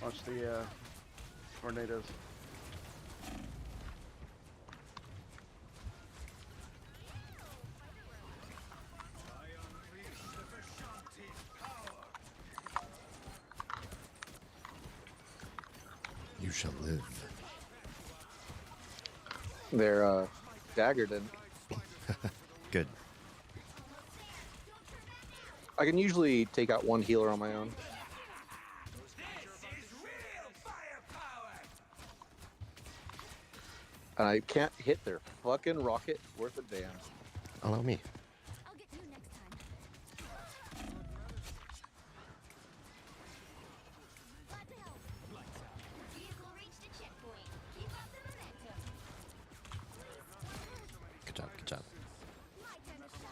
Watch the tornadoes. You shall live. They're daggered in. Good. I can usually take out one healer on my own. And I can't hit their fucking rocket worth a damn. Allow me. I'll get to you next time. Glad to help. Vehicle reached a checkpoint. Keep up the momentum. Good job, good job. My turn to shine.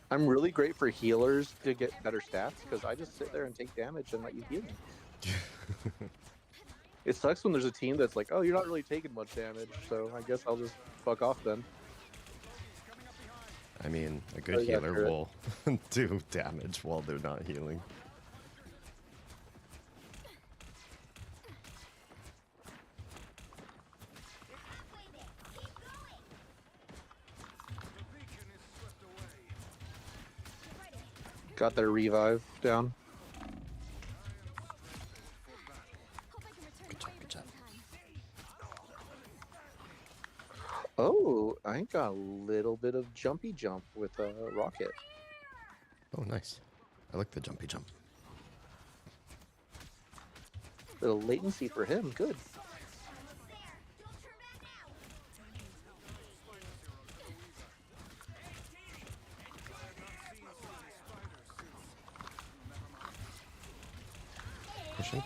I'm really great for healers to get better stats because I just sit there and take damage and let you heal me. It sucks when there's a team that's like, oh, you're not really taking much damage, so I guess I'll just fuck off then. I mean, a good Oh, yeah, healer sure. will do damage while they're not healing. Halfway there. Keep going. Get ready. Got their revive down. Hope I can return Good the job, favor good job. sometime. Oh, I got a little bit of jumpy jump with a rocket. Oh, nice. I like the jumpy jump. Little latency for him. Good. Almost there. Don't turn back now. Pushing.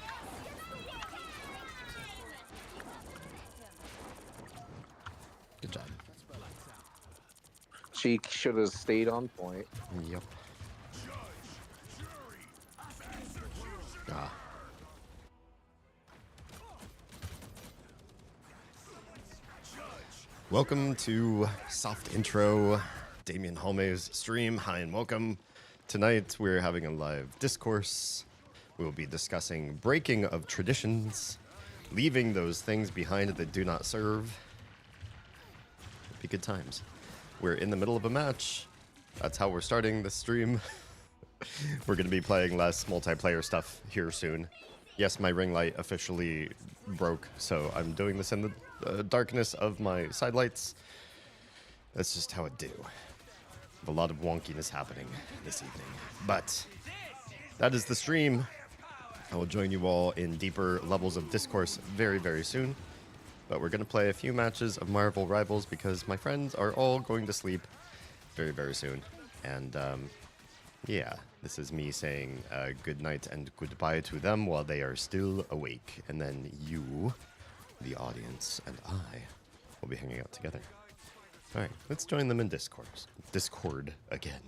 Good job. She should have stayed on point. Yep. Ah. Welcome to Soft Intro, Damien Holme's stream. Hi and welcome. Tonight we're having a live discourse. We will be discussing breaking of traditions, leaving those things behind that do not serve. It'll be good times. We're in the middle of a match. That's how we're starting this stream. We're going to be playing less multiplayer stuff here soon. Yes, my ring light officially broke, so I'm doing this in the darkness of my side lights. That's just how it do. A lot of wonkiness happening this evening. But that is the stream. I will join you all in deeper levels of discourse very, very soon. But we're going to play a few matches of Marvel Rivals because my friends are all going to sleep very, very soon. And yeah, this is me saying good night and goodbye to them while they are still awake. And then you, the audience, and I will be hanging out together. All right, let's join them in Discord again.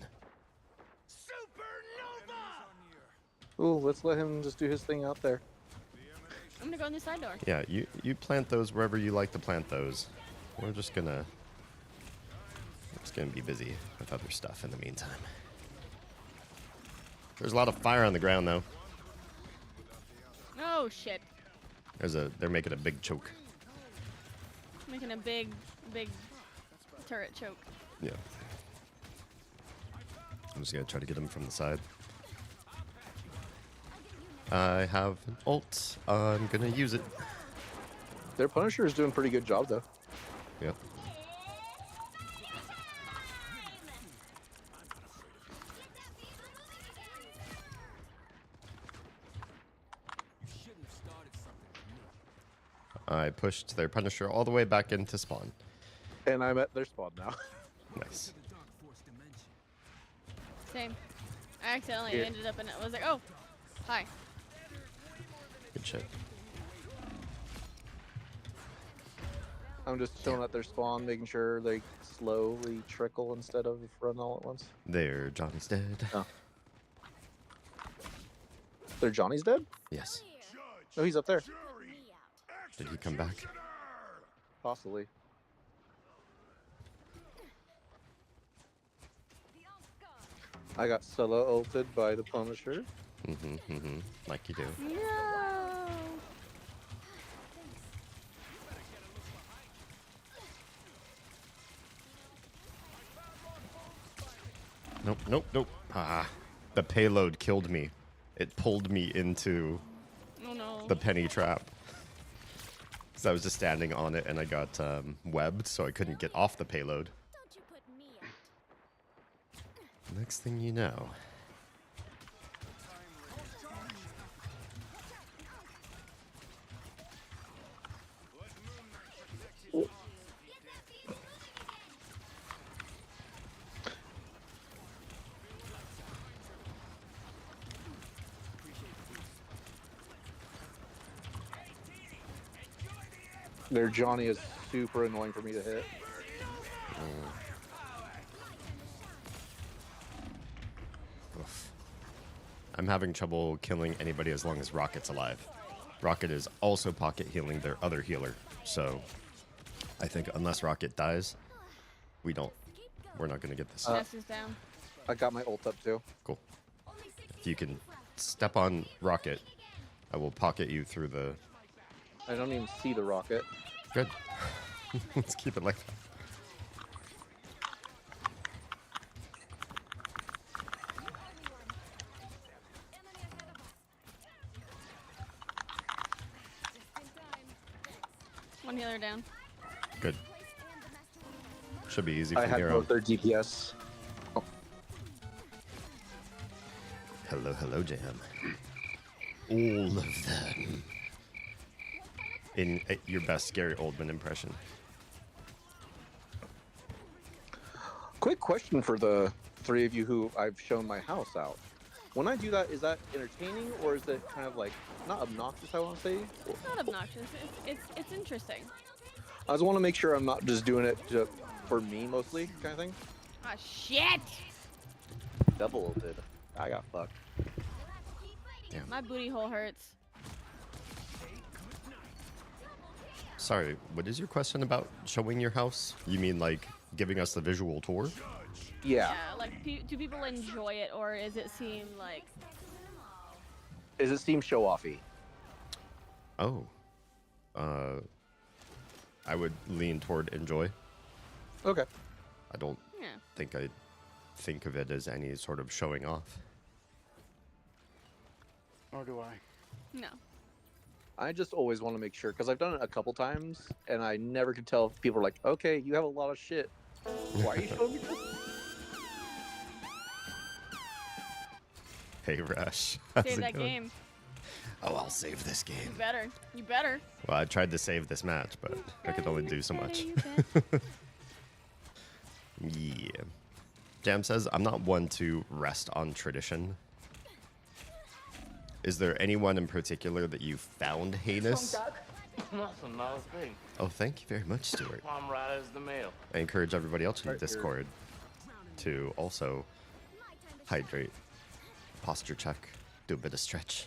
Ooh, let's let him just do his thing out there. I'm gonna go in the side door. Yeah, you plant those wherever you like to plant those. We're just gonna be busy with other stuff in the meantime. There's a lot of fire on the ground though. Oh shit! They're making a big choke. Making a big turret choke. Yeah. I'm just gonna try to get him from the side. I have an ult. I'm gonna use it. Their Punisher is doing a pretty good job, though. Yep. I pushed their Punisher all the way back into spawn. And I'm at their spawn now. Nice. Same. I accidentally Here. ended up in it. I was like, oh, hi. Good shit. I'm just chilling at their spawn, making sure they slowly trickle instead of run all at once. There, Johnny's dead. Oh. Their Johnny's dead? Yes. No, he's up there. Did he come back? Possibly. I got solo ulted by the Punisher. Like you do. No. Nope, nope, nope. Ah, the payload killed me. It pulled me into Oh no. the penny trap. Because I was just standing on it and I got webbed, so I couldn't get off the payload. Don't you put me out. Next thing you know. Their Johnny is super annoying for me to hit. Oof. I'm having trouble killing anybody as long as Rocket's alive. Rocket is also pocket healing their other healer, so I think unless Rocket dies, we're not gonna get this. Nest is down. I got my ult up too. Cool. If you can step on Rocket, I will pocket you through the. I don't even see the rocket. Good. Let's keep it like that. One healer down. Good. Should be easy I from had here both on. their DPS. Hello, hello, Jam. All of them. In your best Gary Oldman impression. Quick question for the three of you who I've shown my house out. When I do that, is that entertaining or is it kind of like not obnoxious? I want to say. It's not obnoxious. It's interesting. I just want to make sure I'm not just doing it for me mostly, kind of thing. Ah shit! Double ulted. I got fucked. My booty hole hurts. Sorry, what is your question about showing your house? You mean like giving us the visual tour? Yeah. Like, do people enjoy it, or is it seem like? Does it seem show offy? Oh. I would lean toward enjoy. Okay. I don't Yeah. think I think of it as any sort of showing off. Nor do I. No. I just always want to make sure because I've done it a couple times and I never could tell if people are like, okay, you have a lot of shit. Why are you showing me this? Hey, Rash. How's Save it that going? game. Oh, I'll save this You game. better. You better. Well, I tried to save this match, but I could only do so much. Yeah. Jam says, I'm not one to rest on tradition. Is there anyone in particular that you found heinous? Nothing, not a thing. Oh, thank you very much, Stuart. I'm right as the mail. I encourage everybody else in the Right here. Discord to also hydrate, posture check, do a bit of stretch.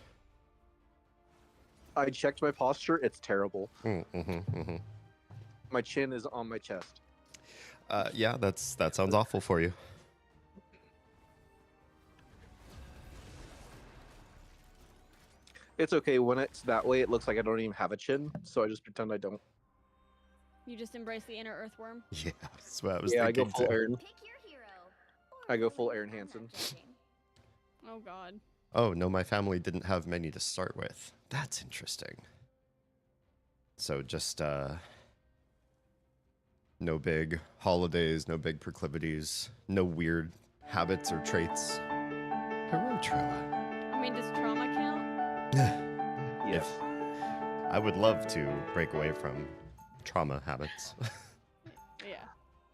I checked my posture. It's terrible. Mm-hmm. My chin is on my chest. Yeah, that sounds awful for you. It's okay when it's that way. It looks like I don't even have a chin, so I just pretend I don't. You just embrace the inner earthworm. Yeah, that's what I was Yeah, I go thinking full too. Aaron. Pick your hero. I go full Aaron Hansen. Oh God. Oh, no, my family didn't have many to start with. That's interesting. So just, no big holidays, no big proclivities, no weird habits or traits. Hello, Trilla. I mean, does trauma count? Yes. I would love to break away from trauma habits. Yeah.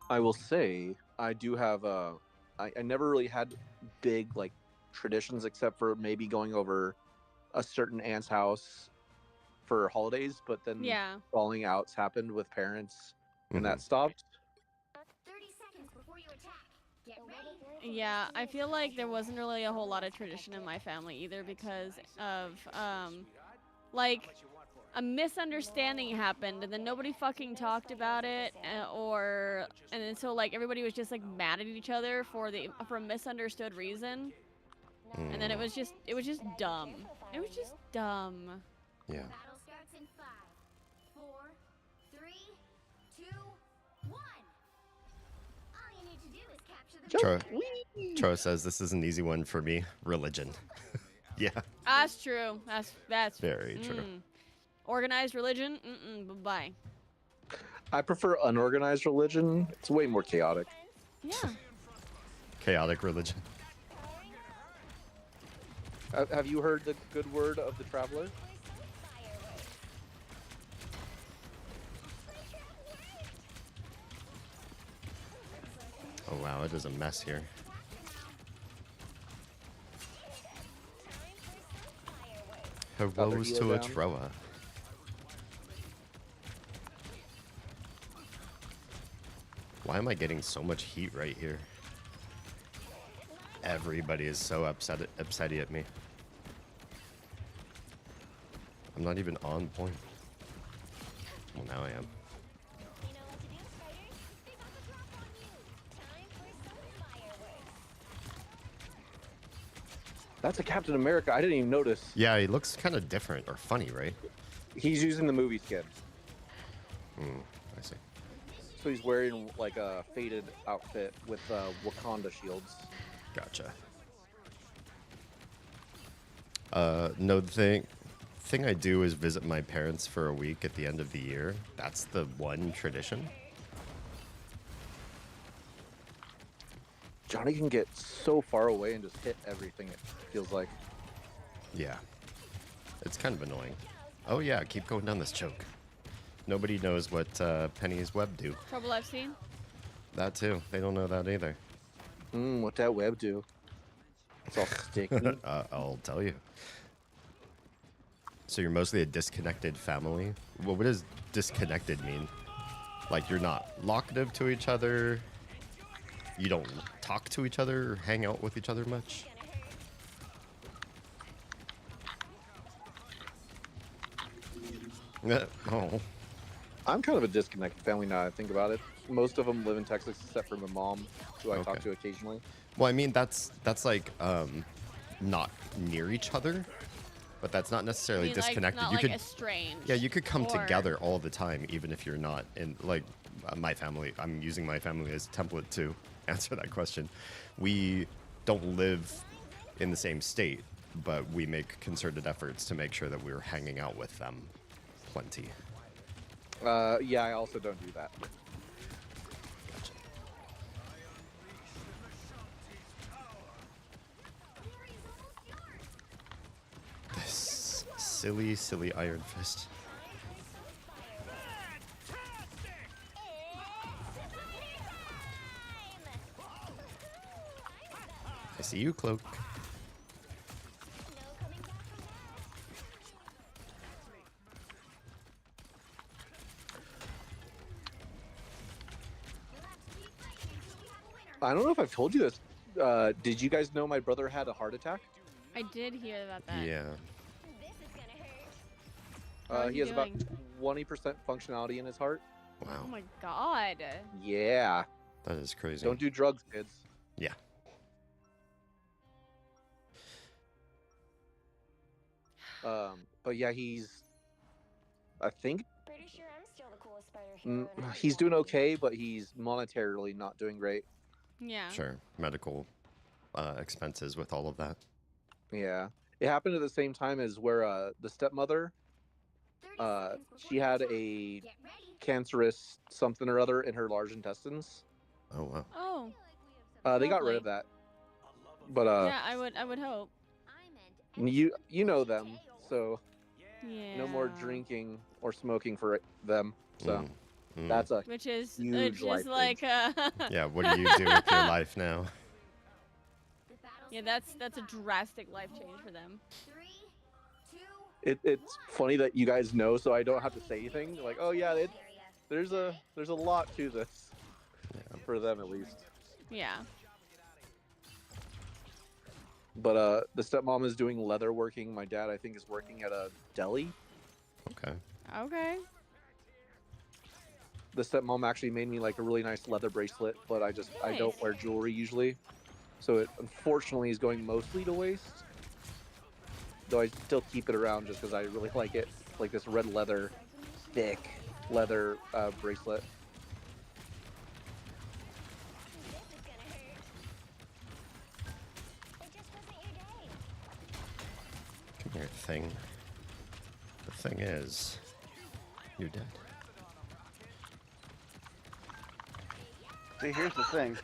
I will say I do have I never really had big like traditions except for maybe going over a certain aunt's house for holidays, but then Yeah. falling outs happened with parents and Mhm. that stopped. 30 seconds before you attack. Get ready. Yeah, I feel like there wasn't really a whole lot of tradition in my family either because of like a misunderstanding happened, and then nobody fucking talked about it, and then so like everybody was just like mad at each other for a misunderstood reason, and then it was just dumb. It was just dumb. Yeah. Battle starts in 5, 4, 3, 2, 1. All you need to do is capture the Tro says this is an easy one for me. Religion. Yeah. That's true. That's Very true. Organized religion. Bye. I prefer unorganized religion. It's way more chaotic. Yeah. Chaotic religion. Have you heard the good word of the traveler? Oh wow, it is a mess here. Woes to a Troa. Why am I getting so much heat right here? Everybody is so upsetty at me. I'm not even on point. Well, now I am. That's a Captain America. I didn't even notice. Yeah, he looks kind of different or funny, right? He's using the movie skin. I see. So he's wearing like a faded outfit with Wakanda shields. Gotcha. No, the thing I do is visit my parents for a week at the end of the year. That's the one tradition. Johnny can get so far away and just hit everything, it feels like. Yeah. It's kind of annoying. Oh yeah, keep going down this choke. Nobody knows what Penny's web do. Trouble I've seen. That too. They don't know that either. What that web do? It's all sticky. I'll tell you. So you're mostly a disconnected family? Well, what does disconnected mean? Like you're not locative to each other? You don't talk to each other or hang out with each other much? Oh. I'm kind of a disconnected family now that I think about it. Most of them live in Texas except for my mom, who I talk Okay. to occasionally. Well, I mean, that's like not near each other, but that's not necessarily I mean, disconnected. Like, you not could, like estranged. yeah, you could come or- together all the time, even if you're not in like my family. I'm using my family as template to answer that question. We don't live in the same state, but we make concerted efforts to make sure that we're hanging out with them plenty. Yeah, I also don't do that. Gotcha. This silly Iron Fist. I see you, Cloak. I don't know if I've told you this. Did you guys know my brother had a heart attack? I did hear about that. Yeah. How is He he has about doing? 20% functionality in his heart. Oh Wow. my god. Yeah. That is crazy. Don't do drugs, kids. Yeah. But yeah, he's. I think Pretty sure I'm still the coolest spider hero. he's doing okay, but he's monetarily not doing great. Yeah. Sure. Medical expenses with all of that. Yeah. It happened at the same time as where the stepmother, 30 seconds before she had attack. a Get ready. cancerous something or other in her large intestines. Oh wow. Oh. They got rid of Lovely. that. But Yeah, I would hope. I meant you know them, so Yeah. no more drinking or smoking for them. So Mm. that's a Which is huge life like Yeah, what do you do with your life now? yeah, that's a drastic life change for them. 3, 2, it's funny that you guys know, so I don't have to say anything. Like, oh yeah, there's a lot to this for them at least. Yeah. But the stepmom is doing leather working. My dad, I think, is working at a deli. Okay. Okay. The stepmom actually made me like a really nice leather bracelet, but I don't Nice. wear jewelry usually, so it unfortunately is going mostly to waste. Though I still keep it around just because I really like it, like this red leather, thick leather bracelet. Come here, thing. The thing is, you're dead. See, here's the thing.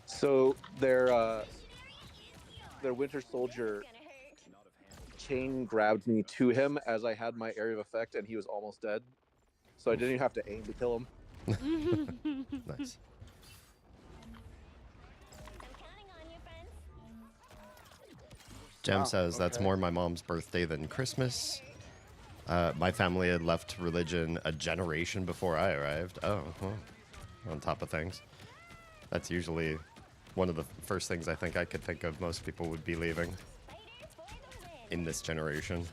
So their Winter Soldier chain grabbed me to him as I had my area of effect, and he was almost dead. So I didn't even have to aim to kill him. Nice. Jem Wow, says that's okay. more my mom's birthday than Christmas. My family had left religion a generation before I arrived. Oh, well, on top of things. That's usually one of the first things I think I could think of most people would be leaving in this generation.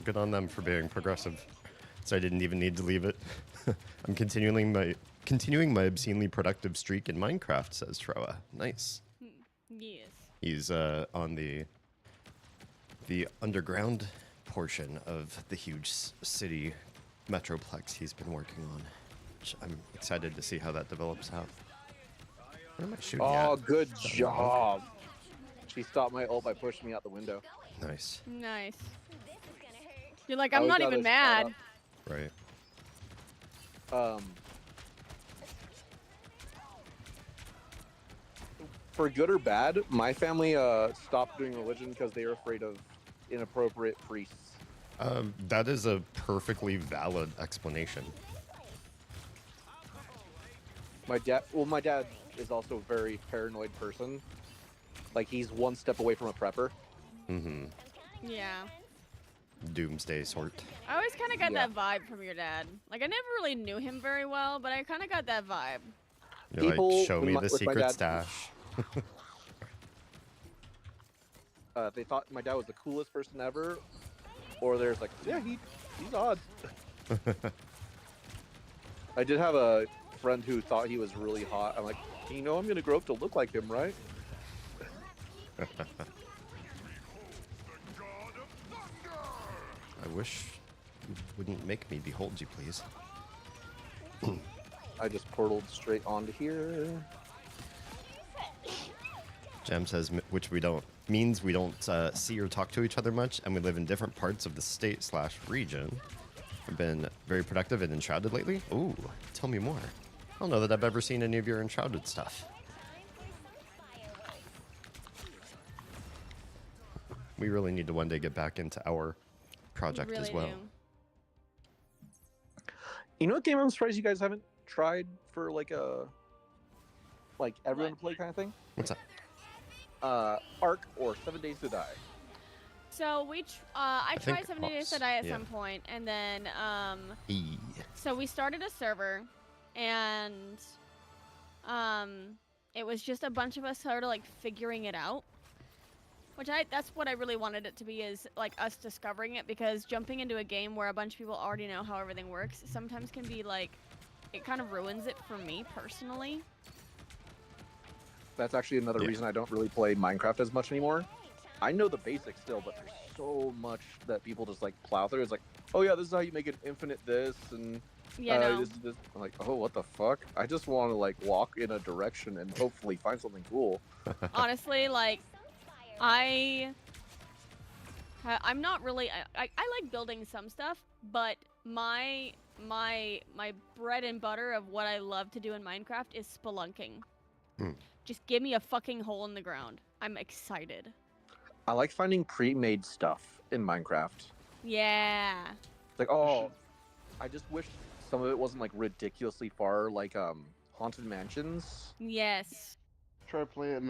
Good on them for being progressive. So I didn't even need to leave it. I'm continuing my obscenely productive streak in Minecraft, says Troa. Nice. Yes. He's on the underground portion of the huge city metroplex he's been working on, which I'm excited to see how that develops out. Where am I shooting at? Oh, good Is that a job! She stopped my ult by pushing me out the window. Nice. Nice. You're like, I I'm was not down even there shot mad. Right. For good or bad, my family stopped doing religion because they were afraid of inappropriate priests. That is a perfectly valid explanation. My dad is also a very paranoid person. Like, he's one step away from a prepper. Mm-hmm. Yeah. Doomsday sort. I always kind of got Yeah. that vibe from your dad. Like, I never really knew him very well, but I kind of got that vibe. You're People like, show with me my- the with my secret dad- stash. They thought my dad was the coolest person ever, or there's like, yeah, he's odd. I did have a friend who thought he was really hot. I'm like, I'm gonna grow up to look like him, right? I wish you wouldn't make me behold you, please. I just portaled straight onto here. Jam says, which we don't, means we don't see or talk to each other much, and we live in different parts of the state/region. I've been very productive and enshrouded lately. Ooh, tell me more. I don't know that I've ever seen any of your enshrouded stuff. We really need to one day get back into our project really as well. do. You know what game I'm surprised you guys haven't tried for like everyone to play kind of thing? What's up? Ark or 7 Days to Die. So I think tried 7 Days Ops, to Die at yeah. some point, and then E. so we started a server, and it was just a bunch of us sort of like figuring it out. That's what I really wanted it to be, is like us discovering it, because jumping into a game where a bunch of people already know how everything works sometimes can be like, it kind of ruins it for me personally. That's actually another Yeah. reason I don't really play Minecraft as much anymore. I know the basics still, but there's so much that people just like plow through. It's like, oh yeah, this is how you make an infinite this, and Yeah, no. this. I'm like, oh, what the fuck? I just want to like walk in a direction and hopefully find something cool. Honestly, like, I'm not really. I like building some stuff, but my bread and butter of what I love to do in Minecraft is spelunking. Just give me a fucking hole in the ground. I'm excited. I like finding pre-made stuff in Minecraft. Yeah. It's like, oh, I just wish some of it wasn't like ridiculously far, like haunted mansions. Yes. Try playing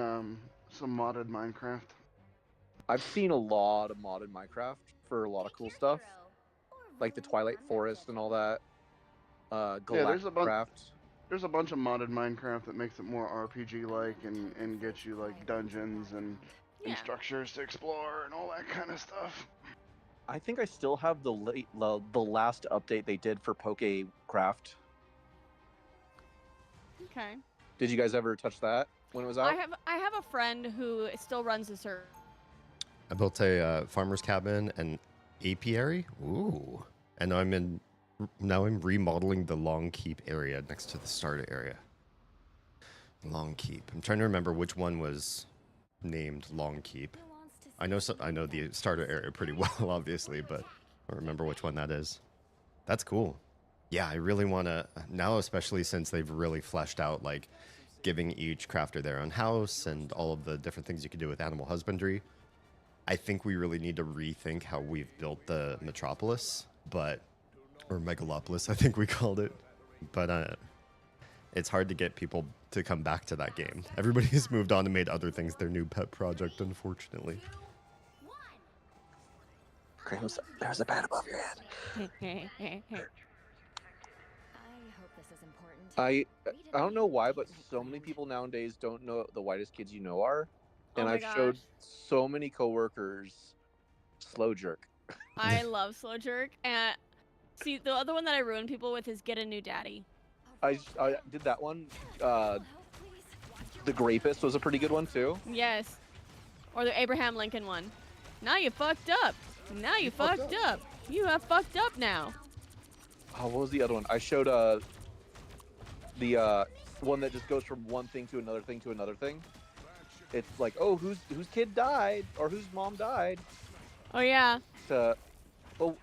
some modded Minecraft. I've seen a lot of modded Minecraft for a lot of cool stuff, like the Twilight Forest and all that. there's a bunch. Galacticraft. There's a bunch of modded Minecraft that makes it more RPG-like and gets you like dungeons and Yeah. structures to explore and all that kind of stuff. I think I still have the last update they did for PokeCraft. Okay. Did you guys ever touch that when it was out? I have a friend who still runs a server. I built a farmer's cabin and apiary. Ooh. And now I'm remodeling the Long Keep area next to the starter area. Long Keep. I'm trying to remember which one was named Long Keep. I know the starter area pretty well, obviously, but I don't remember which one that is. That's cool. Yeah, I really want to now, especially since they've really fleshed out like giving each crafter their own house and all of the different things you can do with animal husbandry. I think we really need to rethink how we've built the metropolis, or megalopolis, I think we called it. But it's hard to get people to come back to that game. Everybody's moved on and made other things their new pet project, unfortunately. Grams, there's a bat above your head. I hope this is important. I don't know why, but so many people nowadays don't know what the whitest kids you know are. And Oh my I've showed gosh. so many coworkers Slow Jerk. I love Slow Jerk. And see, the other one that I ruin people with is Get a New Daddy. I did that one. The Grapist was a pretty good one too. Yes. Or the Abraham Lincoln one. Now you fucked up. Now you fucked up. You have fucked up now. Oh, what was the other one? I showed the one that just goes from one thing to another thing to another thing. It's like, oh, whose kid died or whose mom died? Oh yeah. To, oh,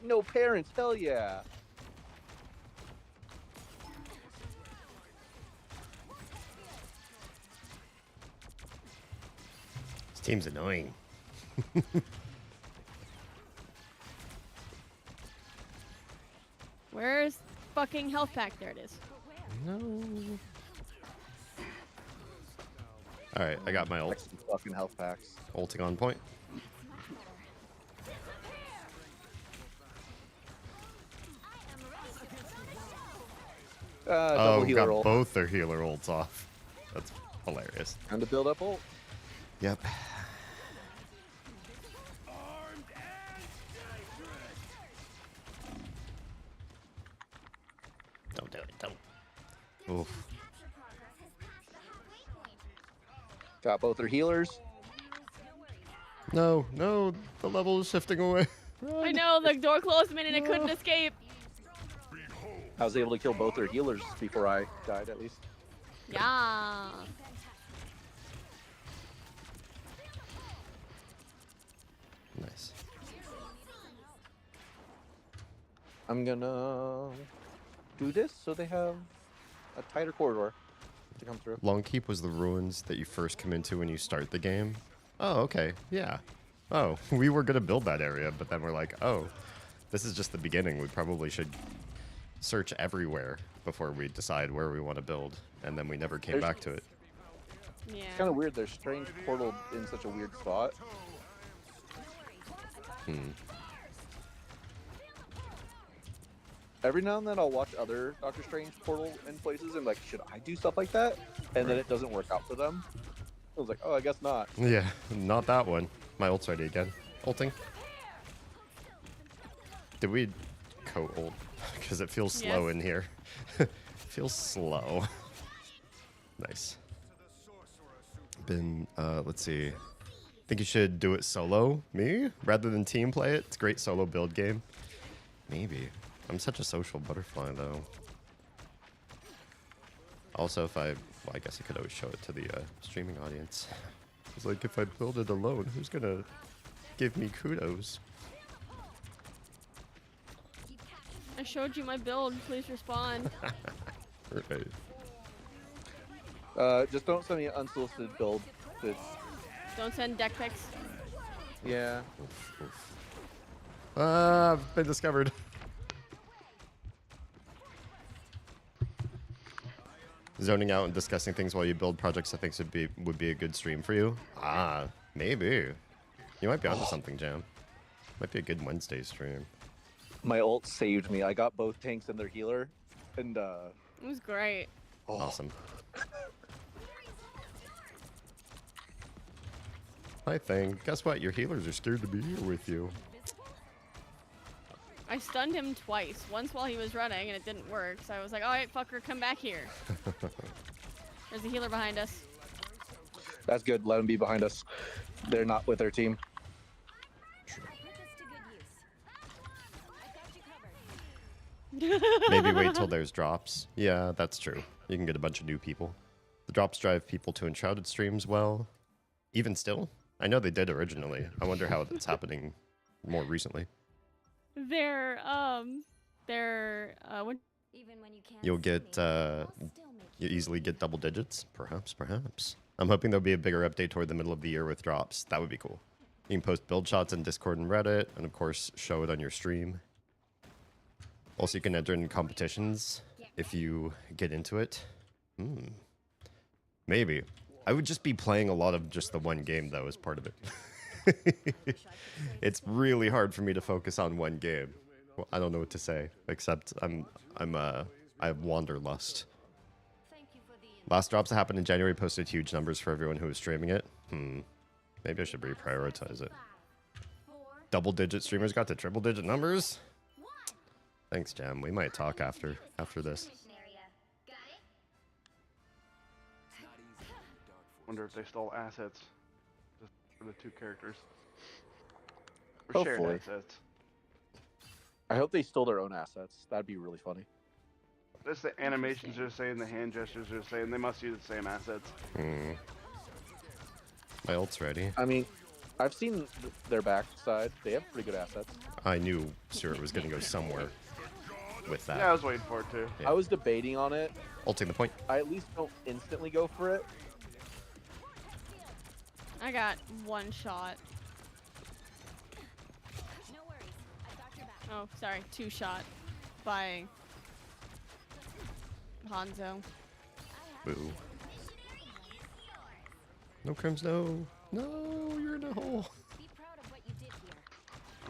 no parents. Hell yeah. This team's annoying. Where's fucking health pack? There it is. No. All right, I got my ult. Like some fucking health packs. Ulting on point. Double healer got ult. both their healer ults off. That's hilarious. Time to build up ult. Yep. Don't do it. Don't. Oof. Got both their healers. No, no, the level is shifting away. Run. I know, the door closed a minute and I couldn't escape. I was able to kill both their healers before I died, at least. Yeah. Nice. I'm gonna do this so they have a tighter corridor to come through. Long Keep was the ruins that you first come into when you start the game. Oh, okay. Yeah. Oh, we were going to build that area, but then we're like, oh, this is just the beginning. We probably should search everywhere before we decide where we want to build. And then we never came back to it. Yeah. It's kind of weird. There's strange portal in such a weird spot. Every now and then I'll watch other Doctor Strange portal in places and like, should I do stuff like that? And then it doesn't work out for them. I was like, oh, I guess not. Yeah, not that one. My ult's ready again. Ulting. Did we co-ult? Because it feels slow Yes. in here. Feels slow. Nice. Let's see. Think you should do it solo, me, rather than team play it? It's a great solo build game. Maybe. I'm such a social butterfly, though. Also, well, I guess I could always show it to the streaming audience. It's like, if I build it alone, who's gonna give me kudos? I showed you my build. Please respond. Right. Just don't send me an unsolicited build. Don't send deck pics. Yeah. Oof, oof. I've been discovered. Zoning out and discussing things while you build projects, I think would be a good stream for you. Ah, maybe. You might be onto something, Jam. Might be a good Wednesday stream. My ult saved me. I got both tanks and their healer. And, It was great. Awesome. Hi, Thing. Guess what? Your healers are scared to be here with you. I stunned him twice. Once while he was running and it didn't work, so I was like, alright, fucker, come back here. There's a healer behind us. That's good. Let them be behind us. They're not with their team. Maybe wait till there's drops. Yeah, that's true. You can get a bunch of new people. The drops drive people to Enshrouded streams well. Even still? I know they did originally. I wonder how it's happening more recently. They're Even when you can't You'll see get, me, I'll still make you easily get double digits. Perhaps, perhaps. I'm hoping there'll be a bigger update toward the middle of the year with drops. That would be cool. You can post build shots in Discord and Reddit, and of course, show it on your stream. Also, you can enter in competitions if you get into it. Maybe. I would just be playing a lot of just the one game, though, as part of it. It's really hard for me to focus on one game. Well, I don't know what to say, except I have wanderlust. Thank you for the Last drops that happened in January posted huge numbers for everyone who was streaming it. Maybe I should reprioritize it. 4, Double-digit streamers got to triple-digit numbers? 1. Thanks, Jam. We might talk after this. Area. Got it? Wonder if they stole assets just for the two characters. Or shared Hopefully. assets. I hope they stole their own assets. That'd be really funny. That's the animations are saying, the hand gestures are saying they must use the same assets. My ult's ready. I mean, I've seen their backside. They have pretty good assets. I knew Stuart was going to go somewhere with that. Yeah, I was waiting for it too. Yeah. I was debating on it. Ulting the point. I at least don't instantly go for it. I got one shot. No worries. I got your back. Oh, sorry, two shot by Hanzo. Boo. No crims, no. No, you're in a hole. Be proud of what you did here.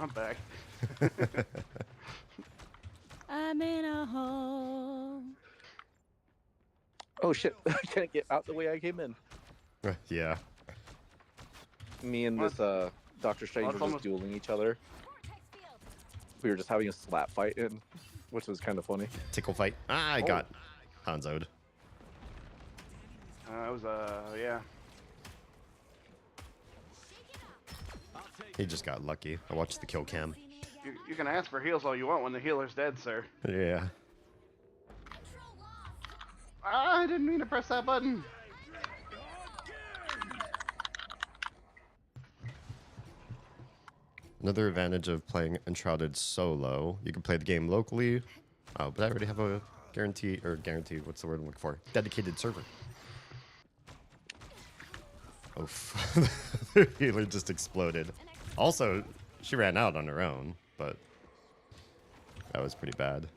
I'm back. I'm in a hole. Oh shit! I can't get out the way I came in. Yeah. Me and this Dr. Strange Well, were it's just almost- dueling each other. Vortex field. We were just having a slap fight, which was kind of funny. Tickle fight. Ah, I got Hanzo'd. It was yeah. He just got lucky. I watched the kill cam. You can ask for heals all you want when the healer's dead, sir. Yeah. Ah, I didn't mean to press that button. Another advantage of playing Enshrouded solo, you can play the game locally. Oh, but I already have a guarantee, what's the word I'm looking for? Dedicated server. Oh, the healer just exploded. Also, she ran out on her own, but that was pretty bad.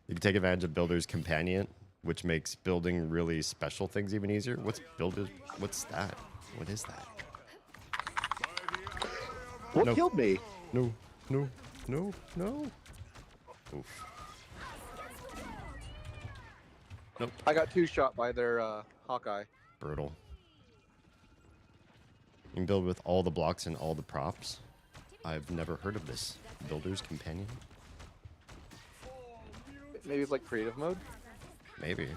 You can take advantage of Builder's Companion, which makes building really special things even easier. What's that? What is that? What No. killed me? No, no, no, no. Oof. Nope. I got two shot by their Hawkeye. Brutal. You can build with all the blocks and all the props. I've never heard of this. Builder's Companion? Maybe it's like creative mode. Maybe.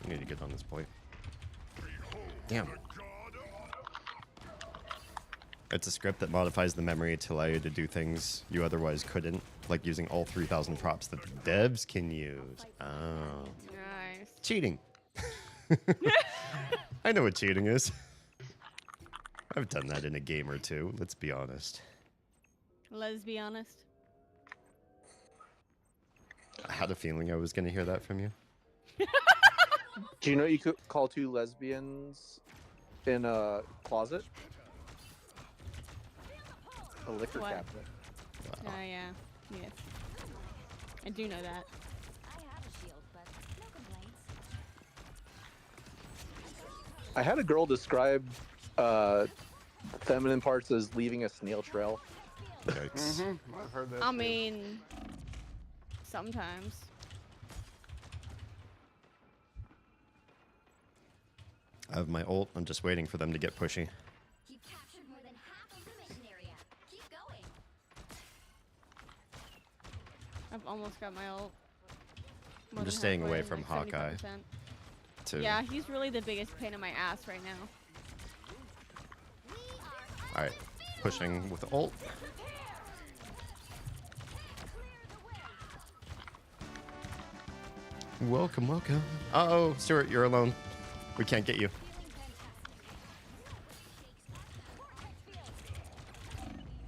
We need to get on this point. Damn. It's a script that modifies the memory to allow you to do things you otherwise couldn't, like using all 3,000 props that the devs can use. Oh. Nice. Cheating. I know what cheating is. I've done that in a game or two, let's be honest. Let's be honest. I had a feeling I was going to hear that from you. Do you know you could call two lesbians in a closet? A liquor What? cabinet. Oh yeah. Yes. I do know that. I have a shield, but no complaints. I had a girl describe feminine parts as leaving a snail trail. Yikes. I've heard that. I too. mean, sometimes. I have my ult. I'm just waiting for them to get pushy. You've captured more I've almost got my ult. I'm just staying away from Hawkeye. Too. Yeah, he's really the biggest pain in my ass right now. All right, pushing with ult. Welcome, welcome. Uh-oh, Stuart, you're alone. We can't get you.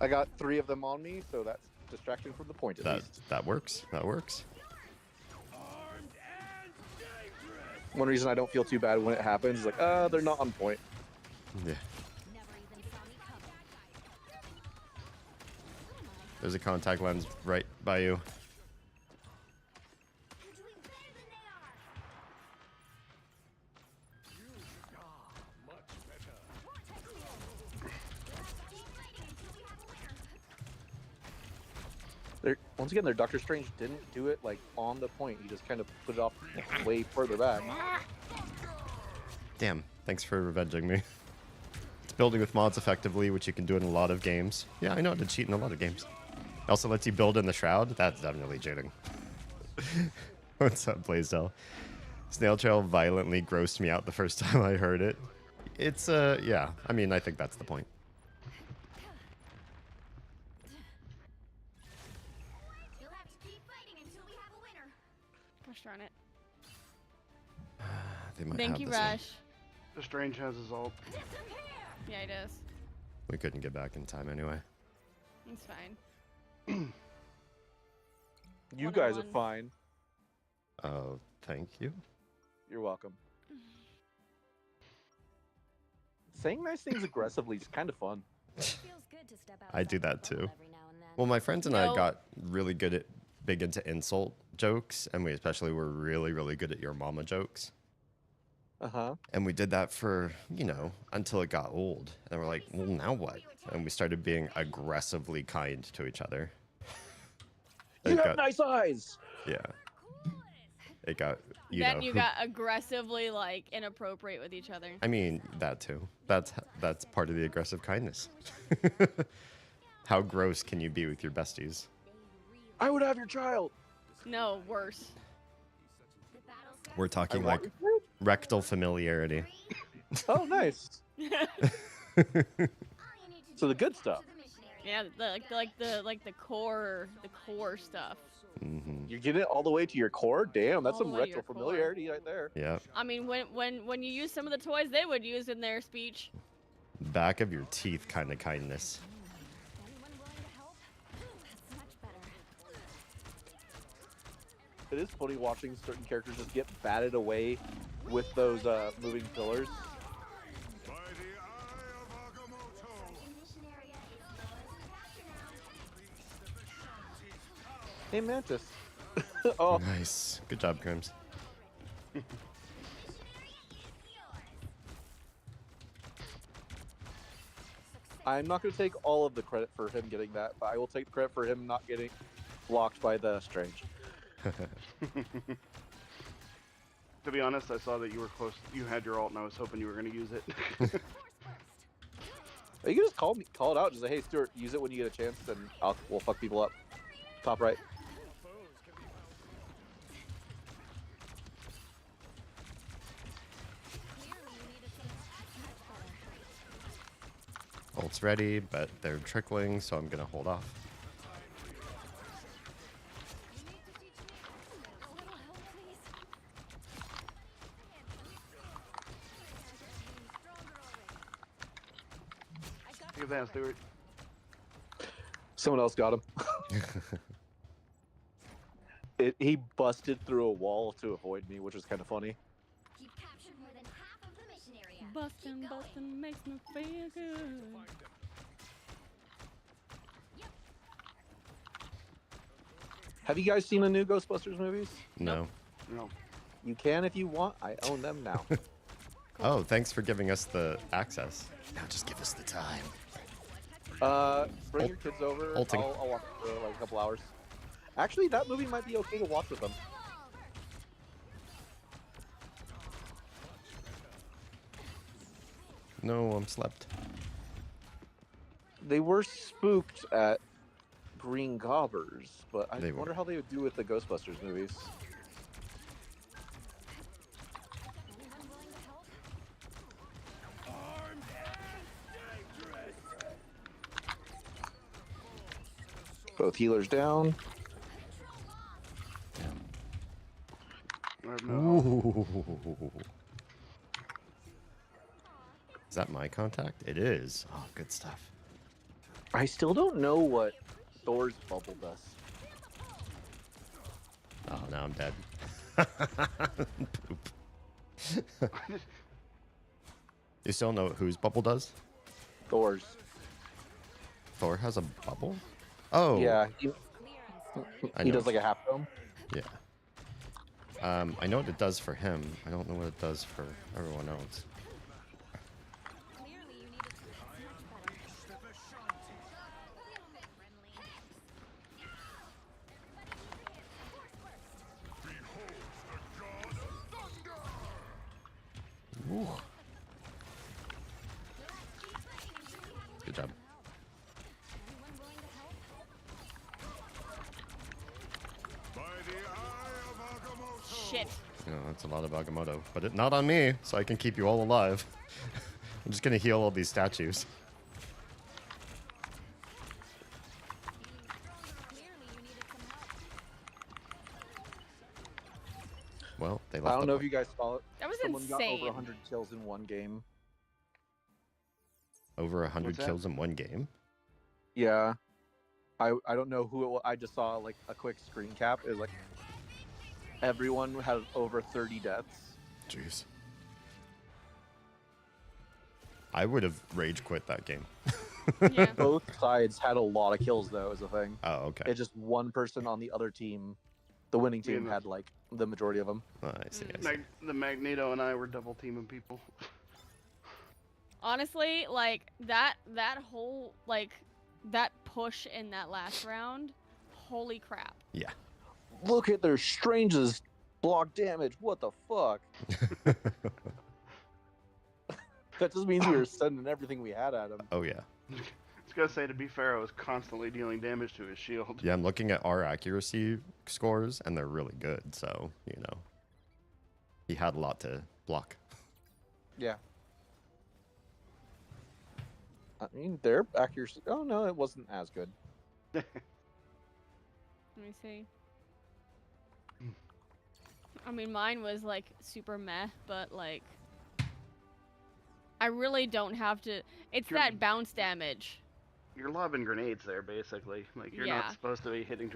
I got 3 of them on me, so that's distraction from the point at least. That works. That works. One reason I don't feel too bad when it happens is like, they're not on point. Yeah. There's a contact lens right by you. Once again, their Doctor Strange didn't do it like on the point. He just kind of put it off way further back. Damn, thanks for revenging me. It's building with mods effectively, which you can do in a lot of games. Yeah, I know how to cheat in a lot of games. It also lets you build in the shroud. That's definitely cheating. What's up, Blaisdell? Snail Trail violently grossed me out the first time I heard it. It's, yeah, I mean, I think that's the point. Gosh darn it. They might Thank have you, this one. Rush. The Strange has his ult. Yeah, he does. We couldn't get back in time anyway. It's fine. You 1-on-1. guys are fine. Oh, thank you. You're welcome. Saying nice things aggressively is kind of fun. I do that too. Well, my friends and I got really good at big into insult jokes, and we especially were really, really good at your mama jokes. Uh-huh. And we did that for, you know, until it got old. And we're like, well, now what? And we started being aggressively kind to each other. You have nice eyes! Yeah. It got, Then you got aggressively, like, inappropriate with each other. I mean, that too. That's part of the aggressive kindness. How gross can you be with your besties? I would have your child! No, worse. We're talking like rectal familiarity. Oh, nice. So the good stuff. Yeah, the core stuff. Mm-hmm. You're getting it all the way to your core? Damn, that's All the some way to your rectal core. familiarity right there. Yeah. I mean, when you use some of the toys they would use in their speech. Back of your teeth kind of kindness. It is funny watching certain characters just get batted away with those moving pillars. Hey, Mantis. Oh, Nice. Good job, Crims. I'm not going to take all of the credit for him getting that, but I will take the credit for him not getting blocked by the Strange. To be honest, I saw that you were close. You had your ult, and I was hoping you were going to use it. You can just call it out. Just say, "Hey, Stuart, use it when you get a chance, and we'll fuck people up." Top right. Ult's ready, but they're trickling, so I'm gonna hold off. Take that, Stuart. Someone else got him. He busted through a wall to avoid me, which was kind of funny. You've captured more than half of the mission area. Bustin' makes me feel good. Have you guys seen the new Ghostbusters movies? No. No. You can if you want. I own them now. Oh, thanks for giving us the access. Now just give us the time. Bring your kids over. Ulting. I'll watch it for like a couple hours. Actually, that movie might be okay to watch with them. No, I'm slept. They were spooked at Green Gobbers, but I They wonder were. how they would do with the Ghostbusters movies. Both healers down. I have no health. Ooh. Is that my contact? It is. Oh, good stuff. I still don't know what Thor's bubble does. Oh, now I'm dead. Poop. You still know whose bubble does? Thor's. Thor has a bubble? Oh. Yeah, I he know. does like a half dome. Yeah. I know what it does for him. I don't know what it does for everyone else. Clearly, you needed to much better. Ooh. Good job. Anyone willing to help? Shit. You know, that's a lot of Agamotto. But not on me, so I can keep you all alive. I'm just gonna heal all these statues. Clearly, you needed some help. Well, they I left don't the know if you guys saw it. That was Someone got insane. over 100 kills in one game. over 100 What's that? kills in one game. Yeah. I don't know who it was. I just saw like a quick screen cap. It was like everyone had over 30 deaths. Jeez. I would have rage quit that game. Yeah. Both sides had a lot of kills though, is the thing. Oh, okay. It's just one person on the other team, the winning team, Yeah. had like the majority of them. Oh, I see. I see. The Magneto and I were double teaming people. Honestly, like that whole that push in that last round, holy crap. Yeah. Look at their strangest block damage. What the fuck? That just means we were sending everything we had at him. Oh, yeah. I was gonna say, to be fair, I was constantly dealing damage to his shield. Yeah, I'm looking at our accuracy scores, and they're really good. So, you know, he had a lot to block. Yeah. I mean, their accuracy. Oh no, it wasn't as good. Let me see. I mean, mine was like super meh, but like I really don't have to. It's You're- that bounce damage. You're lobbing grenades there, basically. Like, you're Yeah. not supposed to be hitting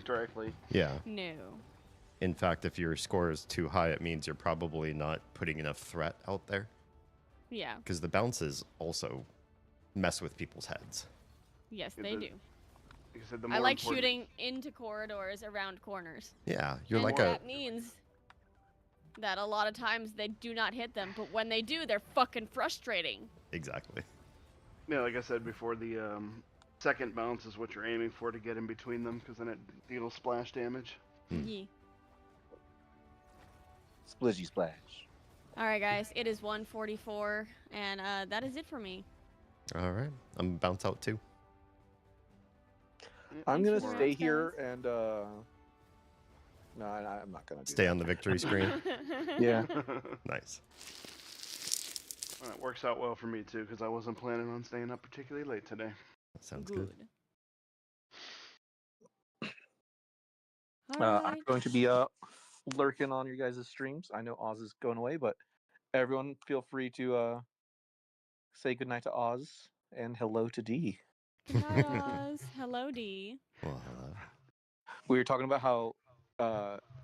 directly. Yeah. No. In fact, if your score is too high, it means you're probably not putting enough threat out there. Yeah. Because the bounces also mess with people's heads. Yes, Yeah, they the- do. Like I said, the I more like important- shooting into corridors around corners. Yeah, you're and like a... that means that a lot of times they do not hit them, but when they do, they're fucking frustrating. Exactly. Yeah, like I said before, the second bounce is what you're aiming for to get in between them, because then it deals splash damage. Yeah. Splizzy splash. All right, guys. It is 1:44, and that is it for me. All right. I'm bounce out too. I'm Thanks gonna for the stay rest, here and no, I'm not gonna do Stay that. on the victory screen. Yeah. Nice. Well, it works out well for me, too, because I wasn't planning on staying up particularly late today. That sounds good. All I'm right. going to be lurking on your guys' streams. I know Oz is going away, but everyone feel free to say goodnight to Oz and hello to D. Good night, Oz. Hello, D. Well, hello. We were talking about how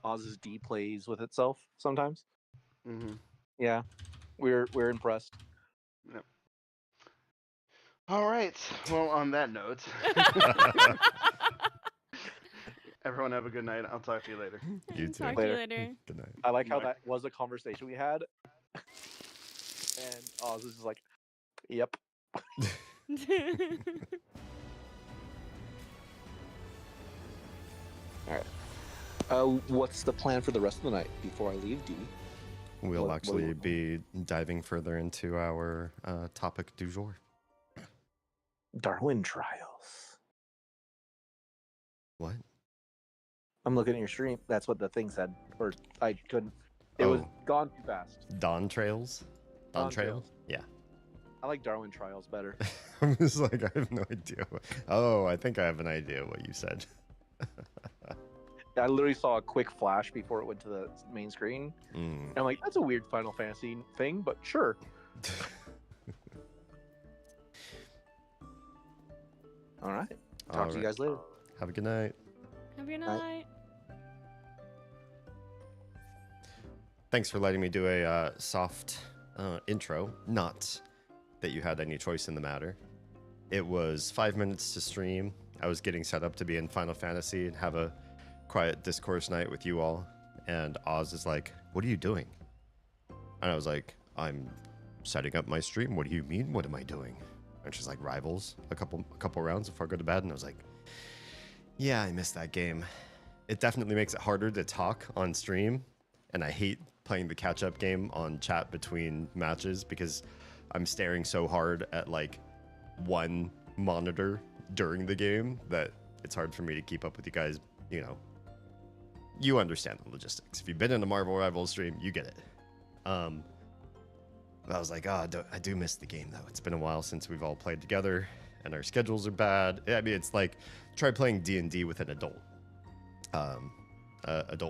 Oz's D plays with itself sometimes. Mm-hmm. Yeah, we're impressed. All right. Well, on that note, everyone have a good night. I'll talk to you later. You too. Talk to you Later. later. Good night. I like how Bye. that was a conversation we had, and Oz is just like, "Yep." What's the plan for the rest of the night before I leave, D? We'll What- actually be diving further into our topic du jour. Darwin trials. What? I'm looking at your stream. That's what the thing said. Or I couldn't. It was gone too fast. Dawn Trails? Dawn Trails. Yeah. I like Darwin Trials better. I'm just like, I have no idea. Oh, I think I have an idea what you said. I literally saw a quick flash before it went to the main screen. And I'm like, that's a weird Final Fantasy thing, but sure. All right. Talk to you guys later. Have a good night. Have a good night. Thanks for letting me do a soft intro. Not that you had any choice in the matter. It was 5 minutes to stream. I was getting set up to be in Final Fantasy and have a quiet discourse night with you all. And Oz is like, what are you doing? And I was like, I'm setting up my stream. What do you mean? What am I doing? And she's like, Rivals, a couple rounds before I go to bed. And I was like, yeah, I missed that game. It definitely makes it harder to talk on stream. And I hate playing the catch-up game on chat between matches because I'm staring so hard at like one monitor during the game that it's hard for me to keep up with you guys. You know, you understand the logistics. If you've been in a Marvel Rivals stream, you get it. But I was like, oh, I do miss the game though. It's been a while since we've all played together and our schedules are bad. I mean, it's like try playing D&D with an adult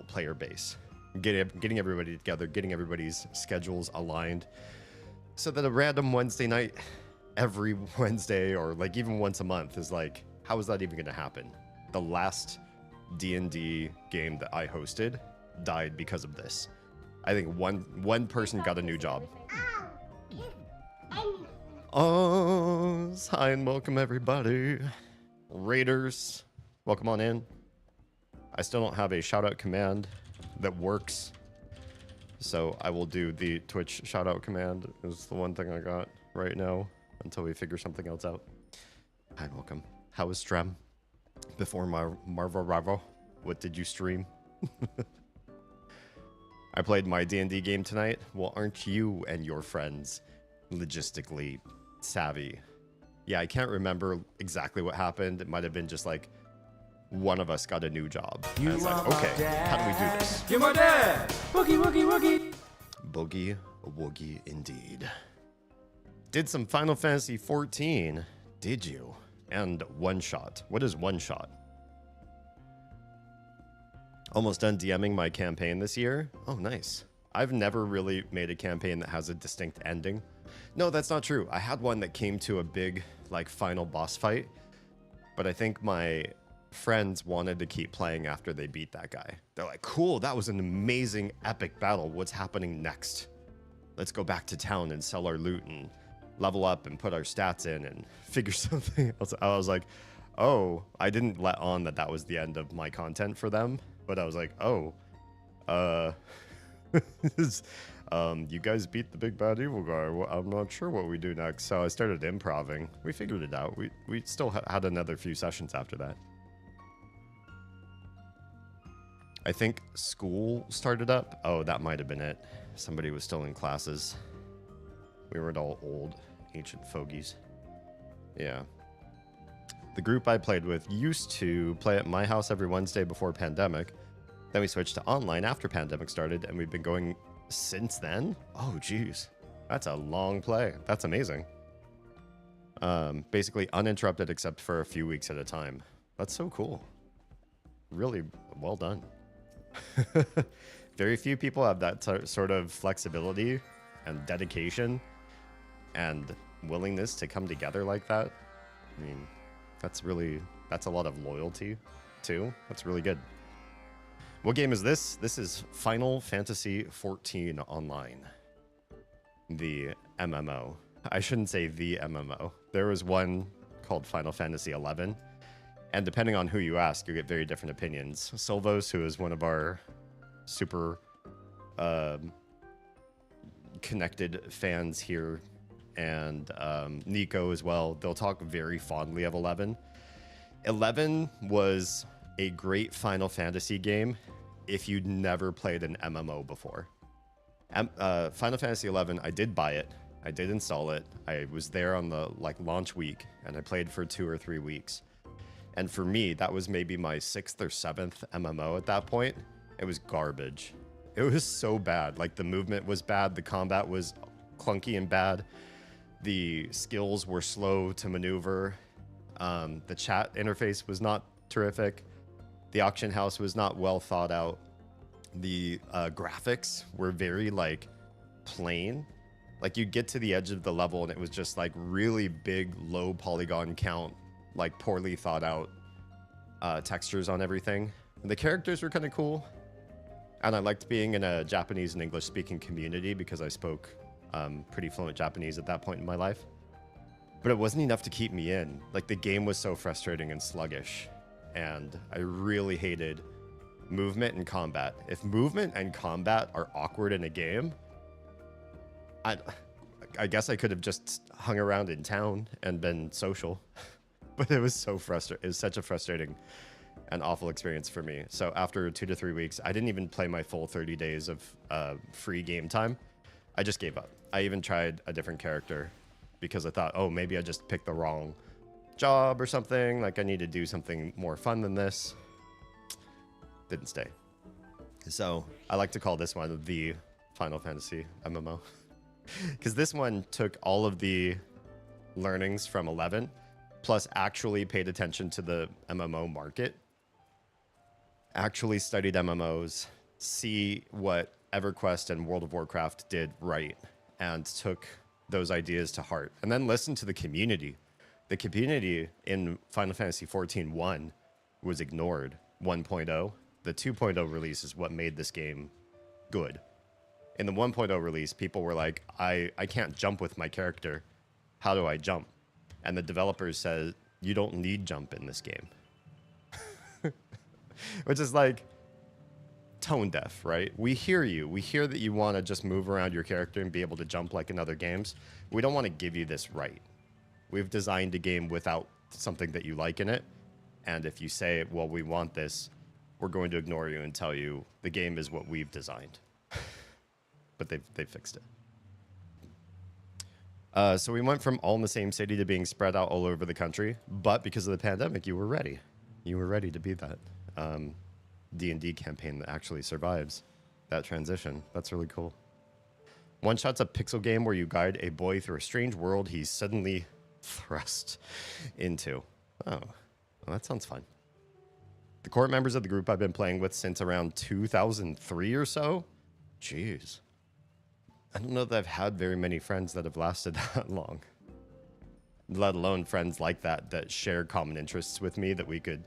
player base. Getting everybody together, getting everybody's schedules aligned so that a random Wednesday night every Wednesday or like even once a month is like, how is that even going to happen? The last D&D game that I hosted died because of this. I think one person got a new job. Oh, hi and welcome everybody. Raiders, welcome on in. I still don't have a shout out command that works, so I will do the Twitch shout out command. Is the one thing I got right now until we figure something else out. Hi, welcome. How was Strem? Before Marvel Rival, what did you stream? I played my D&D game tonight. Well, aren't you and your friends logistically savvy? Yeah, I can't remember exactly what happened. It might have been just like one of us got a new job. And it's like, okay, how do we do this? You're my dad! Boogie, woogie, woogie! Boogie, woogie, indeed. Did some Final Fantasy 14, did you? And one shot. What is one shot? Almost done DMing my campaign this year. Oh, nice. I've never really made a campaign that has a distinct ending. No, that's not true. I had one that came to a big, like, final boss fight. But I think my friends wanted to keep playing after they beat that guy. They're like, cool, that was an amazing, epic battle. What's happening next? Let's go back to town and sell our loot and level up and put our stats in and figure something else. I was like, oh, I didn't let on that that was the end of my content for them. But I was like, oh, you guys beat the big bad evil guy. Well, I'm not sure what we do next. So I started improvising. We figured it out. We still had another few sessions after that. I think school started up. Oh, that might have been it. Somebody was still in classes. We weren't all old, ancient fogies. Yeah. The group I played with used to play at my house every Wednesday before pandemic. Then we switched to online after pandemic started, and we've been going since then. Oh, geez. That's a long play. That's amazing. Basically uninterrupted except for a few weeks at a time. That's so cool. Really well done. Very few people have that sort of flexibility and dedication and willingness to come together like that. I mean, that's a lot of loyalty too. That's really good. What game is this? This is Final Fantasy 14 Online. The MMO. I shouldn't say the MMO. There was one called Final Fantasy 11. And depending on who you ask, you get very different opinions. Silvos, who is one of our super connected fans here, and Nico as well, they'll talk very fondly of 11. 11 was a great Final Fantasy game if you'd never played an MMO before. Final Fantasy 11, I did buy it. I did install it. I was there on the launch week, and I played for 2 or 3 weeks. And for me, that was maybe my 6th or 7th MMO at that point. It was garbage. It was so bad. Like, the movement was bad. The combat was clunky and bad. The skills were slow to maneuver. The chat interface was not terrific. The auction house was not well thought out. The graphics were very, like, plain. Like, you'd get to the edge of the level and it was just, like, really big, low polygon count, like, poorly thought out textures on everything. And the characters were kind of cool. And I liked being in a Japanese and English speaking community because I spoke pretty fluent Japanese at that point in my life. But it wasn't enough to keep me in. Like, the game was so frustrating and sluggish. And I really hated movement and combat. If movement and combat are awkward in a game, I guess I could have just hung around in town and been social. But it was so frustrating. It was such a frustrating and awful experience for me. So after 2 to 3 weeks, I didn't even play my full 30 days of free game time. I just gave up. I even tried a different character because I thought, oh, maybe I just picked the wrong job or something. Like, I need to do something more fun than this. Didn't stay. So I like to call this one the Final Fantasy MMO. Because this one took all of the learnings from 11, plus actually paid attention to the MMO market, actually studied MMOs, see what EverQuest and World of Warcraft did right, and took those ideas to heart. And then listened to the community. The community in Final Fantasy XIV 1 was ignored. 1.0. The 2.0 release is what made this game good. In the 1.0 release, people were like, I can't jump with my character. How do I jump? And the developers said, you don't need jump in this game. Which is like tone deaf, right? We hear you. We hear that you want to just move around your character and be able to jump like in other games. We don't want to give you this right. We've designed a game without something that you like in it. And if you say, well, we want this, we're going to ignore you and tell you the game is what we've designed. But they fixed it. So we went from all in the same city to being spread out all over the country. But because of the pandemic, you were ready. You were ready to be that D&D campaign that actually survives that transition. That's really cool. One Shot's a pixel game where you guide a boy through a strange world he's suddenly thrust into. Oh, well, that sounds fun. The core members of the group I've been playing with since around 2003 or so. Jeez. I don't know that I've had very many friends that have lasted that long. Let alone friends like that share common interests with me, that we could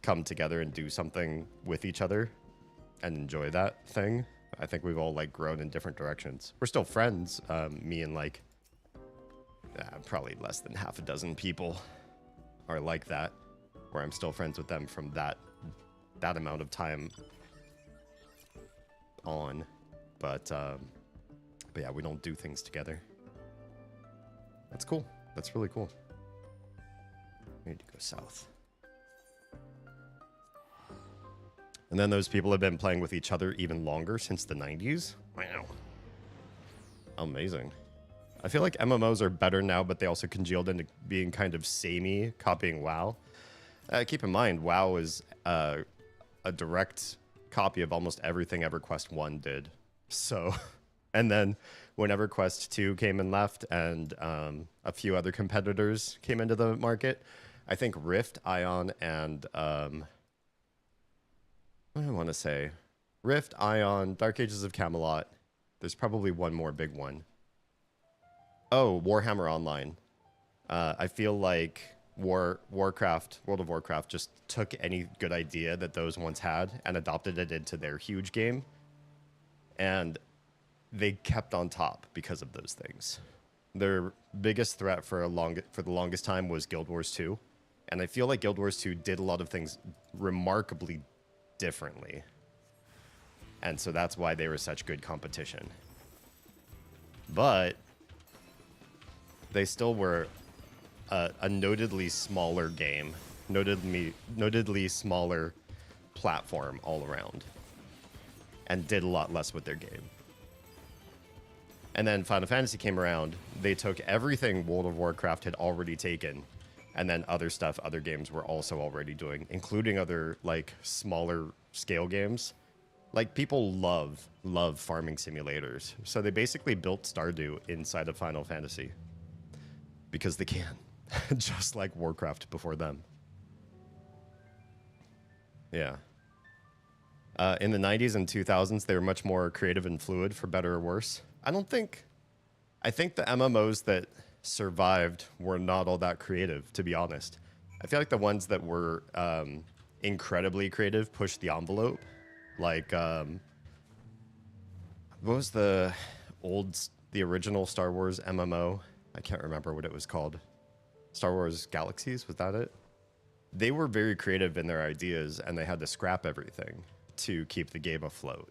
come together and do something with each other and enjoy that thing. I think we've all like grown in different directions. We're still friends. Me and like probably less than half a dozen people are like that, where I'm still friends with them from that amount of time on. But yeah, we don't do things together. That's cool. That's really cool. We need to go south. And then those people have been playing with each other even longer, since the 90s. Wow. Amazing. I feel like MMOs are better now, but they also congealed into being kind of samey, copying WoW. Keep in mind, WoW is a direct copy of almost everything EverQuest 1 did. So, and then when EverQuest 2 came and left, and a few other competitors came into the market, I think Rift, Ion, and what do I want to say? Rift, Ion, Dark Ages of Camelot. There's probably one more big one. Oh, Warhammer Online. I feel like World of Warcraft just took any good idea that those ones had and adopted it into their huge game. And they kept on top because of those things. Their biggest threat for the longest time was Guild Wars 2. And I feel like Guild Wars 2 did a lot of things remarkably differently. And so that's why they were such good competition. But they still were a notedly smaller game, notedly smaller platform all around, and did a lot less with their game. And then Final Fantasy came around. They took everything World of Warcraft had already taken And then other stuff, other games were also already doing, including other like smaller scale games. Like people love farming simulators. So they basically built Stardew inside of Final Fantasy because they can, just like Warcraft before them. Yeah. In the 90s and 2000s, they were much more creative and fluid, for better or worse. I think the MMOs that survived were not all that creative, to be honest. I feel like the ones that were incredibly creative pushed the envelope. Like, what was the original Star Wars MMO? I can't remember what it was called. Star Wars Galaxies, was that it? They were very creative in their ideas, and they had to scrap everything to keep the game afloat.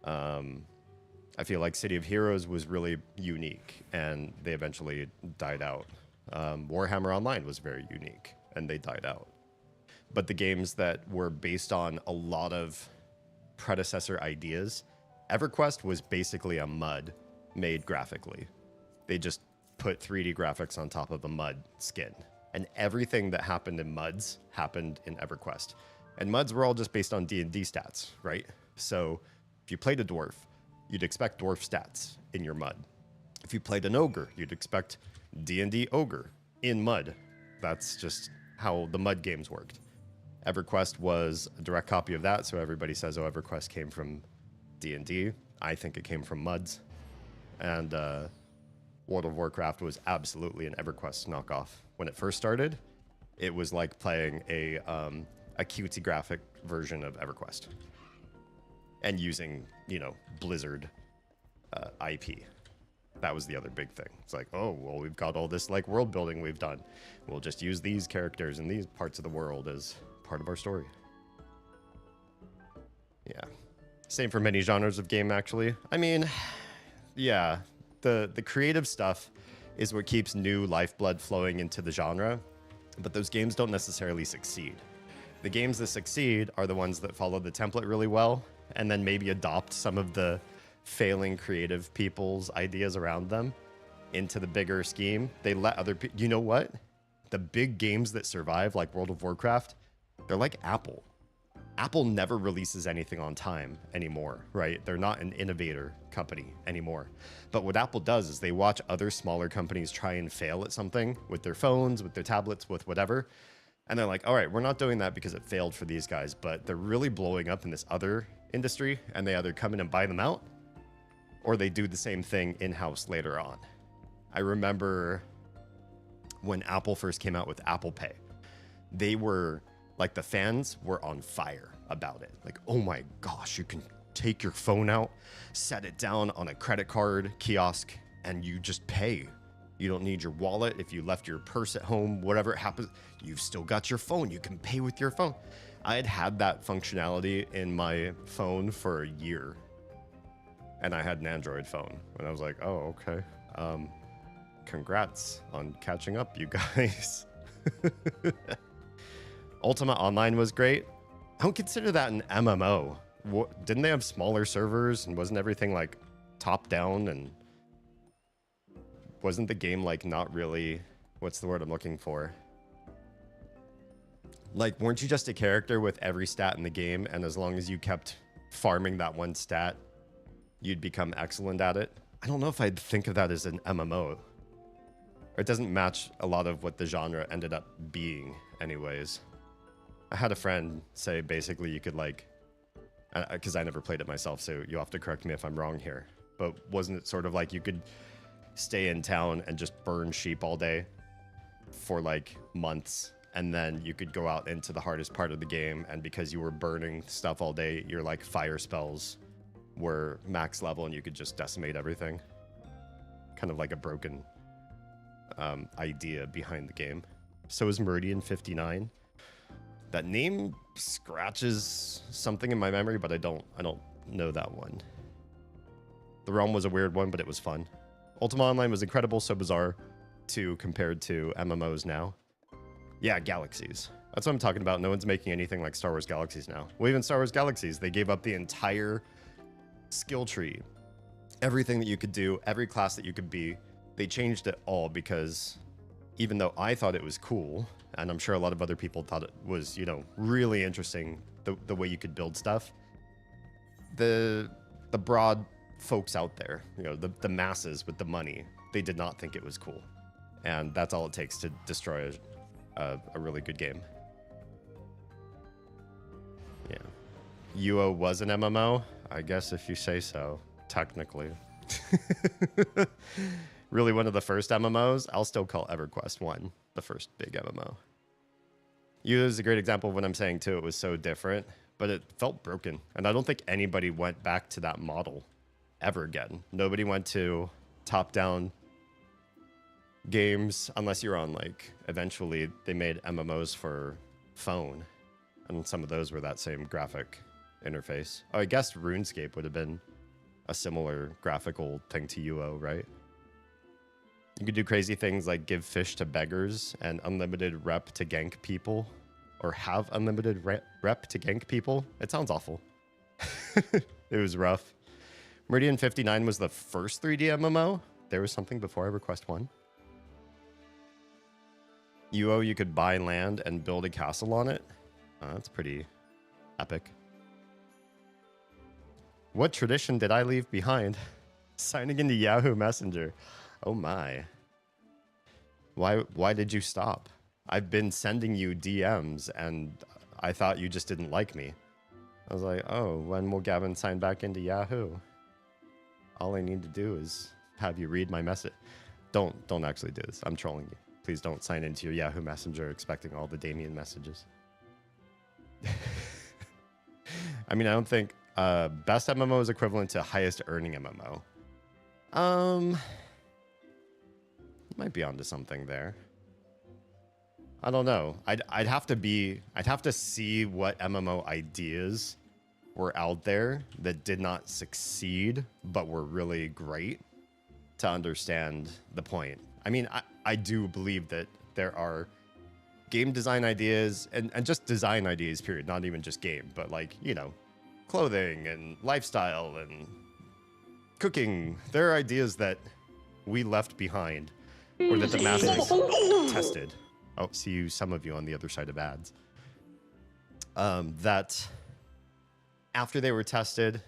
I feel like City of Heroes was really unique, and they eventually died out. Warhammer Online was very unique, and they died out. But the games that were based on a lot of predecessor ideas, EverQuest was basically a MUD made graphically. They just put 3D graphics on top of a MUD skin. And everything that happened in MUDs happened in EverQuest. And MUDs were all just based on D&D stats, right? So if you played a dwarf, you'd expect dwarf stats in your MUD. If you played an ogre, you'd expect D&D ogre in MUD. That's just how the MUD games worked. EverQuest was a direct copy of that, so everybody says, oh, EverQuest came from D&D. I think it came from MUDs. And World of Warcraft was absolutely an EverQuest knockoff. When it first started, it was like playing a cutesy graphic version of EverQuest. And using, Blizzard IP. That was the other big thing. It's like, oh, well, we've got all this like world building we've done. We'll just use these characters in these parts of the world as part of our story. Yeah. Same for many genres of game, actually. I mean, yeah, the creative stuff is what keeps new lifeblood flowing into the genre, but those games don't necessarily succeed. The games that succeed are the ones that follow the template really well, and then maybe adopt some of the failing creative people's ideas around them into the bigger scheme. They let other people, you know what? The big games that survive, like World of Warcraft, they're like Apple. Apple never releases anything on time anymore, right? They're not an innovator company anymore. But what Apple does is they watch other smaller companies try and fail at something with their phones, with their tablets, with whatever. And they're like, all right, we're not doing that because it failed for these guys, but they're really blowing up in this other industry, and they either come in and buy them out, or they do the same thing in-house later on. I remember when Apple first came out with Apple Pay, they were like, the fans were on fire about it. Like, oh my gosh, you can take your phone out, set it down on a credit card kiosk, and you just pay. You don't need your wallet. If you left your purse at home, whatever happens, you've still got your phone. You can pay with your phone. I had that functionality in my phone for a year, and I had an Android phone. And I was like, oh, okay. Congrats on catching up, you guys. Ultima Online was great. I don't consider that an MMO. Didn't they have smaller servers, and wasn't everything like top down, and wasn't the game like not really, what's the word I'm looking for? Like, weren't you just a character with every stat in the game, and as long as you kept farming that one stat, you'd become excellent at it? I don't know if I'd think of that as an MMO. Or it doesn't match a lot of what the genre ended up being anyways. I had a friend say basically you could like, because I never played it myself, so you'll have to correct me if I'm wrong here, but wasn't it sort of like you could stay in town and just burn sheep all day for like months, and then you could go out into the hardest part of the game, and because you were burning stuff all day, your like fire spells were max level and you could just decimate everything. Kind of like a broken idea behind the game. So is Meridian 59. That name scratches something in my memory, but I don't know that one. The Realm was a weird one, but it was fun. Ultima Online was incredible, so bizarre compared to MMOs now. Yeah, Galaxies. That's what I'm talking about. No one's making anything like Star Wars Galaxies now. Well, even Star Wars Galaxies, they gave up the entire skill tree. Everything that you could do, every class that you could be, they changed it all because even though I thought it was cool, and I'm sure a lot of other people thought it was, you know, really interesting, the way you could build stuff, the broad folks out there, you know, the masses with the money, they did not think it was cool. And that's all it takes to destroy a really good game. Yeah. UO was an MMO? I guess if you say so, technically. Really one of the first MMOs. I'll still call EverQuest 1 the first big MMO. UO is a great example of what I'm saying too. It was so different, but it felt broken. And I don't think anybody went back to that model ever again. Nobody went to top-down games unless you're on, like, eventually they made MMOs for phone. And some of those were that same graphic interface. Oh, I guess RuneScape would have been a similar graphical thing to UO, right? You could do crazy things like give fish to beggars and unlimited rep to gank people, or have unlimited rep to gank people. It sounds awful. It was rough. Meridian 59 was the first 3D MMO. There was something before EverQuest 1. UO, you could buy land and build a castle on it. That's pretty epic. What tradition did I leave behind? Signing into Yahoo Messenger. Oh my. Why did you stop? I've been sending you DMs and I thought you just didn't like me. I was like, oh, when will Gavin sign back into Yahoo? All I need to do is have you read my message. Don't actually do this. I'm trolling you. Please don't sign into your Yahoo Messenger expecting all the Damien messages. I mean, I don't think best MMO is equivalent to highest earning MMO. You might be onto something there. I don't know. I'd have to see what MMO ideas were out there that did not succeed but were really great to understand the point. I mean, I do believe that there are game design ideas and just design ideas, period. Not even just game, but like, you know, clothing and lifestyle and cooking. There are ideas that we left behind or that the masses tested. Oh, see you, some of you on the other side of ads. That after they were tested,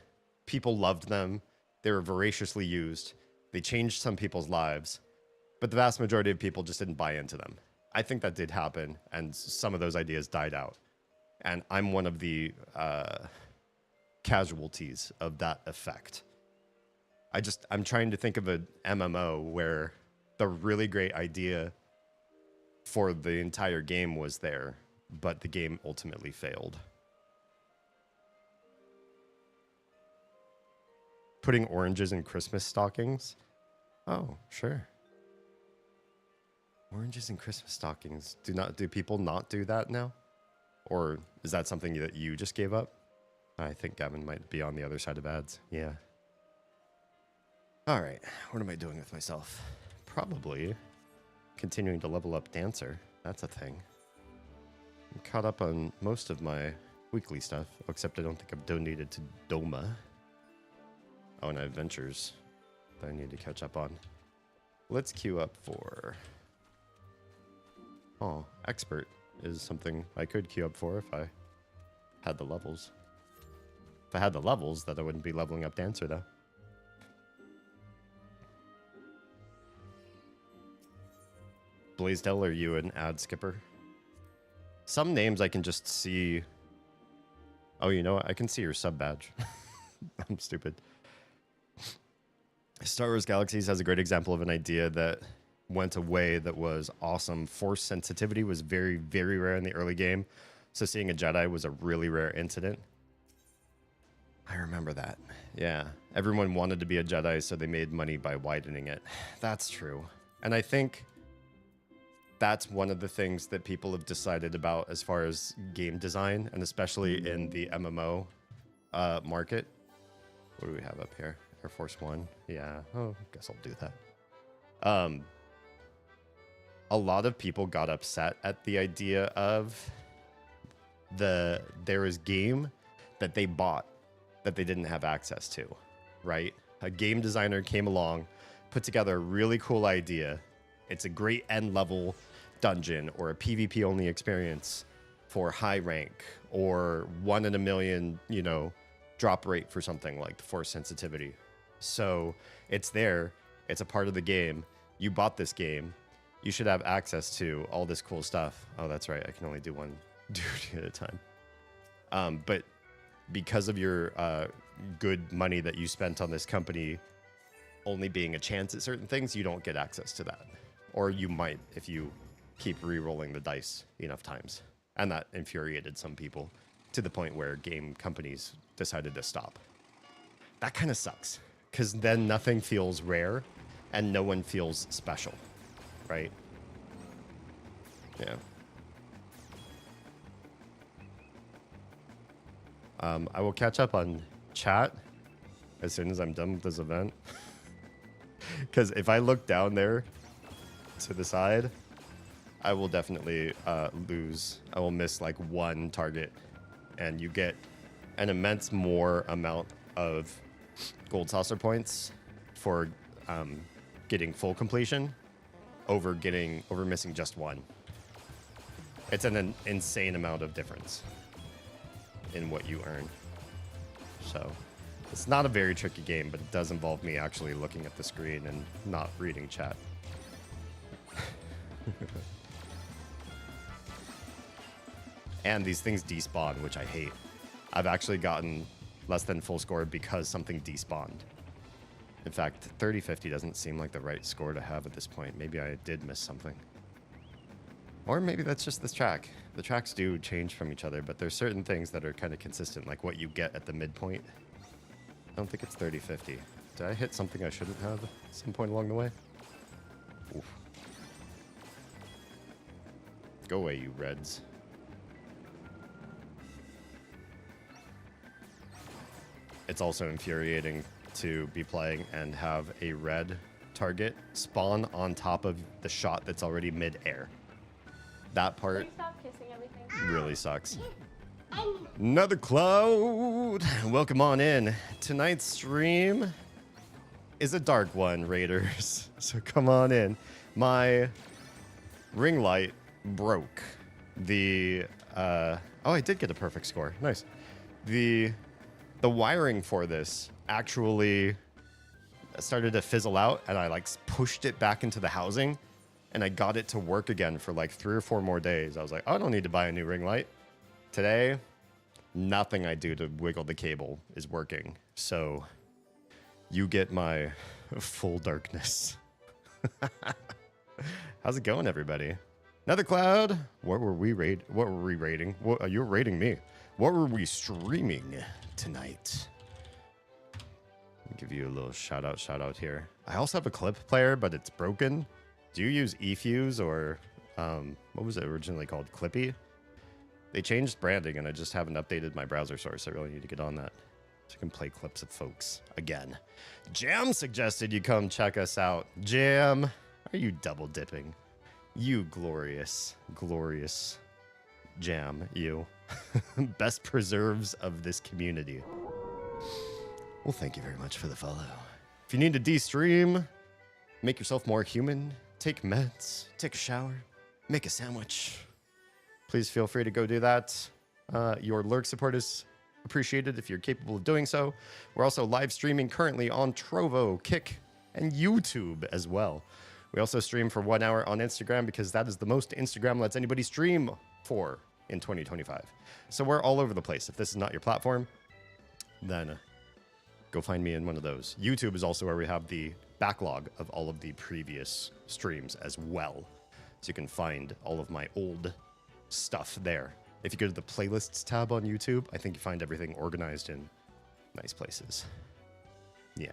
people loved them. They were voraciously used. They changed some people's lives, but the vast majority of people just didn't buy into them. I think that did happen, and some of those ideas died out. And I'm one of the casualties of that effect. I'm trying to think of an MMO where the really great idea for the entire game was there, but the game ultimately failed. Putting oranges in Christmas stockings? Oh, sure. Oranges in Christmas stockings. Do people not do that now? Or is that something that you just gave up? I think Gavin might be on the other side of ads. Yeah. All right. What am I doing with myself? Probably continuing to level up Dancer. That's a thing. I'm caught up on most of my weekly stuff, except I don't think I've donated to Doma. Oh, and I have Ventures that I need to catch up on. Let's queue up for... Oh, Expert is something I could queue up for if I had the levels. If I had the levels, then I wouldn't be leveling up Dancer, though. Blaisdell, are you an ad skipper? Some names I can just see... Oh, you know what? I can see your sub badge. I'm stupid. Star Wars Galaxies has a great example of an idea that went away that was awesome. Force sensitivity was very, very rare in the early game. So seeing a Jedi was a really rare incident. I remember that. Yeah. Everyone wanted to be a Jedi, so they made money by widening it. That's true. And I think that's one of the things that people have decided about as far as game design, and especially in the MMO market. What do we have up here? Air Force One. Yeah. Oh, I guess I'll do that. A lot of people got upset at the idea of there is game that they bought that they didn't have access to, right? A game designer came along, put together a really cool idea, It's a great end level dungeon or a PvP only experience for high rank or 1 in a million, you know, drop rate for something like the force sensitivity. So it's there. It's a part of the game. You bought this game. You should have access to all this cool stuff. Oh, that's right. I can only do one duty at a time. But because of your good money that you spent on this company only being a chance at certain things, you don't get access to that. Or you might if you keep re-rolling the dice enough times. And that infuriated some people to the point where game companies decided to stop. That kind of sucks, because then nothing feels rare and no one feels special, right? Yeah. I will catch up on chat as soon as I'm done with this event. Because if I look down there to the side, I will definitely lose. I will miss like one target, and you get an immense more amount of gold saucer points for getting full completion over missing just one. It's an insane amount of difference in what you earn. So it's not a very tricky game, but it does involve me actually looking at the screen and not reading chat. And these things despawn, which I hate. I've actually gotten less than full score because something despawned. In fact, 30-50 doesn't seem like the right score to have at this point. Maybe I did miss something. Or maybe that's just this track. The tracks do change from each other, but there's certain things that are kind of consistent, like what you get at the midpoint. I don't think it's 30-50. Did I hit something I shouldn't have at some point along the way? Oof. Go away, you Reds. It's also infuriating to be playing and have a red target spawn on top of the shot that's already mid-air. That part really sucks. Another Cloud! Welcome on in. Tonight's stream is a dark one, Raiders. So come on in. My ring light broke. Oh, I did get a perfect score. Nice. The wiring for this actually started to fizzle out, and I like pushed it back into the housing, and I got it to work again for like 3 or 4 more days. I was like, oh, I don't need to buy a new ring light. Today, nothing I do to wiggle the cable is working. So you get my full darkness. How's it going, everybody? Another Cloud. What were we rating? You're rating me. What were we streaming tonight? Give you a little shout out here. I also have a clip player, but it's broken. Do you use eFuse or what was it originally called? Clippy? They changed branding, and I just haven't updated my browser source. I really need to get on that so I can play clips of folks again. Jam suggested you come check us out. Jam, are you double dipping? You glorious, glorious Jam, you. Best preserves of this community. Well, thank you very much for the follow. If you need to de-stream, make yourself more human, take meds, take a shower, make a sandwich, please feel free to go do that. Your lurk support is appreciated if you're capable of doing so. We're also live streaming currently on Trovo, Kick, and YouTube as well. We also stream for 1 hour on Instagram because that is the most Instagram lets anybody stream for in 2025. So we're all over the place. If this is not your platform, then go find me in one of those. YouTube is also where we have the backlog of all of the previous streams as well. So you can find all of my old stuff there. If you go to the playlists tab on YouTube, I think you find everything organized in nice places. Yeah.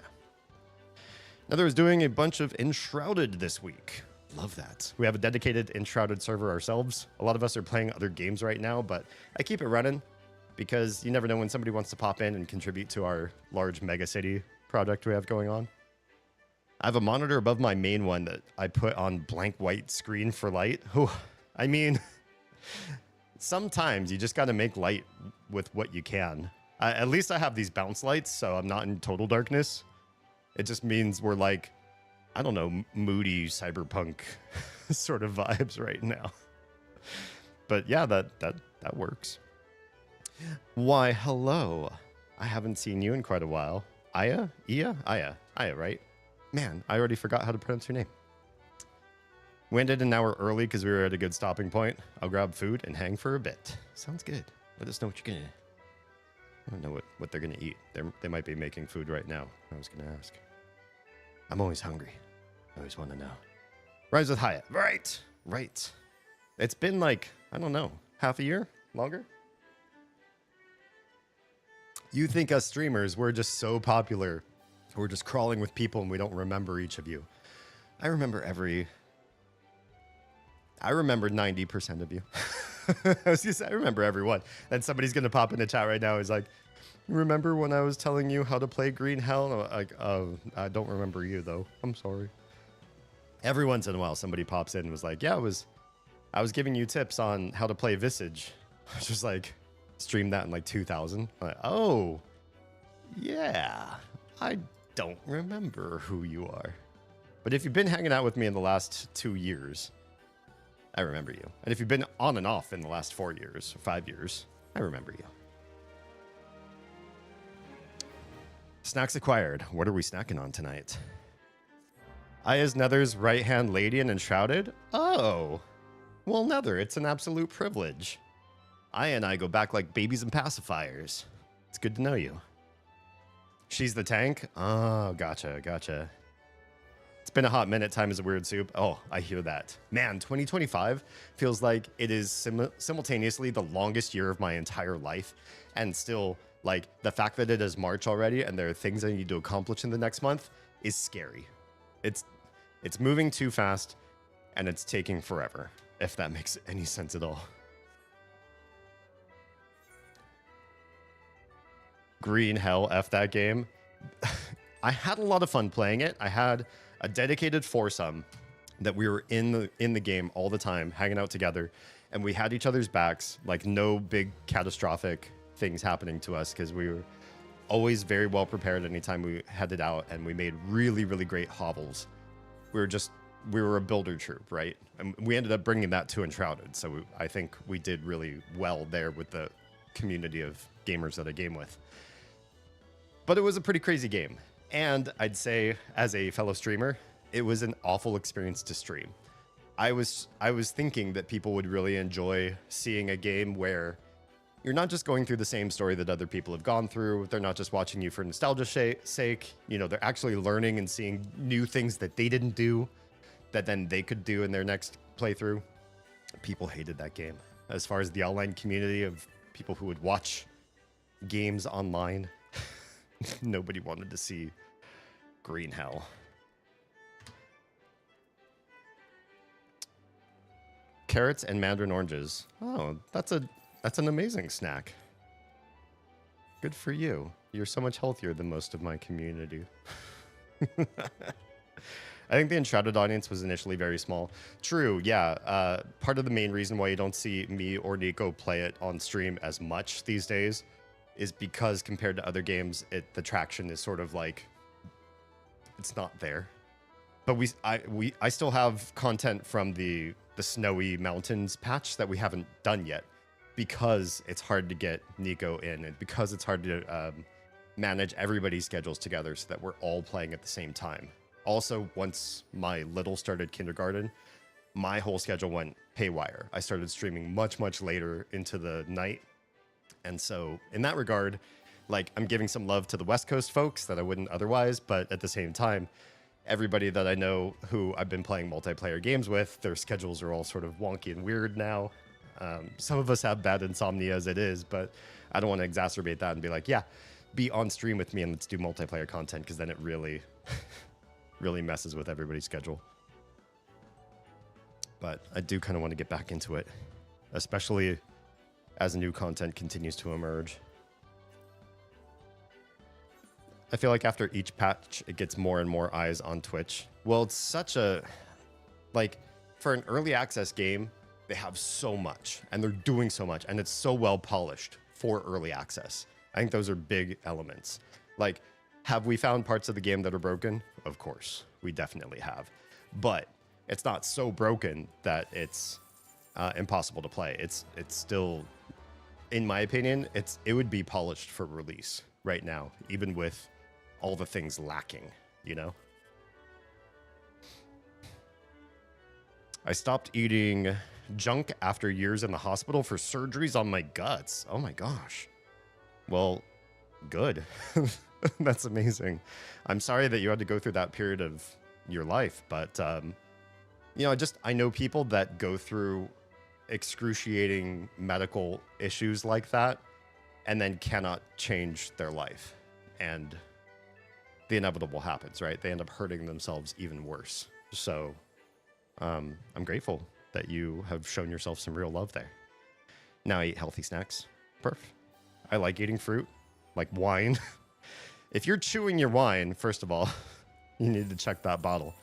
Another is doing a bunch of Enshrouded this week. Love that. We have a dedicated Enshrouded server ourselves. A lot of us are playing other games right now, but I keep it running because you never know when somebody wants to pop in and contribute to our large mega city project we have going on. I have a monitor above my main one that I put on blank white screen for light. Whew. I mean, sometimes you just got to make light with what you can. At least I have these bounce lights, so I'm not in total darkness. It just means we're like I don't know, moody cyberpunk sort of vibes right now. But yeah, that works. Why, hello. I haven't seen you in quite a while. Aya? Aya, right? Man, I already forgot how to pronounce your name. We ended an hour early because we were at a good stopping point. I'll grab food and hang for a bit. Sounds good. Let us know what you're gonna... I don't know what they're gonna eat. They might be making food right now. I was gonna ask. I'm always hungry. I always want to know. Rise with Hyatt. Right. It's been like, I don't know, half a year? Longer? You think us streamers, we're just so popular. We're just crawling with people and we don't remember each of you. I remember 90% of you. I remember everyone. And somebody's going to pop in the chat right now. He's like, remember when I was telling you how to play Green Hell? And I'm like, I don't remember you, though. I'm sorry. Every once in a while, somebody pops in and was like, yeah, I was giving you tips on how to play Visage. I was just like, streamed that in like 2000. I'm like, oh, yeah. I don't remember who you are. But if you've been hanging out with me in the last 2 years, I remember you. And if you've been on and off in the last 4 years, or 5 years, I remember you. Snacks acquired. What are we snacking on tonight? Aya's Nether's right-hand lady and enshrouded? Oh. Well, Nether, it's an absolute privilege. Aya and I go back like babies and pacifiers. It's good to know you. She's the tank? Oh, gotcha. It's been a hot minute. Time is a weird soup. Oh, I hear that. Man, 2025 feels like it is simultaneously the longest year of my entire life. And still, like, the fact that it is March already and there are things I need to accomplish in the next month is scary. It's moving too fast and it's taking forever, if that makes any sense at all. Green Hell, F that game. I had a lot of fun playing it. I had a dedicated foursome that we were in the game all the time, hanging out together, and we had each other's backs, like no big catastrophic things happening to us because we were always very well prepared anytime we headed out, and we made really, really great hovels. We were a builder troop, right? And we ended up bringing that to Enshrouded, so I think we did really well there with the community of gamers that I game with. But it was a pretty crazy game. And I'd say, as a fellow streamer, it was an awful experience to stream. I was thinking that people would really enjoy seeing a game where you're not just going through the same story that other people have gone through. They're not just watching you for nostalgia's sake. You know, they're actually learning and seeing new things that they didn't do that then they could do in their next playthrough. People hated that game. As far as the online community of people who would watch games online, nobody wanted to see Green Hell. Carrots and mandarin oranges. Oh, that's an amazing snack. Good for you. You're so much healthier than most of my community. I think the Enshrouded audience was initially very small. True, yeah. Part of the main reason why you don't see me or Nico play it on stream as much these days is because compared to other games, the traction is sort of like, it's not there. But I still have content from the Snowy Mountains patch that we haven't done yet because it's hard to get Nico in and because it's hard to manage everybody's schedules together so that we're all playing at the same time. Also, once my little started kindergarten, my whole schedule went haywire. I started streaming much, much later into the night. And so in that regard, like, I'm giving some love to the West Coast folks that I wouldn't otherwise, but at the same time, everybody that I know who I've been playing multiplayer games with, their schedules are all sort of wonky and weird now. Some of us have bad insomnia as it is, but I don't want to exacerbate that and be like, yeah, be on stream with me and let's do multiplayer content, because then it really, really messes with everybody's schedule. But I do kind of want to get back into it, especially as new content continues to emerge. I feel like after each patch, it gets more and more eyes on Twitch. Well, it's such a, like, for an early access game, they have so much and they're doing so much and it's so well polished for early access. I think those are big elements. Like, Have we found parts of the game that are broken? Of course, we definitely have. But it's not so broken that it's impossible to play. It's still, in my opinion, it would be polished for release right now, even with all the things lacking, you know? I stopped eating junk after years in the hospital for surgeries on my guts. Oh my gosh. Well, good. That's amazing. I'm sorry that you had to go through that period of your life, but you know, I know people that go through excruciating medical issues like that and then cannot change their life, and the inevitable happens, right? They end up hurting themselves even worse. So I'm grateful that you have shown yourself some real love there. Now I eat healthy snacks. Perf. I like eating fruit, like wine. If you're chewing your wine, first of all, you need to check that bottle.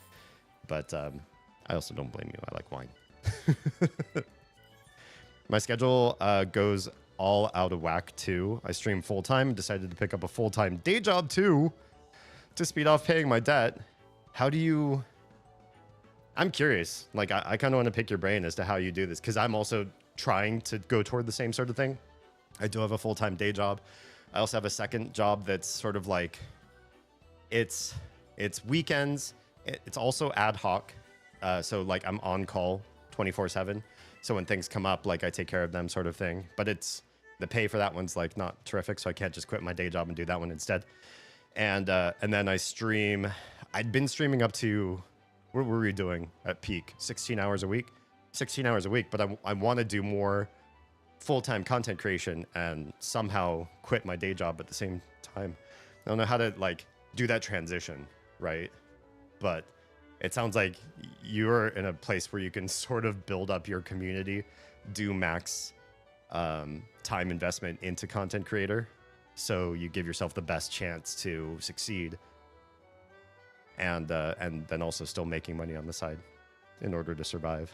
But I also don't blame you. I like wine. My schedule goes all out of whack too. I stream full time, decided to pick up a full-time day job too to speed off paying my debt. How do you... I'm curious. Like, I kind of want to pick your brain as to how you do this, because I'm also trying to go toward the same sort of thing. I do have a full-time day job. I also have a second job that's sort of like, it's weekends. It's also ad hoc. So like I'm on call 24/7. So when things come up, like I take care of them, sort of thing. But it's the pay for that one's like not terrific, so I can't just quit my day job and do that one instead. And then I stream. I'd been streaming up to, what were we doing at peak? 16 hours a week. 16 hours a week. But I want to do more full-time content creation and somehow quit my day job at the same time. I don't know how to like do that transition, right? But it sounds like you're in a place where you can sort of build up your community, do max time investment into content creator, so you give yourself the best chance to succeed, and then also still making money on the side in order to survive.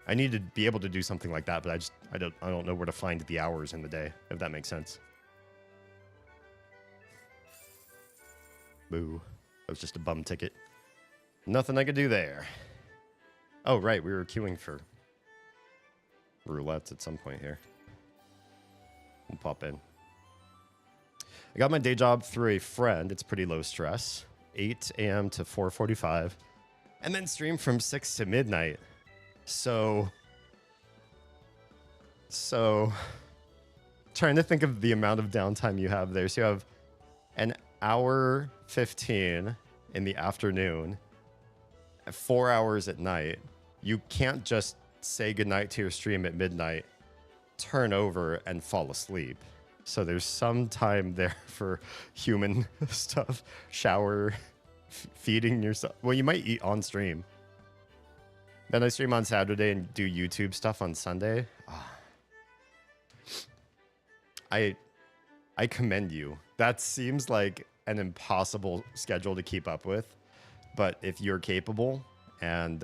I need to be able to do something like that, but I don't know where to find the hours in the day, if that makes sense. Boo. That was just a bum ticket. Nothing I could do there. Oh, right. We were queuing for roulettes at some point here. We'll pop in. I got my day job through a friend. It's pretty low stress. 8 a.m. to 4:45. And then stream from 6 to midnight. So trying to think of the amount of downtime you have there. So you have an hour 15 in the afternoon, 4 hours at night. You can't just say goodnight to your stream at midnight, turn over, and fall asleep. So there's some time there for human stuff, shower, feeding yourself. Well, you might eat on stream. Then I stream on Saturday and do YouTube stuff on Sunday. Oh. I commend you. That seems like an impossible schedule to keep up with, but if you're capable and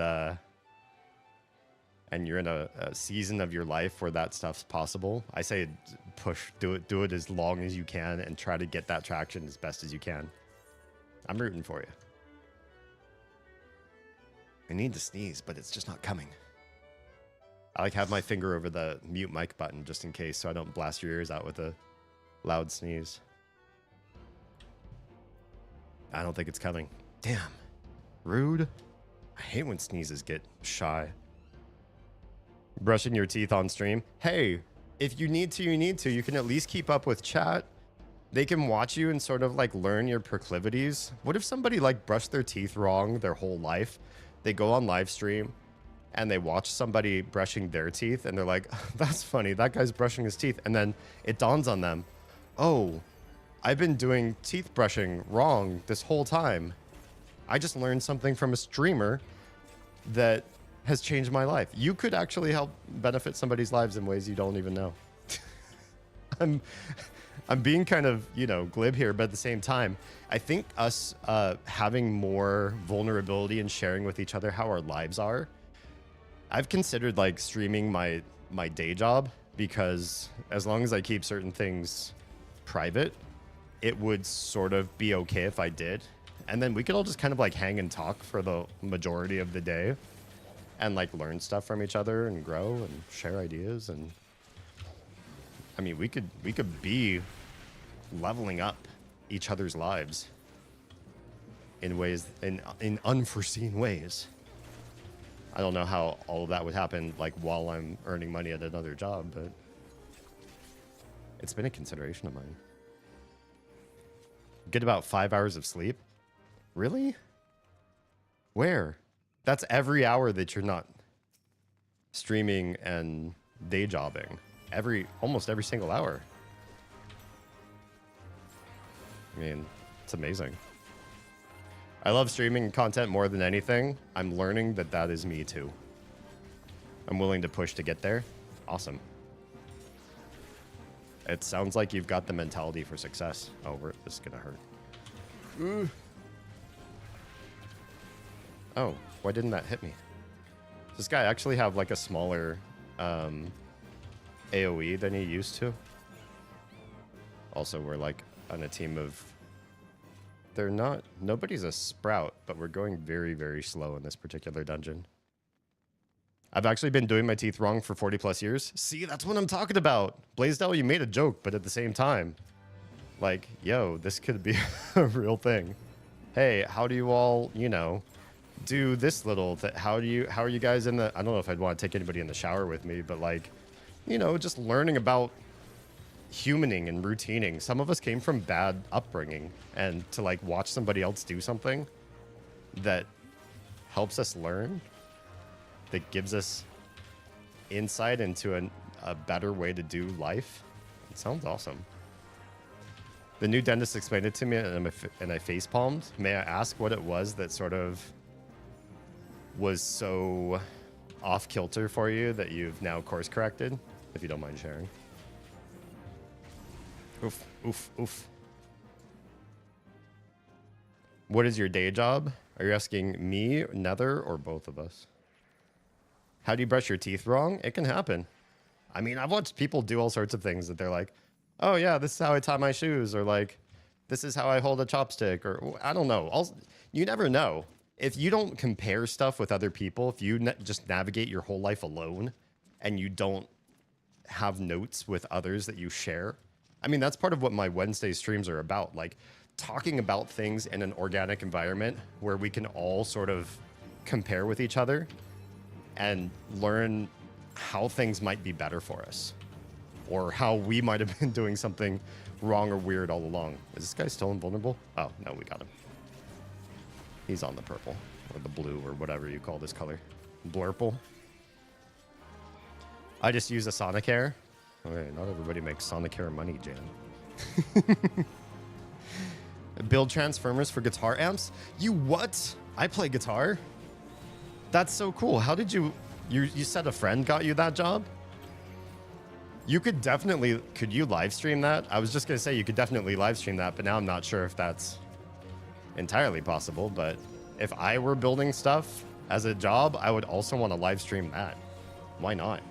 you're in a season of your life where that stuff's possible, I say do it as long as you can and try to get that traction as best as you can. I'm rooting for you. I need to sneeze, but it's just not coming. I like have my finger over the mute mic button just in case, so I don't blast your ears out with a loud sneeze. I don't think it's coming. Damn. Rude. I hate when sneezes get shy. Brushing your teeth on stream. Hey, if you need to, you need to. You can at least keep up with chat. They can watch you and sort of like learn your proclivities. What if somebody like brushed their teeth wrong their whole life? They go on live stream and they watch somebody brushing their teeth and they're like, that's funny, that guy's brushing his teeth. And then it dawns on them, oh, I've been doing teeth brushing wrong this whole time. I just learned something from a streamer that has changed my life. You could actually help benefit somebody's lives in ways you don't even know. I'm being kind of, glib here, but at the same time, I think us having more vulnerability and sharing with each other how our lives are, I've considered like streaming my day job, because as long as I keep certain things private, it would sort of be okay if I did. And then we could all just kind of like hang and talk for the majority of the day and like learn stuff from each other and grow and share ideas. And I mean, we could be leveling up each other's lives in ways, in unforeseen ways. I don't know how all of that would happen like while I'm earning money at another job, but it's been a consideration of mine. Get about 5 hours of sleep? Really? Where? That's every hour that you're not streaming and day jobbing. Almost every single hour. I mean, it's amazing. I love streaming content more than anything. I'm learning that that is me too. I'm willing to push to get there. Awesome. It sounds like you've got the mentality for success. Oh, this is gonna hurt. Ooh. Oh, why didn't that hit me? Does this guy actually have like a smaller AoE than he used to? Also, we're like on a team of... Nobody's a sprout, but we're going very, very slow in this particular dungeon. I've actually been doing my teeth wrong for 40 plus years. See, that's what I'm talking about. Blaisdell, you made a joke, but at the same time, like, yo, this could be a real thing. Hey, how do you all, you know, do this little thing? How are you guys in the... I don't know if I'd want to take anybody in the shower with me, but like, you know, just learning about humaning and routining. Some of us came from bad upbringing, and to like watch somebody else do something that helps us learn, that gives us insight into a better way to do life. It sounds awesome. The new dentist explained it to me, and I face palmed. May I ask what it was that sort of was so off kilter for you that you've now course corrected, if you don't mind sharing? Oof, oof, oof. What is your day job? Are you asking me, Nether, or both of us? How do you brush your teeth wrong? It can happen. I mean, I've watched people do all sorts of things that they're like, oh yeah, this is how I tie my shoes, or like, this is how I hold a chopstick, or I don't know. You never know. If you don't compare stuff with other people, if you just navigate your whole life alone, and you don't have notes with others that you share, I mean, that's part of what my Wednesday streams are about, like talking about things in an organic environment where we can all sort of compare with each other and learn how things might be better for us, or how we might have been doing something wrong or weird all along. Is this guy still invulnerable? Oh, no, we got him. He's on the purple, or the blue, or whatever you call this color. Blurple. I just use a Sonicare. Okay, not everybody makes Sonicare money, Jan. Build transformers for guitar amps? You what? I play guitar? That's so cool. How did you said a friend got you that job? You could definitely... Could you live stream that? I was just going to say you could definitely live stream that, but now I'm not sure if that's entirely possible. But if I were building stuff as a job, I would also want to live stream that. Why not?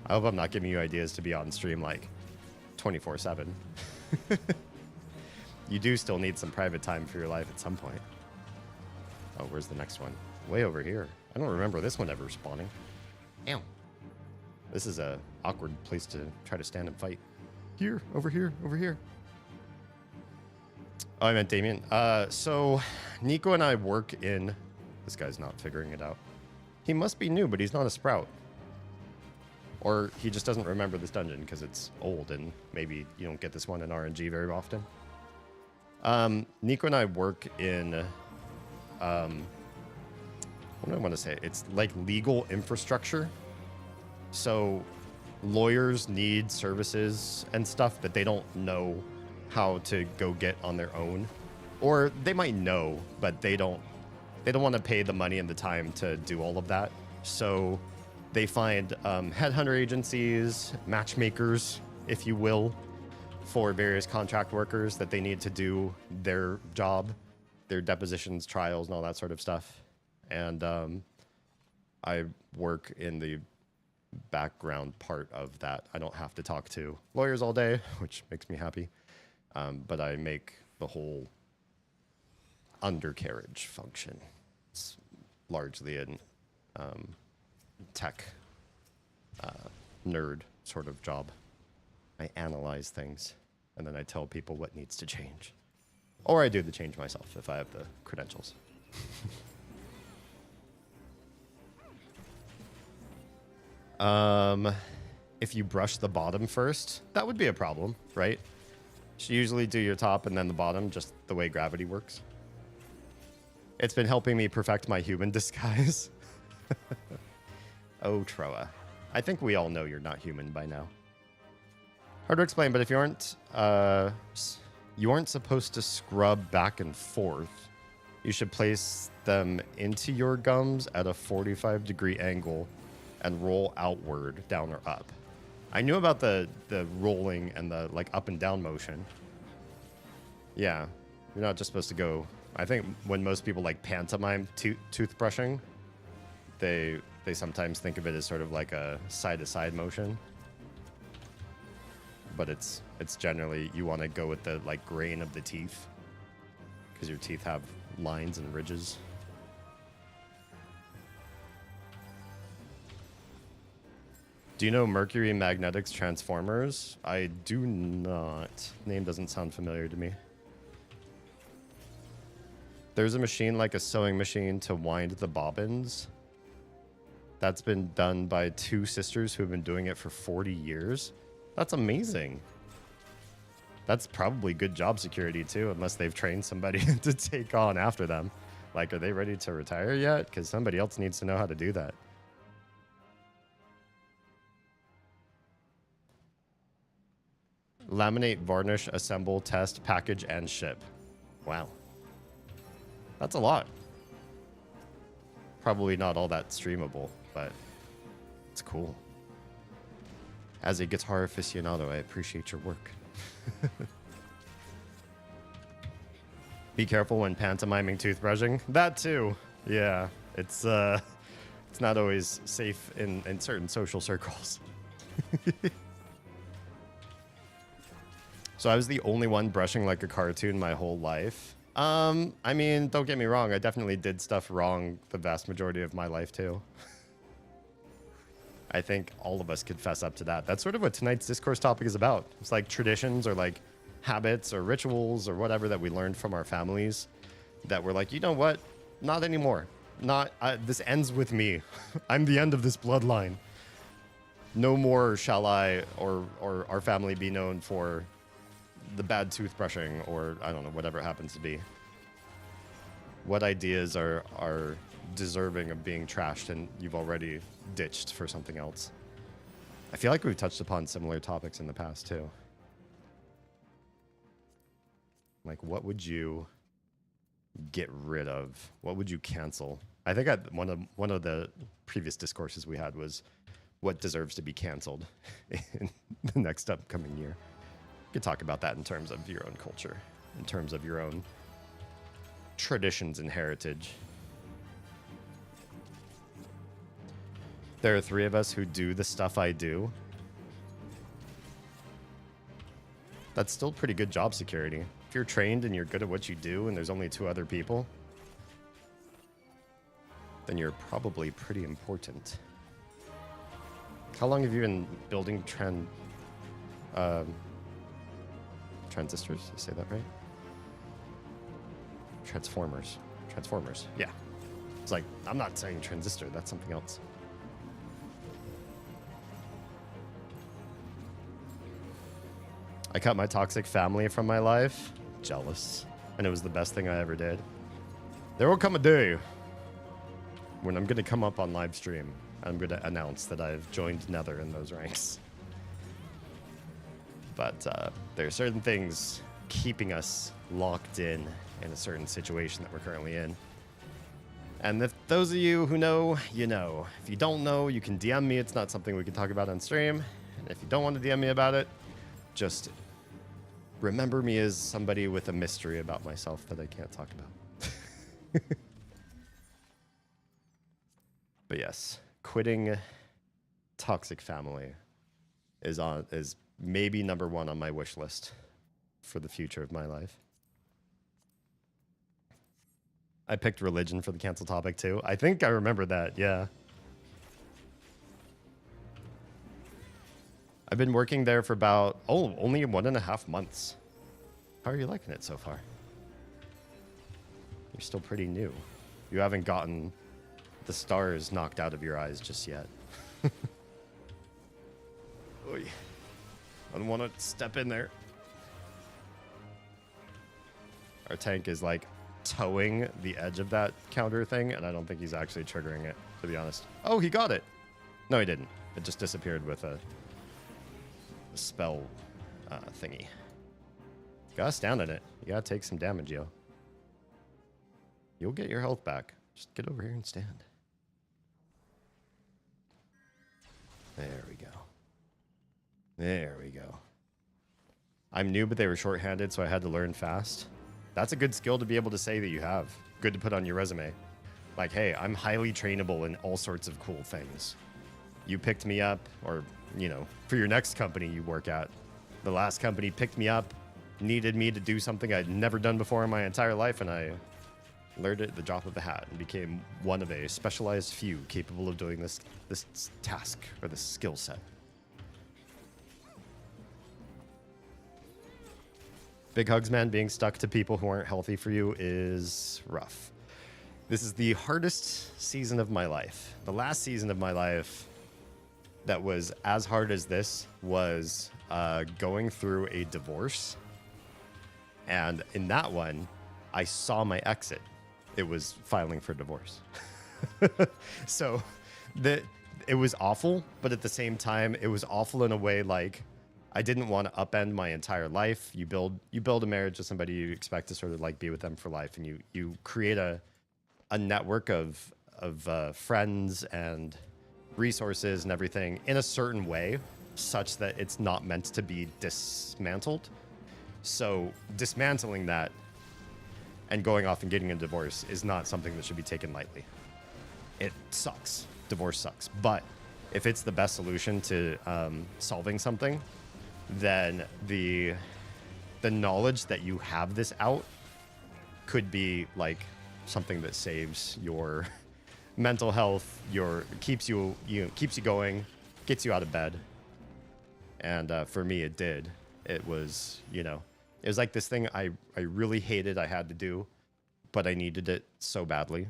I hope I'm not giving you ideas to be on stream like 24/7. You do still need some private time for your life at some point. Oh, where's the next one? Way over here. I don't remember this one ever spawning. Ow. This is a awkward place to try to stand and fight. Here, over here, over here. Oh, I meant Damien. So Nico and I work in... This guy's not figuring it out. He must be new, but he's not a sprout. Or he just doesn't remember this dungeon because it's old and maybe you don't get this one in RNG very often. Nico and I work in... what do I want to say? It's like legal infrastructure. So lawyers need services and stuff that they don't know how to go get on their own. Or they might know, but they don't want to pay the money and the time to do all of that. So they find headhunter agencies, matchmakers, if you will, for various contract workers that they need to do their job, their depositions, trials, and all that sort of stuff. And I work in the background part of that. I don't have to talk to lawyers all day, which makes me happy. but I make the whole undercarriage function. It's largely an tech nerd sort of job. I analyze things, and then I tell people what needs to change. Or I do the change myself if I have the credentials. If you brush the bottom first, that would be a problem, right? You should usually do your top and then the bottom, just the way gravity works. It's been helping me perfect my human disguise. Oh, Troa. I think we all know you're not human by now. Hard to explain, but if you aren't supposed to scrub back and forth, you should place them into your gums at a 45-degree angle and roll outward, down or up. I knew about the rolling and the like up and down motion. Yeah, you're not just supposed to go. I think when most people like pantomime toothbrushing, they sometimes think of it as sort of like a side-to-side motion. But it's generally you want to go with the like grain of the teeth because your teeth have lines and ridges. Do you know Mercury Magnetics Transformers? I do not. Name doesn't sound familiar to me. There's a machine like a sewing machine to wind the bobbins. That's been done by two sisters who have been doing it for 40 years. That's amazing. That's probably good job security too, unless they've trained somebody to take on after them. Like, are they ready to retire yet? Because somebody else needs to know how to do that. Laminate, varnish, assemble, test, package, and ship. Wow. That's a lot. Probably not all that streamable, but it's cool. As a guitar aficionado, I appreciate your work. Be careful when pantomiming toothbrushing. That too. Yeah, it's not always safe in certain social circles. So I was the only one brushing like a cartoon my whole life. I mean, don't get me wrong. I definitely did stuff wrong the vast majority of my life too. I think all of us could fess up to that. That's sort of what tonight's discourse topic is about. It's like traditions or like habits or rituals or whatever that we learned from our families that we're like, you know what? Not anymore. This ends with me. I'm the end of this bloodline. No more shall I or our family be known for the bad toothbrushing or I don't know, whatever it happens to be. What ideas are deserving of being trashed and you've already ditched for something else? I feel like we've touched upon similar topics in the past too. Like, what would you get rid of? What would you cancel? I think one of the previous discourses we had was what deserves to be canceled in the next upcoming year. You could talk about that in terms of your own culture, in terms of your own traditions and heritage. There are 3 of us who do the stuff I do. That's still pretty good job security. If you're trained and you're good at what you do and there's only 2 other people, then you're probably pretty important. How long have you been building transistors? Did I say that right? Transformers. Yeah. It's like, I'm not saying transistor. That's something else. I cut my toxic family from my life. Jealous. And it was the best thing I ever did. There will come a day when I'm going to come up on live stream. I'm going to announce that I've joined Nether in those ranks. But there are certain things keeping us locked in a certain situation that we're currently in. And if those of you who know, you know. If you don't know, you can DM me. It's not something we can talk about on stream. And if you don't want to DM me about it, just remember me as somebody with a mystery about myself that I can't talk about. But yes, quitting toxic family is maybe number 1 on my wish list. for the future of my life. I picked religion for the cancel topic too. I think I remember that, yeah. I've been working there for about, only 1.5 months. How are you liking it so far? You're still pretty new. You haven't gotten the stars knocked out of your eyes just yet. Oy. I don't want to step in there. Our tank is like towing the edge of that counter thing, and I don't think he's actually triggering it, to be honest. Oh, he got it. No, he didn't. It just disappeared with a spell thingy. Gotta stand in it. You gotta take some damage, yo. You'll get your health back. Just get over here and stand. There we go. There we go. I'm new, but they were short-handed, so I had to learn fast. That's a good skill to be able to say that you have. Good to put on your resume. Like, hey, I'm highly trainable in all sorts of cool things. You picked me up, or, you know, for your next company you work at. The last company picked me up, needed me to do something I'd never done before in my entire life, and I learned it at the drop of a hat and became one of a specialized few capable of doing this task or this skill set. Big hugs, man. Being stuck to people who aren't healthy for you is rough. This is the hardest season of my life. The last season of my life that was as hard as this was going through a divorce. And in that one, I saw my exit. It was filing for divorce. So it was awful, but at the same time, it was awful in a way like I didn't want to upend my entire life. You build a marriage with somebody you expect to sort of like be with them for life, and you create a network of friends and resources and everything in a certain way, such that it's not meant to be dismantled. So dismantling that and going off and getting a divorce is not something that should be taken lightly. It sucks. Divorce sucks. But if it's the best solution to solving something, then the knowledge that you have this out could be like something that saves your mental health, keeps you going, gets you out of bed. And for me, it did. It was, it was like this thing I really hated I had to do, but I needed it so badly.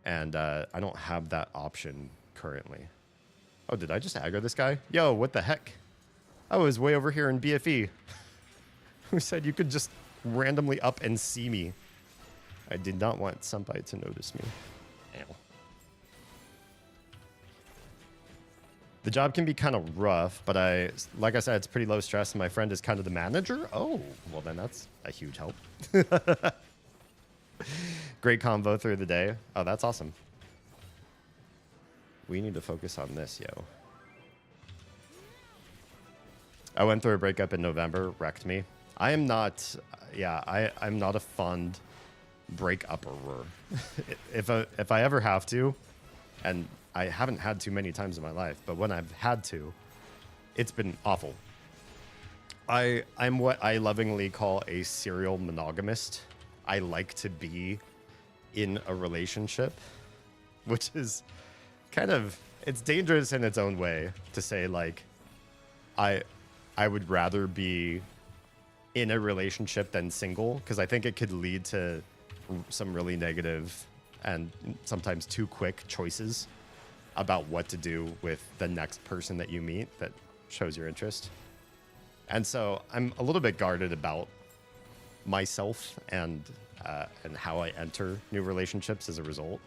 And I don't have that option currently. Oh, did I just aggro this guy? Yo, what the heck? I was way over here in BFE. Who said you could just randomly up and see me? I did not want somebody to notice me. Ow. The job can be kind of rough, but like I said, it's pretty low stress, and my friend is kind of the manager. Oh, well then that's a huge help. Great convo through the day. Oh, that's awesome. We need to focus on this, yo. I went through a breakup in November, wrecked me. I am not, I'm not a fond break-upper. If I ever have to, and I haven't had too many times in my life, but when I've had to, it's been awful. I'm what I lovingly call a serial monogamist. I like to be in a relationship, which is kind of, it's dangerous in its own way to say, like, I would rather be in a relationship than single, because I think it could lead to some really negative and sometimes too quick choices about what to do with the next person that you meet that shows your interest. And so I'm a little bit guarded about myself and how I enter new relationships as a result.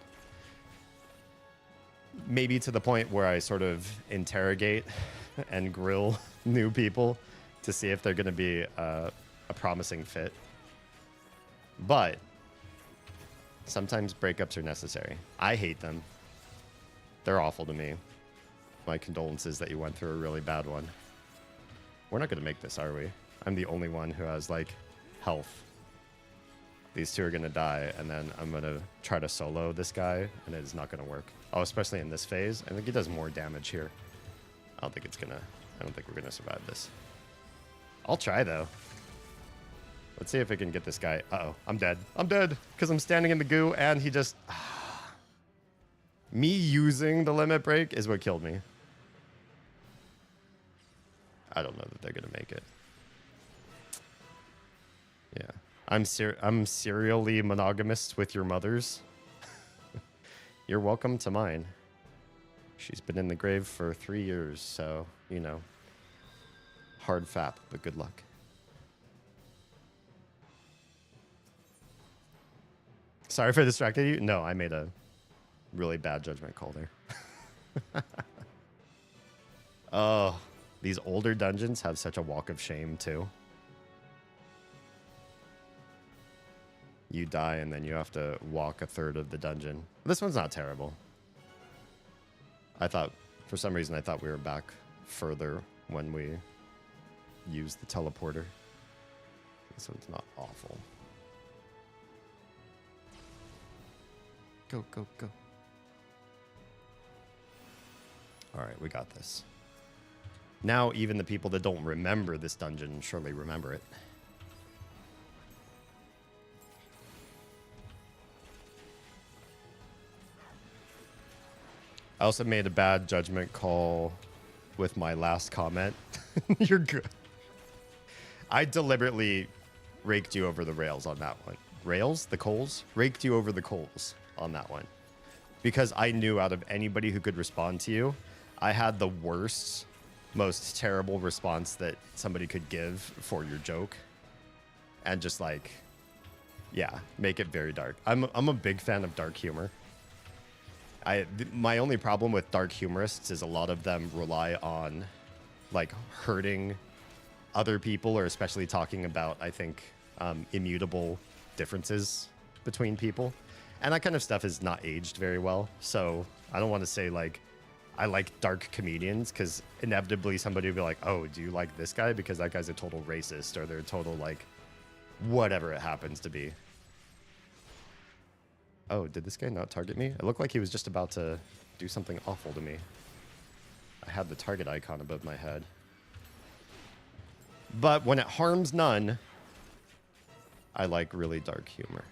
Maybe to the point where I sort of interrogate and grill new people to see if they're going to be a promising fit. But sometimes breakups are necessary. I hate them. They're awful to me. My condolences that you went through a really bad one. We're not going to make this, are we? I'm the only one who has, like, health. These two are going to die, and then I'm going to try to solo this guy, and it's not going to work. Oh, especially in this phase. I think he does more damage here. I don't think we're going to survive this. I'll try, though. Let's see if I can get this guy. Uh-oh, I'm dead. I'm dead because I'm standing in the goo, and he just... Me using the limit break is what killed me. I don't know that they're going to make it. Yeah. I'm serially monogamous with your mothers. You're welcome to mine. She's been in the grave for 3 years, so, you know. Hard fap, but good luck. Sorry if I distracted you. No, I made a really bad judgment call there. Oh, these older dungeons have such a walk of shame, too. You die, and then you have to walk a third of the dungeon. This one's not terrible. I thought, for some reason, I thought we were back further when we used the teleporter. This one's not awful. Go, go, go. All right, we got this. Now, even the people that don't remember this dungeon surely remember it. I also made a bad judgment call with my last comment. You're good. I deliberately raked you over the rails on that one. Rails? The coals? Raked you over the coals on that one. Because I knew out of anybody who could respond to you, I had the worst, most terrible response that somebody could give for your joke. And just like, yeah, make it very dark. I'm a big fan of dark humor. My only problem with dark humorists is a lot of them rely on like hurting other people, or especially talking about, I think, immutable differences between people. And that kind of stuff is not aged very well. So I don't want to say like I like dark comedians, because inevitably somebody will be like, oh, do you like this guy? Because that guy's a total racist, or they're a total like whatever it happens to be. Oh, did this guy not target me? It looked like he was just about to do something awful to me. I had the target icon above my head. But when it harms none, I like really dark humor.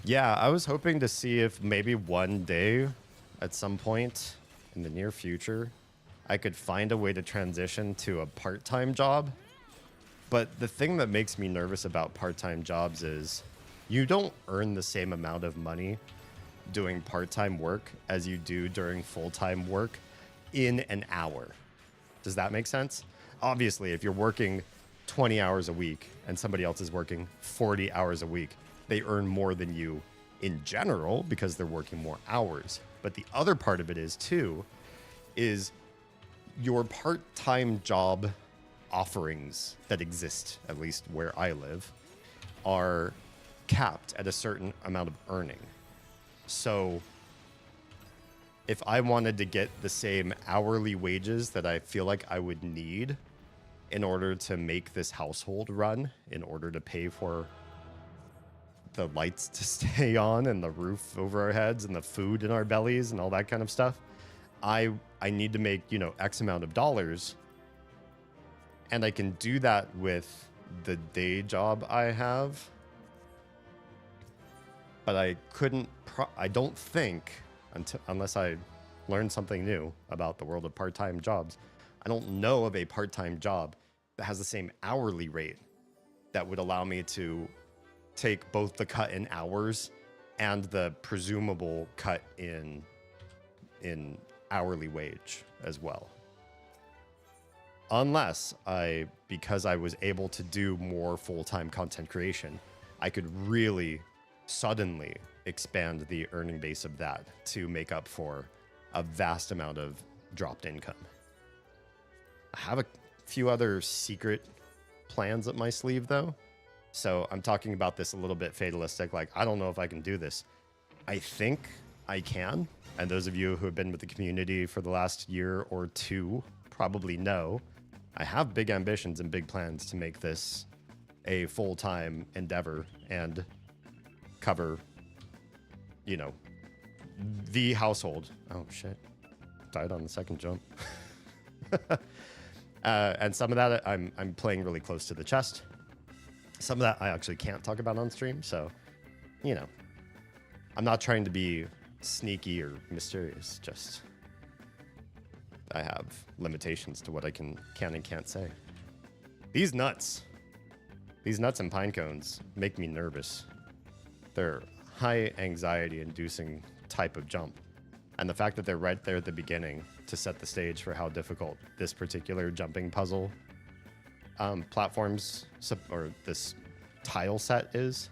Yeah, I was hoping to see if maybe one day, at some point in the near future, I could find a way to transition to a part-time job. But the thing that makes me nervous about part-time jobs is you don't earn the same amount of money doing part-time work as you do during full-time work in an hour. Does that make sense? Obviously, if you're working 20 hours a week and somebody else is working 40 hours a week, they earn more than you in general because they're working more hours. But the other part of it is, too, is your part-time job offerings that exist, at least where I live, are capped at a certain amount of earning. So if I wanted to get the same hourly wages that I feel like I would need in order to make this household run, in order to pay for the lights to stay on and the roof over our heads and the food in our bellies and all that kind of stuff, I need to make, you know, X amount of dollars, and I can do that with the day job I have. But I couldn't, I don't think, unless I learn something new about the world of part-time jobs, I don't know of a part-time job that has the same hourly rate that would allow me to take both the cut in hours and the presumable cut in hourly wage as well. Unless because I was able to do more full-time content creation, I could really suddenly expand the earning base of that to make up for a vast amount of dropped income. I have a few other secret plans up my sleeve, though. So I'm talking about this a little bit fatalistic, like, I don't know if I can do this. I think I can. And those of you who have been with the community for the last year or two probably know I have big ambitions and big plans to make this a full-time endeavor and cover, you know, the household. Oh shit, died on the second jump. And some of that I'm playing really close to the chest. Some of that I actually can't talk about on stream, so you know, I'm not trying to be sneaky or mysterious. Just I have limitations to what I can and can't say. These nuts and pine cones make me nervous. They're high anxiety inducing type of jump. And the fact that they're right there at the beginning to set the stage for how difficult this particular jumping puzzle platforms or this tile set is,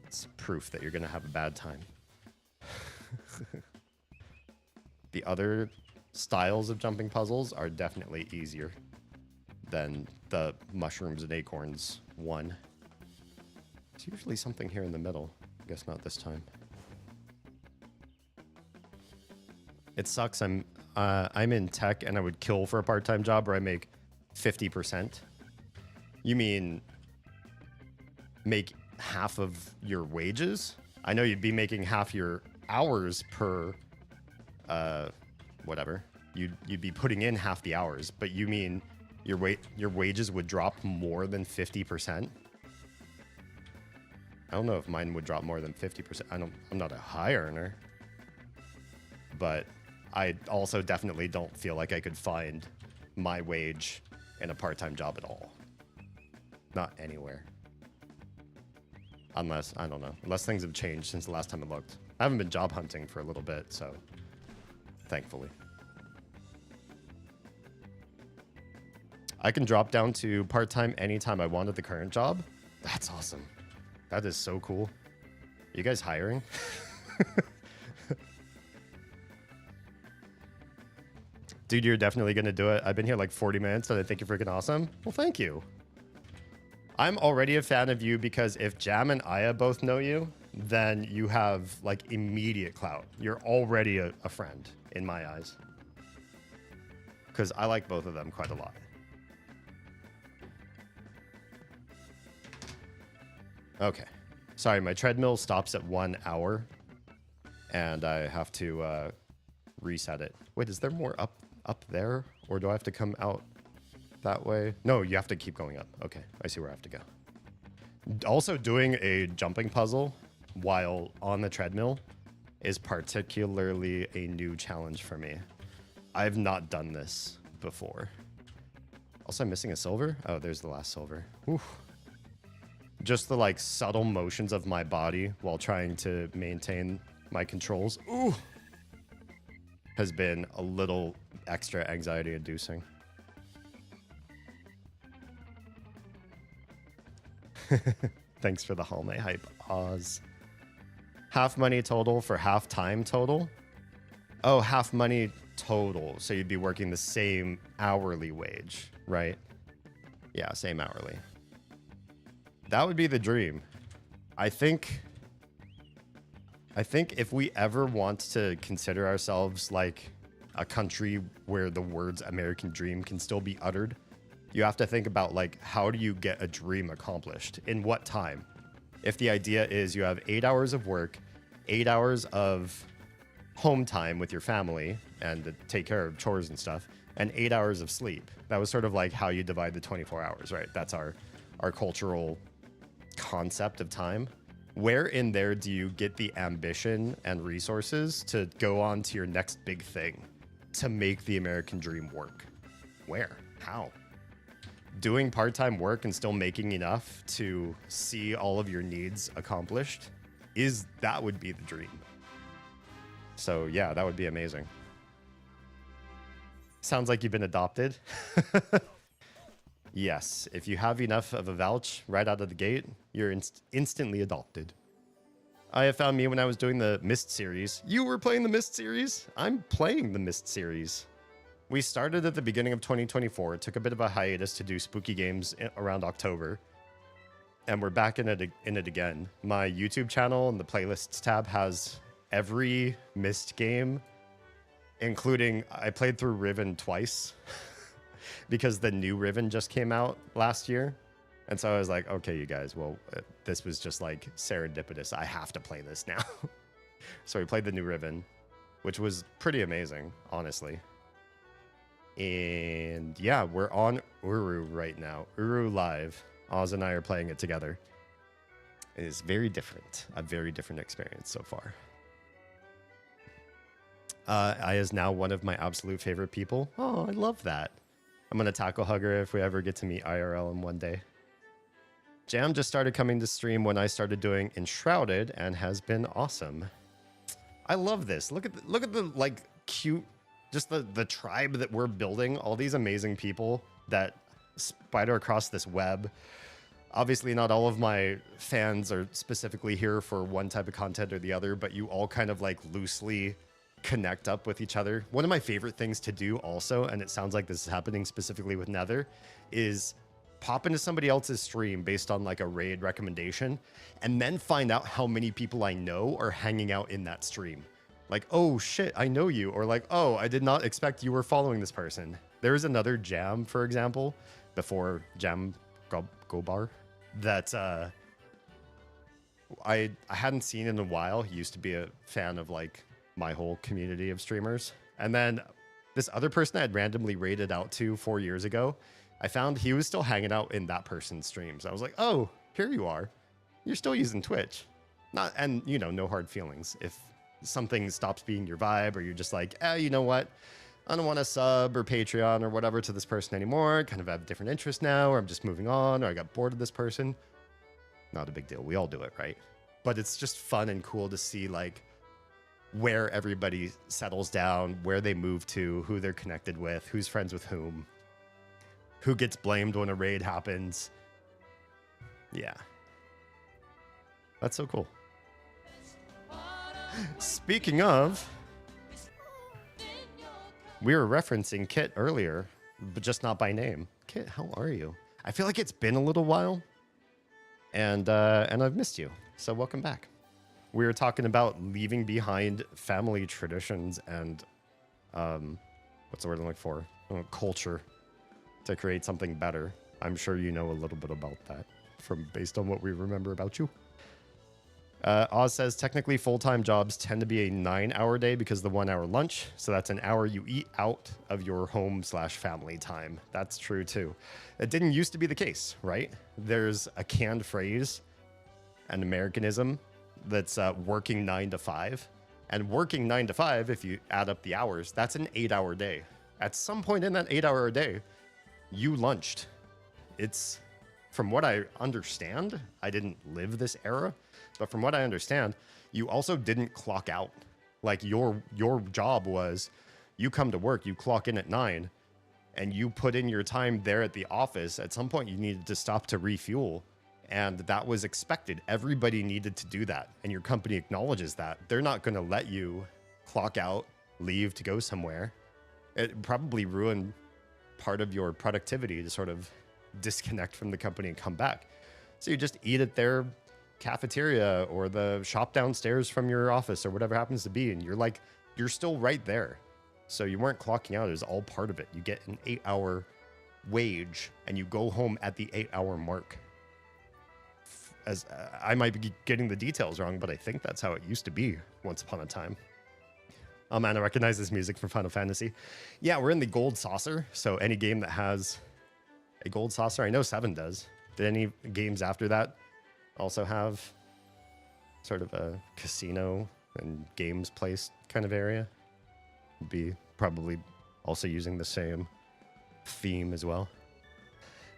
it's proof that you're gonna have a bad time. The other styles of jumping puzzles are definitely easier than the mushrooms and acorns one. There's usually something here in the middle. I guess not this time. It sucks. I'm in tech and I would kill for a part-time job where I make 50%. You mean make half of your wages? I know you'd be making half your hours per whatever. You'd be putting in half the hours, but you mean your wages would drop more than 50%? I don't know if mine would drop more than 50%. I'm not a high earner, but I also definitely don't feel like I could find my wage in a part-time job at all. Not anywhere. Unless, I don't know, unless things have changed since the last time I looked. I haven't been job hunting for a little bit, so thankfully. I can drop down to part-time anytime I want at the current job. That's awesome. That is so cool. You guys hiring? Dude, you're definitely going to do it. I've been here like 40 minutes and I think you're freaking awesome. Well, thank you. I'm already a fan of you because if Jam and Aya both know you, then you have like immediate clout. You're already a friend in my eyes. Because I like both of them quite a lot. Okay. Sorry, my treadmill stops at 1 hour. And I have to reset it. Wait, is there more up there? Or do I have to come out that way? No, you have to keep going up. Okay, I see where I have to go. Also, doing a jumping puzzle while on the treadmill is particularly a new challenge for me. I've not done this before. Also, I'm missing a silver. Oh, there's the last silver. Oof. Just the like subtle motions of my body while trying to maintain my controls. Ooh, has been a little extra anxiety inducing. Thanks for the hallway hype, Oz. Half money total for half time total? Oh, half money total. So you'd be working the same hourly wage, right? Yeah, same hourly. That would be the dream. I think if we ever want to consider ourselves like a country where the words American dream can still be uttered, you have to think about like, how do you get a dream accomplished? In what time? If the idea is you have 8 hours of work, 8 hours of home time with your family and to take care of chores and stuff, and 8 hours of sleep. That was sort of like how you divide the 24 hours, right? That's our cultural concept of time. Where in there do you get the ambition and resources to go on to your next big thing to make the American dream work? Where? How? Doing part-time work and still making enough to see all of your needs accomplished, that would be the dream. So yeah, that would be amazing. Sounds like you've been adopted. Yes, if you have enough of a vouch right out of the gate, you're instantly adopted. Aya found me when I was doing the Mist series. You were playing the Mist series? I'm playing the Mist series. We started at the beginning of 2024. It took a bit of a hiatus to do spooky games around October. And we're back in it again. My YouTube channel and the playlists tab has every Mist game, including I played through Riven twice because the new Riven just came out last year. And so I was like, okay, you guys, well, this was just like serendipitous. I have to play this now. So we played the new Riven, which was pretty amazing, honestly. And yeah, we're on Uru right now. Uru live. Oz and I are playing it together. It is very different. A very different experience so far. Aya is now one of my absolute favorite people. Oh, I love that. I'm going to tackle hug her if we ever get to meet IRL in one day. Jam just started coming to stream when I started doing Enshrouded and has been awesome. I love this. Look at the like cute, just the tribe that we're building. All these amazing people that spider across this web. Obviously, not all of my fans are specifically here for one type of content or the other, but you all kind of like loosely connect up with each other. One of my favorite things to do also, and it sounds like this is happening specifically with Nether, is pop into somebody else's stream based on like a raid recommendation and then find out how many people I know are hanging out in that stream. Like, oh shit, I know you. Or like, oh, I did not expect you were following this person. There was another Jam, for example, before Jam Gobar, that I hadn't seen in a while. He used to be a fan of like my whole community of streamers. And then this other person I had randomly raided out to 4 years ago, I found he was still hanging out in that person's streams. I was like, oh, here you are. You're still using Twitch. And you know, no hard feelings. If something stops being your vibe or you're just like, you know what? I don't want to sub or Patreon or whatever to this person anymore. I kind of have different interests now, or I'm just moving on, or I got bored of this person. Not a big deal. We all do it, right? But it's just fun and cool to see like where everybody settles down, where they move to, who they're connected with, who's friends with whom, who gets blamed when a raid happens. Yeah. That's so cool. Speaking of, we were referencing Kit earlier, but just not by name. Kit, how are you? I feel like it's been a little while, and I've missed you. So welcome back. We were talking about leaving behind family traditions and what's the word I'm looking for? Culture to create something better. I'm sure you know a little bit about that from based on what we remember about you. Oz says technically full-time jobs tend to be a 9-hour day because of the 1 hour lunch. So that's an hour you eat out of your home/family time. That's true too. It didn't used to be the case, right? There's a canned phrase, an Americanism that's working 9 to 5. And working 9 to 5, if you add up the hours, that's an 8-hour day. At some point in that 8-hour day, you lunched. It's, from what I understand, I didn't live this era, but from what I understand, you also didn't clock out. Like your job was, you come to work, you clock in at 9, and you put in your time there at the office. At some point, you needed to stop to refuel, and that was expected. Everybody needed to do that, and your company acknowledges that. They're not going to let you clock out, leave to go somewhere. It probably ruined part of your productivity to sort of disconnect from the company and come back. So you just eat at their cafeteria or the shop downstairs from your office or whatever happens to be, and you're still right there. So you weren't clocking out. It was all part of it. You get an 8-hour wage and you go home at the 8-hour mark. As I might be getting the details wrong, but I think that's how it used to be once upon a time. Oh man, I recognize this music from Final Fantasy. Yeah, we're in the gold saucer. So any game that has a gold saucer, I know 7 does. Did any games after that also have sort of a casino and games place kind of area? Be probably also using the same theme as well.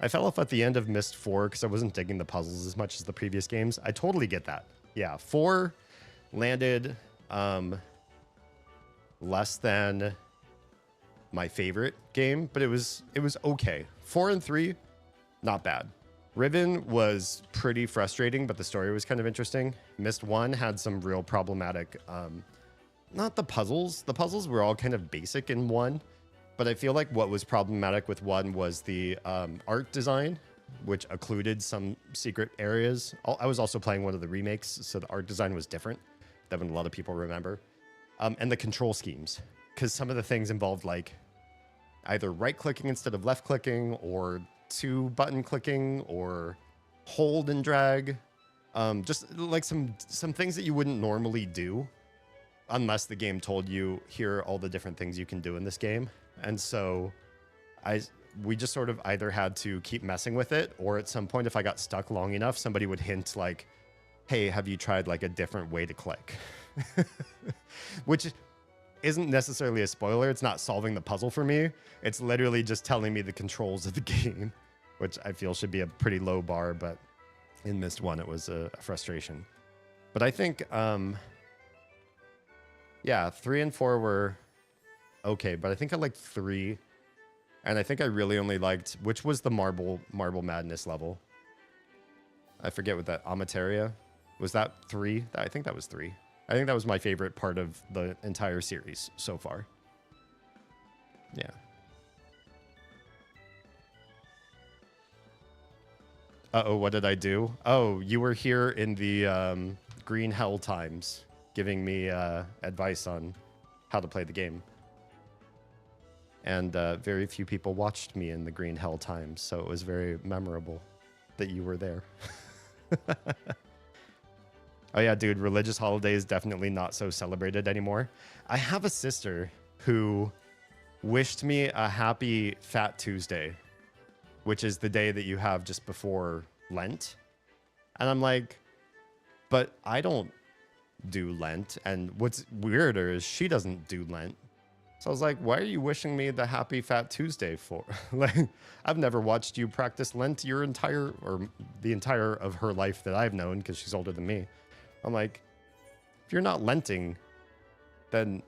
I fell off at the end of Myst 4 because I wasn't digging the puzzles as much as the previous games. I totally get that. Yeah, 4 landed less than my favorite game, but it was okay. 4 and 3, not bad. Riven was pretty frustrating, but the story was kind of interesting. Myst 1 had some real problematic, not the puzzles. The puzzles were all kind of basic in 1, but I feel like what was problematic with 1 was the art design, which occluded some secret areas. I was also playing one of the remakes, so the art design was different than a lot of people remember. And the control schemes, because some of the things involved like either right-clicking instead of left-clicking, or to button clicking or hold and drag. Just like some things that you wouldn't normally do unless the game told you, here are all the different things you can do in this game. And so we just sort of either had to keep messing with it, or at some point, if I got stuck long enough, somebody would hint like, hey, have you tried like a different way to click? Which isn't necessarily a spoiler. It's not solving the puzzle for me. It's literally just telling me the controls of the game, which I feel should be a pretty low bar, but in Myst 1, it was a frustration. But I think, yeah, 3 and 4 were okay, but I think I liked 3. And I think I really only liked, which was the Marble Madness level. I forget what that, Amateria. Was that 3? I think that was 3. I think that was my favorite part of the entire series so far. Yeah. Uh-oh, what did I do? Oh, you were here in the Green Hell times giving me advice on how to play the game. And very few people watched me in the Green Hell times, so it was very memorable that you were there. Oh yeah, dude, religious holidays definitely not so celebrated anymore. I have a sister who wished me a happy Fat Tuesday, which is the day that you have just before Lent. And I'm like, but I don't do Lent. And what's weirder is she doesn't do Lent. So I was like, why are you wishing me the happy Fat Tuesday for? Like, I've never watched you practice Lent the entire of her life that I've known, because she's older than me. I'm like, if you're not Lenting, then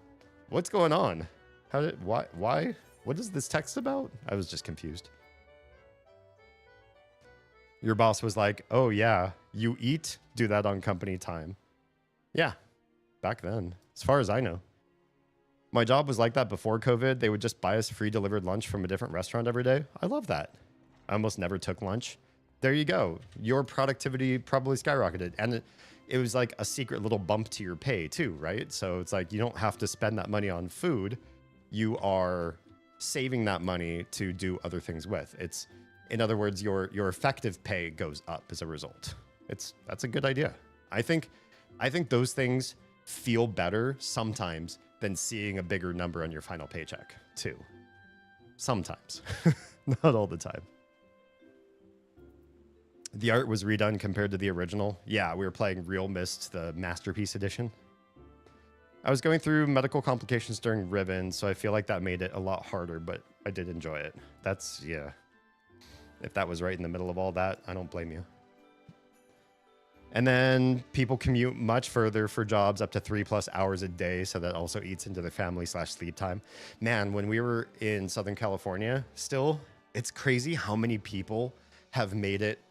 what's going on? Why? What is this text about? I was just confused. Your boss was like, oh yeah, you eat, do that on company time. Yeah, back then, as far as I know. My job was like that before COVID. They would just buy us free delivered lunch from a different restaurant every day. I love that. I almost never took lunch. There you go. Your productivity probably skyrocketed. And it was like a secret little bump to your pay too, right? So it's like you don't have to spend that money on food. You are saving that money to do other things with. It's, in other words, your effective pay goes up as a result. That's a good idea. I think those things feel better sometimes than seeing a bigger number on your final paycheck too. Sometimes, not all the time. The art was redone compared to the original. Yeah, we were playing Real Myst, the Masterpiece Edition. I was going through medical complications during Ribbon, so I feel like that made it a lot harder, but I did enjoy it. That's, yeah. If that was right in the middle of all that, I don't blame you. And then people commute much further for jobs up to 3+ hours a day, so that also eats into their family/sleep time. Man, when we were in Southern California still, it's crazy how many people have made it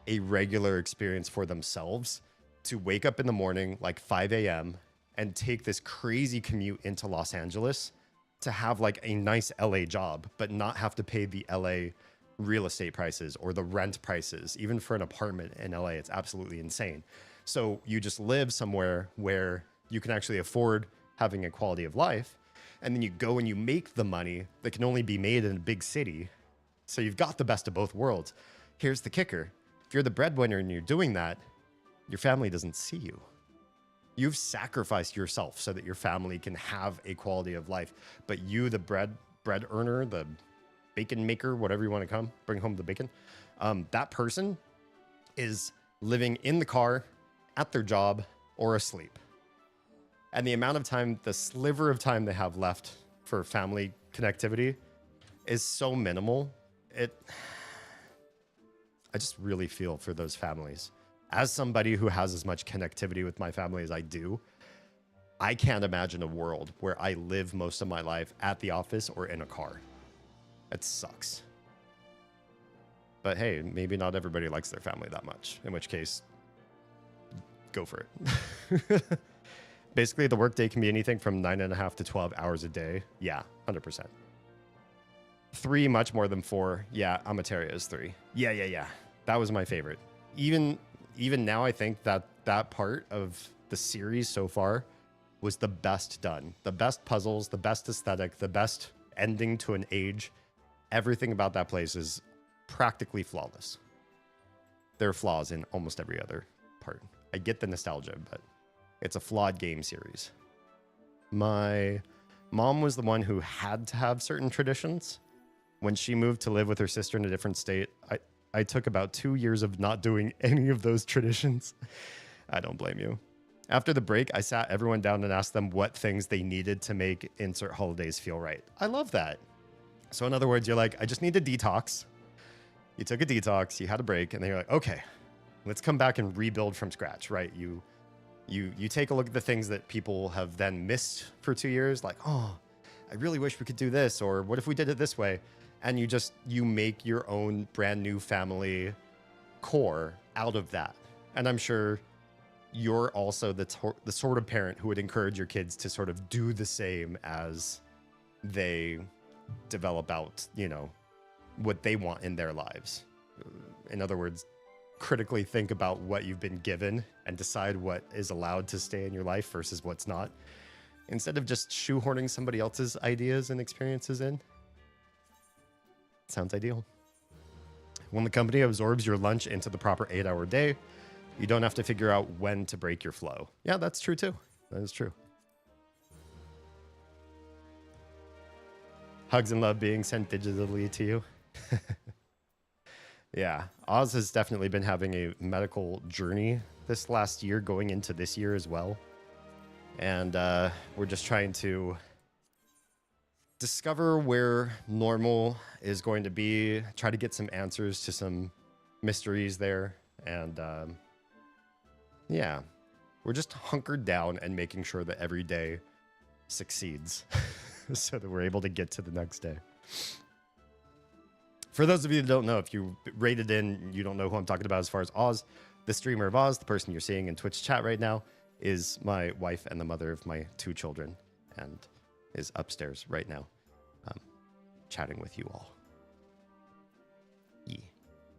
a regular experience for themselves to wake up in the morning like 5 a.m. and take this crazy commute into Los Angeles to have like a nice LA job, but not have to pay the LA real estate prices or the rent prices. Even for an apartment in LA, it's absolutely insane. So you just live somewhere where you can actually afford having a quality of life, and then you go and you make the money that can only be made in a big city. So you've got the best of both worlds. Here's the kicker. If you're the breadwinner and you're doing that, your family doesn't see you. You've sacrificed yourself so that your family can have a quality of life. But you, the bread earner, the bacon maker, whatever you want to bring home the bacon, that person is living in the car, at their job, or asleep. And the amount of time, the sliver of time they have left for family connectivity is so minimal. I just really feel for those families. As somebody who has as much connectivity with my family as I do, I can't imagine a world where I live most of my life at the office or in a car. It sucks. But hey, maybe not everybody likes their family that much, in which case, go for it. Basically, the workday can be anything from 9.5 to 12 hours a day. Yeah, 100%. 3, much more than 4. Yeah, Amateria is 3. Yeah. That was my favorite. Even now, I think that part of the series so far was the best done. The best puzzles, the best aesthetic, the best ending to an age. Everything about that place is practically flawless. There are flaws in almost every other part. I get the nostalgia, but it's a flawed game series. My mom was the one who had to have certain traditions. When she moved to live with her sister in a different state, I took about 2 years of not doing any of those traditions. I don't blame you. After the break, I sat everyone down and asked them what things they needed to make insert holidays feel right. I love that. So in other words, you're like, I just need a detox. You took a detox, you had a break, and then you're like, okay, let's come back and rebuild from scratch, right? You take a look at the things that people have then missed for 2 years, like, oh, I really wish we could do this, or what if we did it this way? And you make your own brand new family core out of that. And I'm sure you're also the sort of parent who would encourage your kids to sort of do the same as they develop out, what they want in their lives. In other words, critically think about what you've been given and decide what is allowed to stay in your life versus what's not, instead of just shoehorning somebody else's ideas and experiences in. Sounds ideal. When the company absorbs your lunch into the proper 8-hour day, you don't have to figure out when to break your flow. Yeah, that's true too. That is true. Hugs and love being sent digitally to you. Yeah, Oz has definitely been having a medical journey this last year, going into this year as well. And we're just trying to discover where normal is going to be, try to get some answers to some mysteries there. And yeah, we're just hunkered down and making sure that every day succeeds so that we're able to get to the next day. For those of you that don't know, if you rated in, you don't know who I'm talking about as far as Oz, the streamer of Oz, the person you're seeing in Twitch chat right now, is my wife and the mother of my 2 children, and is upstairs right now, chatting with you all. Yeah.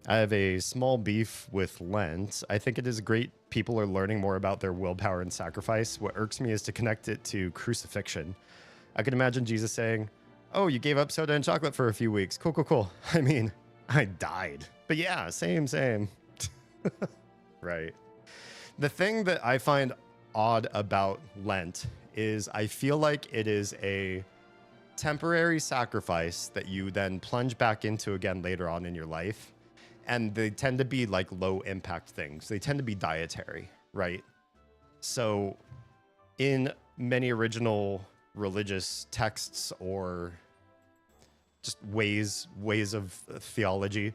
I have a small beef with Lent. I think it is great people are learning more about their willpower and sacrifice. What irks me is to connect it to crucifixion. I can imagine Jesus saying, oh, you gave up soda and chocolate for a few weeks. Cool, cool, cool. I mean, I died. But yeah, same. Right. The thing that I find odd about Lent is I feel like it is a temporary sacrifice that you then plunge back into again later on in your life. And they tend to be like low impact things. They tend to be dietary, right? So in many original religious texts or just ways of theology,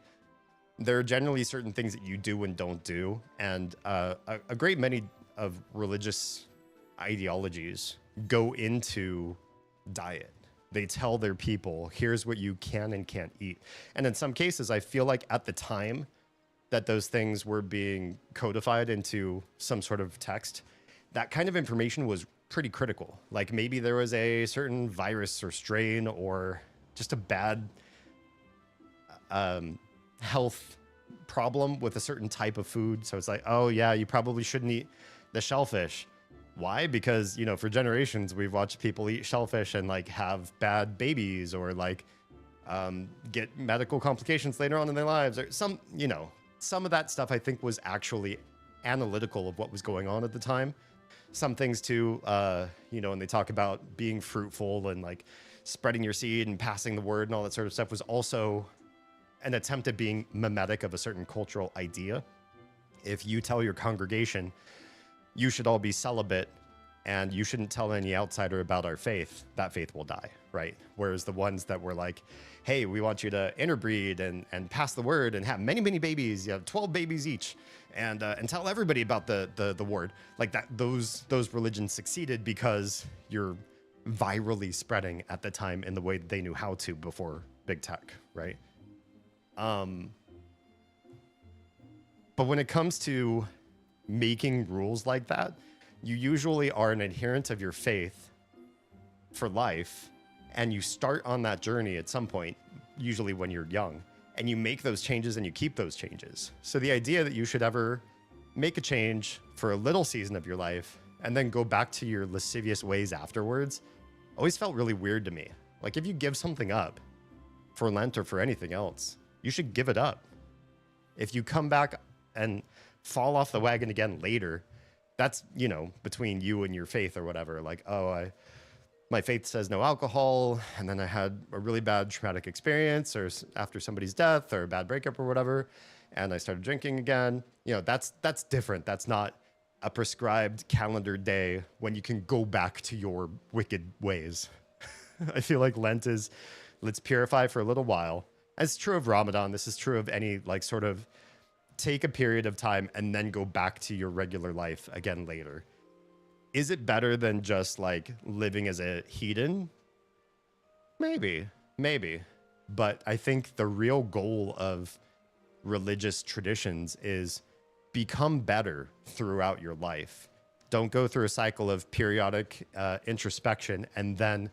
there are generally certain things that you do and don't do. And a great many of religious ideologies go into diet. They tell their people, here's what you can and can't eat. And in some cases, I feel like at the time that those things were being codified into some sort of text, that kind of information was pretty critical. Like maybe there was a certain virus or strain or just a bad health problem with a certain type of food. So it's like, oh yeah, you probably shouldn't eat the shellfish. Why? Because, for generations, we've watched people eat shellfish and like have bad babies or like get medical complications later on in their lives or some of that stuff I think was actually analytical of what was going on at the time. Some things too, when they talk about being fruitful and like spreading your seed and passing the word and all that sort of stuff was also an attempt at being mimetic of a certain cultural idea. If you tell your congregation, you should all be celibate and you shouldn't tell any outsider about our faith, that faith will die, right? Whereas the ones that were like, hey, we want you to interbreed and pass the word and have many, many babies, you have 12 babies each, and tell everybody about the word. Like that, those religions succeeded because you're virally spreading at the time in the way that they knew how to before big tech, right? But when it comes to making rules like that, you usually are an adherent of your faith for life, and you start on that journey at some point, usually when you're young, and you make those changes and you keep those changes. So the idea that you should ever make a change for a little season of your life and then go back to your lascivious ways afterwards always felt really weird to me. Like if you give something up for Lent or for anything else, you should give it up. If you come back and fall off the wagon again later, that's, you know, between you and your faith or whatever. Like, oh, my faith says no alcohol, and then I had a really bad traumatic experience or after somebody's death or a bad breakup or whatever, and I started drinking again. You know, that's different. That's not a prescribed calendar day when you can go back to your wicked ways. I feel like Lent is, let's purify for a little while. It's true of Ramadan. This is true of any, like, sort of take a period of time and then go back to your regular life again later. Is it better than just like living as a hedon? Maybe. But I think the real goal of religious traditions is become better throughout your life. Don't go through a cycle of periodic introspection and then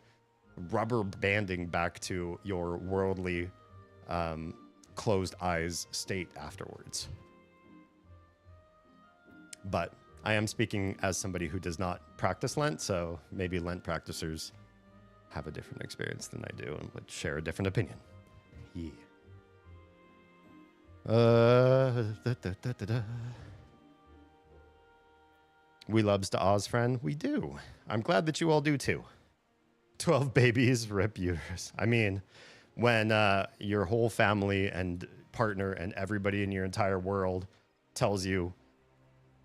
rubber banding back to your worldly closed eyes state afterwards. But I am speaking as somebody who does not practice Lent, so maybe Lent practicers have a different experience than I do and would share a different opinion. Yeah. We loves to Oz, friend. We do. I'm glad that you all do too. 12 babies, rip uterus. I mean, when your whole family and partner and everybody in your entire world tells you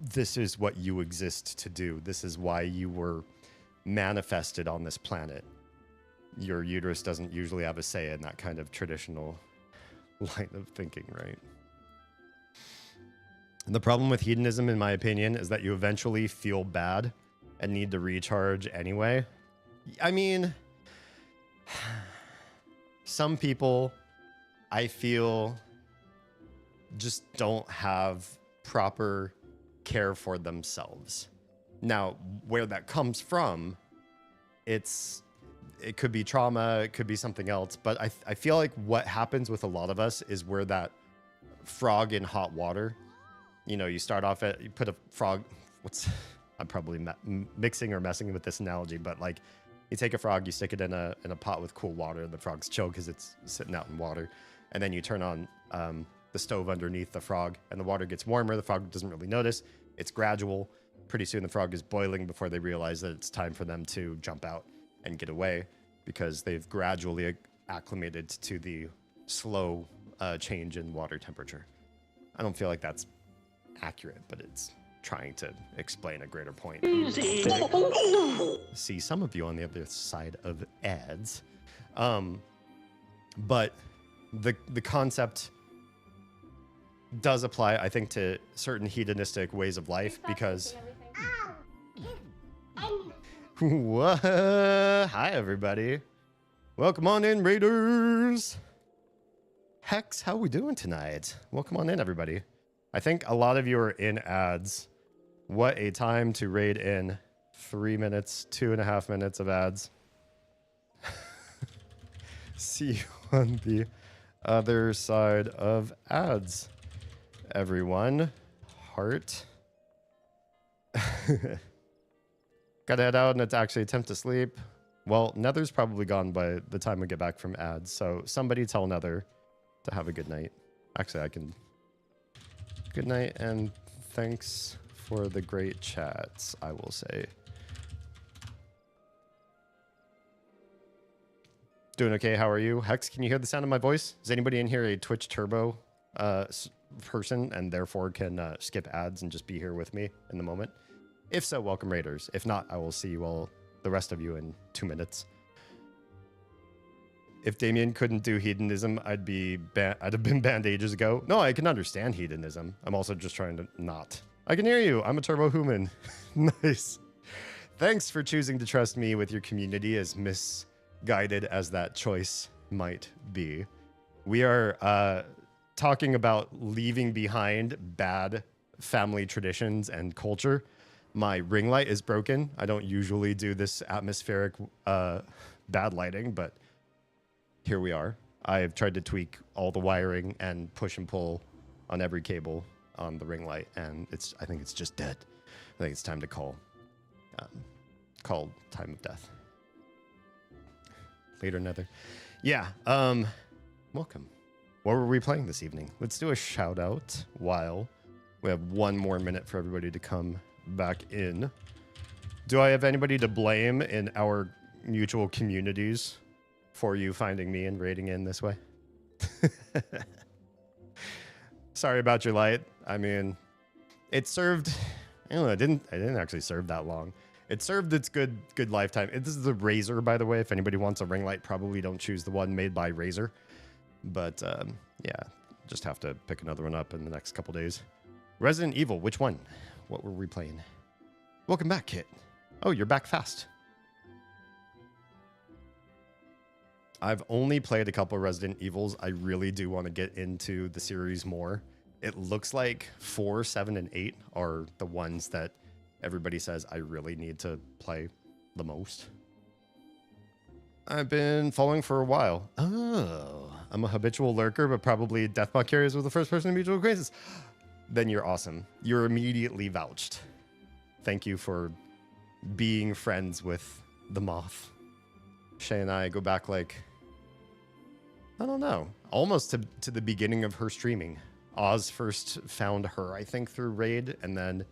this is what you exist to do, this is why you were manifested on this planet, your uterus doesn't usually have a say in that kind of traditional line of thinking, right? And the problem with hedonism, in my opinion, is that you eventually feel bad and need to recharge anyway. I mean, some people, I feel, just don't have proper care for themselves. Now, where that comes from, it could be trauma, it could be something else, but I feel like what happens with a lot of us is we're that frog in hot water. You know, you start off you put a frog, I'm probably mixing or messing with this analogy, but like you take a frog, you stick it in a pot with cool water, the frog's chill because it's sitting out in water, and then you turn on the stove underneath the frog and the water gets warmer. The frog doesn't really notice. It's gradual. Pretty soon the frog is boiling before they realize that it's time for them to jump out and get away because they've gradually acclimated to the slow change in water temperature. I don't feel like that's accurate, but it's trying to explain a greater point. See some of you on the other side of ads. But the concept does apply, I think, to certain hedonistic ways of life because... What? Hi, everybody. Welcome on in, Raiders. Hex, how we doing tonight? Welcome on in, everybody. I think a lot of you are in ads. What a time to raid in 3 minutes, 2.5 minutes of ads. See you on the other side of ads, everyone. Heart. Gotta head out and it's actually attempt to sleep. Well, Nether's probably gone by the time we get back from ads, so somebody tell Nether to have a good night. Actually, I can... Good night and thanks for the great chats, I will say. Doing okay, how are you? Hex, can you hear the sound of my voice? Is anybody in here a Twitch Turbo person and therefore can skip ads and just be here with me in the moment? If so, welcome Raiders. If not, I will see you all, the rest of you, in 2 minutes. If Damien couldn't do hedonism, I'd have been banned ages ago. No, I can understand hedonism. I'm also just trying to not. I can hear you. I'm a turbo human. Nice. Thanks for choosing to trust me with your community, as misguided as that choice might be. We are talking about leaving behind bad family traditions and culture. My ring light is broken. I don't usually do this atmospheric bad lighting, but here we are. I've tried to tweak all the wiring and push and pull on every cable on the ring light, and I think it's just dead. I think it's time to call time of death. Later, Nether. Yeah. Welcome. What were we playing this evening? Let's do a shout out while we have one more minute for everybody to come back in. Do I have anybody to blame in our mutual communities for you finding me and raiding in this way? Sorry about your light. I mean, it served. I don't know. It didn't actually serve that long. It served its good lifetime. This is a Razer, by the way. If anybody wants a ring light, probably don't choose the one made by Razer. But yeah, just have to pick another one up in the next couple days. Resident Evil, which one? What were we playing? Welcome back, Kit. Oh, you're back fast. I've only played a couple of Resident Evils. I really do want to get into the series more. It looks like 4, 7, and 8 are the ones that everybody says I really need to play the most. I've been following for a while. Oh, I'm a habitual lurker, but probably Deathbot carriers were the first person in mutual acquaintances. Then you're awesome. You're immediately vouched. Thank you for being friends with the moth. Shay and I go back like, I don't know, almost to the beginning of her streaming. Oz first found her, I think, through Raid, and then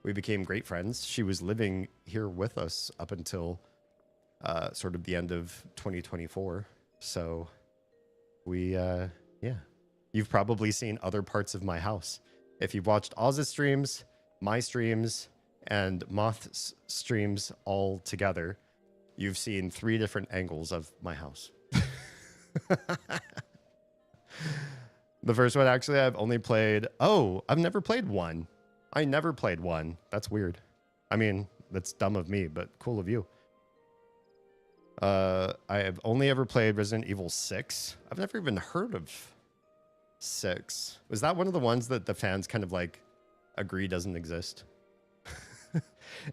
we became great friends. She was living here with us up until sort of the end of 2024. So we, yeah. You've probably seen other parts of my house. If you've watched Oz's streams, my streams, and Moth's streams all together, you've seen 3 different angles of my house. The first one, actually, I've only played... Oh, I've never played 1. I never played 1. That's weird. I mean, that's dumb of me, but cool of you. I have only ever played Resident Evil 6. I've never even heard of 6. Was that one of the ones that the fans kind of like agree doesn't exist?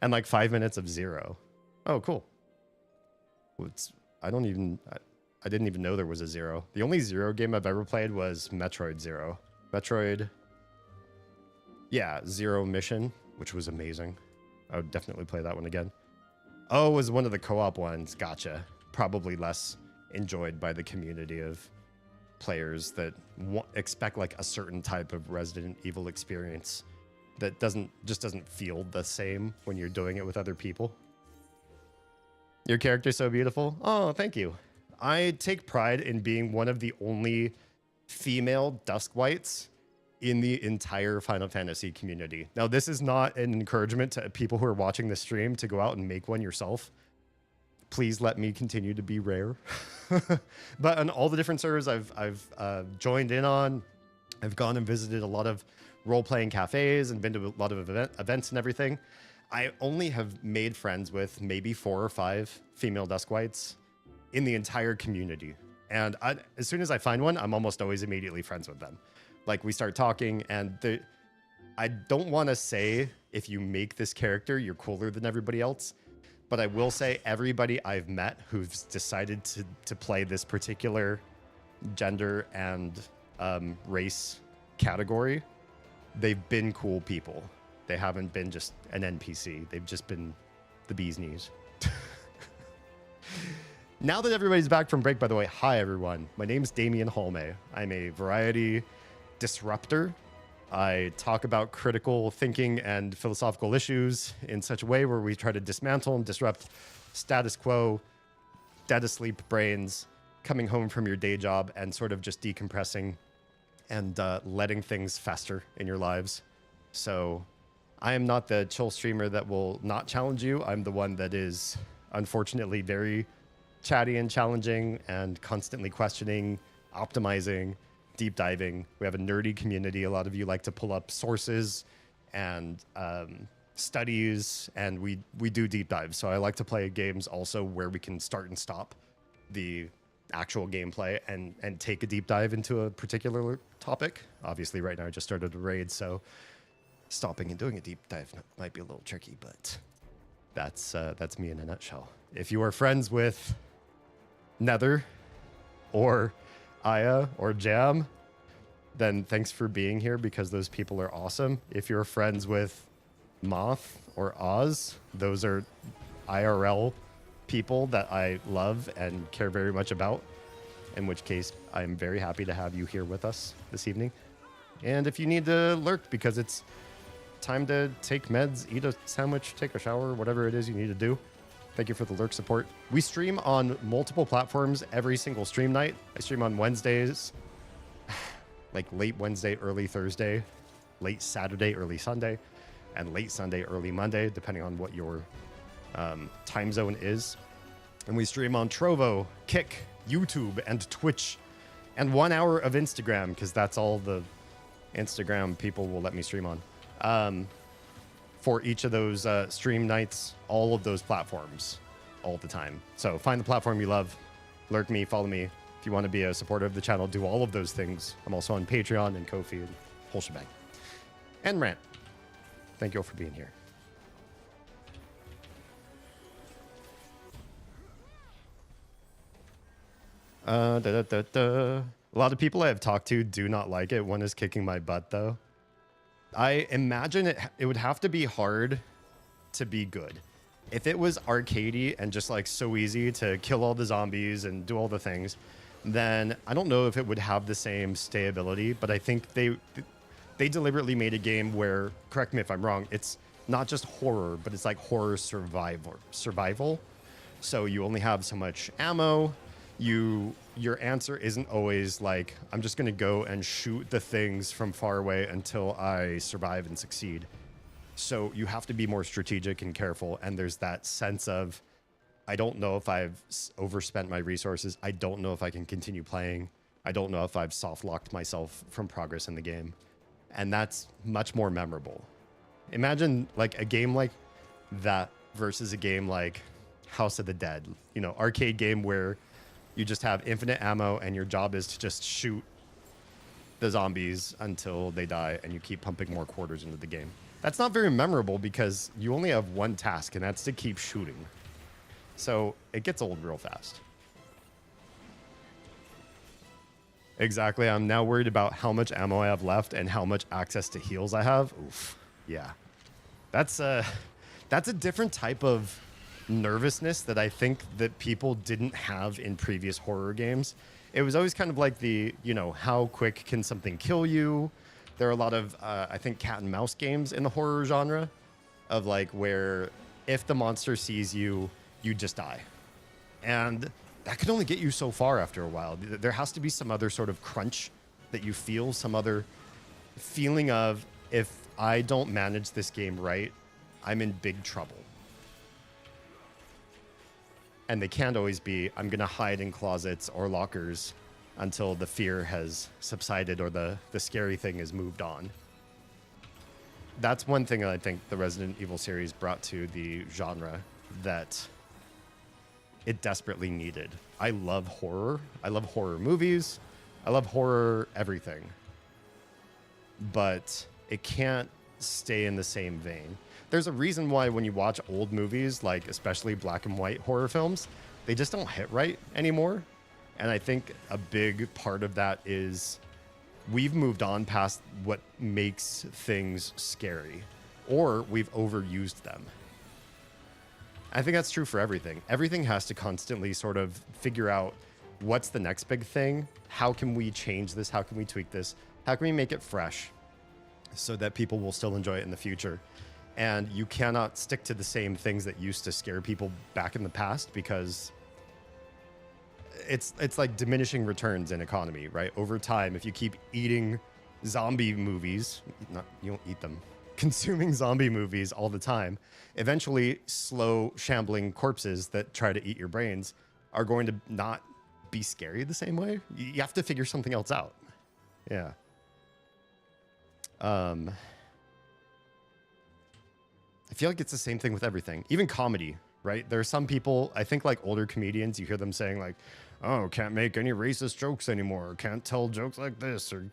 And like 5 minutes of 0. Oh, cool. I didn't even know there was a 0. The only 0 game I've ever played was Metroid 0. Metroid, yeah, 0 Mission, which was amazing. I would definitely play that one again. Oh, it was one of the co-op ones. Gotcha. Probably less enjoyed by the community of players that expect like a certain type of Resident Evil experience that just doesn't feel the same when you're doing it with other people. Your character's so beautiful. Oh, thank you. I take pride in being one of the only female Duskwights in the entire Final Fantasy community. Now, this is not an encouragement to people who are watching the stream to go out and make one yourself. Please let me continue to be rare. But on all the different servers I've joined in on, I've gone and visited a lot of role-playing cafes and been to a lot of events and everything. I only have made friends with maybe 4 or 5 female Duskwights in the entire community. And as soon as I find one, I'm almost always immediately friends with them. Like, we start talking, and I don't want to say if you make this character, you're cooler than everybody else. But I will say everybody I've met who's decided to play this particular gender and race category, they've been cool people. They haven't been just an NPC. They've just been the bee's knees. Now that everybody's back from break, by the way, hi everyone. My name's Damian Holme. I'm a variety disruptor. I talk about critical thinking and philosophical issues in such a way where we try to dismantle and disrupt status quo, dead asleep brains, coming home from your day job and sort of just decompressing and letting things fester in your lives. So I am not the chill streamer that will not challenge you. I'm the one that is unfortunately very chatty and challenging and constantly questioning, optimizing, deep diving. We have a nerdy community. A lot of you like to pull up sources and studies, and we do deep dives. So I like to play games also where we can start and stop the actual gameplay and take a deep dive into a particular topic. Obviously, right now I just started a raid, so stopping and doing a deep dive might be a little tricky, but that's me in a nutshell. If you are friends with Nether or Aya or Jam, then thanks for being here because those people are awesome. If you're friends with Moth or Oz, those are IRL people that I love and care very much about. in which case I'm very happy to have you here with us this evening. And if you need to lurk because it's time to take meds, eat a sandwich, take a shower, whatever it is you need to do, thank you for the lurk support. We stream on multiple platforms every single stream night. I stream on Wednesdays, like late Wednesday, early Thursday, late Saturday, early Sunday, and late Sunday, early Monday, depending on what your time zone is. And we stream on Trovo, Kick, YouTube, and Twitch, and 1 hour of Instagram, because that's all the Instagram people will let me stream on. For each of those stream nights, all of those platforms, all the time. So find the platform you love, lurk me, follow me. If you want to be a supporter of the channel, do all of those things. I'm also on Patreon and Ko-fi and whole shebang. And Rant, thank you all for being here. A lot of people I have talked to do not like it. One is kicking my butt, though. I imagine it would have to be hard to be good. If it was arcadey and just like so easy to kill all the zombies and do all the things, then I don't know if it would have the same stayability. But I think they deliberately made a game where, correct me if I'm wrong, it's not just horror, but it's like horror survival. So you only have so much ammo. Your answer isn't always like, I'm just going to go and shoot the things from far away until I survive and succeed. So you have to be more strategic and careful. And there's that sense of, I don't know if I've overspent my resources. I don't know if I can continue playing. I don't know if I've soft locked myself from progress in the game. And that's much more memorable. Imagine like a game like that versus a game like House of the Dead, you know, arcade game where you just have infinite ammo and your job is to just shoot the zombies until they die and you keep pumping more quarters into the game. That's not very memorable because you only have one task, and that's to keep shooting. So it gets old real fast. Exactly. I'm now worried about how much ammo I have left and how much access to heals I have. Oof. Yeah. That's a different type of nervousness that I think that people didn't have in previous horror games. It was always kind of like the, you know, how quick can something kill you? There are a lot of, I think, cat and mouse games in the horror genre of like where if the monster sees you, you just die. And that can only get you so far after a while. There has to be some other sort of crunch that you feel, some other feeling of, if I don't manage this game right, I'm in big trouble. And they can't always be, I'm going to hide in closets or lockers until the fear has subsided or the scary thing has moved on. That's one thing that I think the Resident Evil series brought to the genre that it desperately needed. I love horror. I love horror movies. I love horror everything. But it can't stay in the same vein. There's a reason why when you watch old movies, like especially black and white horror films, they just don't hit right anymore. And I think a big part of that is we've moved on past what makes things scary, or we've overused them. I think that's true for everything. Everything has to constantly sort of figure out what's the next big thing? How can we change this? How can we tweak this? How can we make it fresh so that people will still enjoy it in the future? And you cannot stick to the same things that used to scare people back in the past, because it's like diminishing returns in economy, right? Over time, if you keep eating zombie movies, you don't eat them, consuming zombie movies all the time, eventually slow, shambling corpses that try to eat your brains are going to not be scary the same way. You have to figure something else out. Yeah. I feel like it's the same thing with everything, even comedy, right? There are some people, I think like older comedians, you hear them saying like, oh, can't make any racist jokes anymore, or can't tell jokes like this, or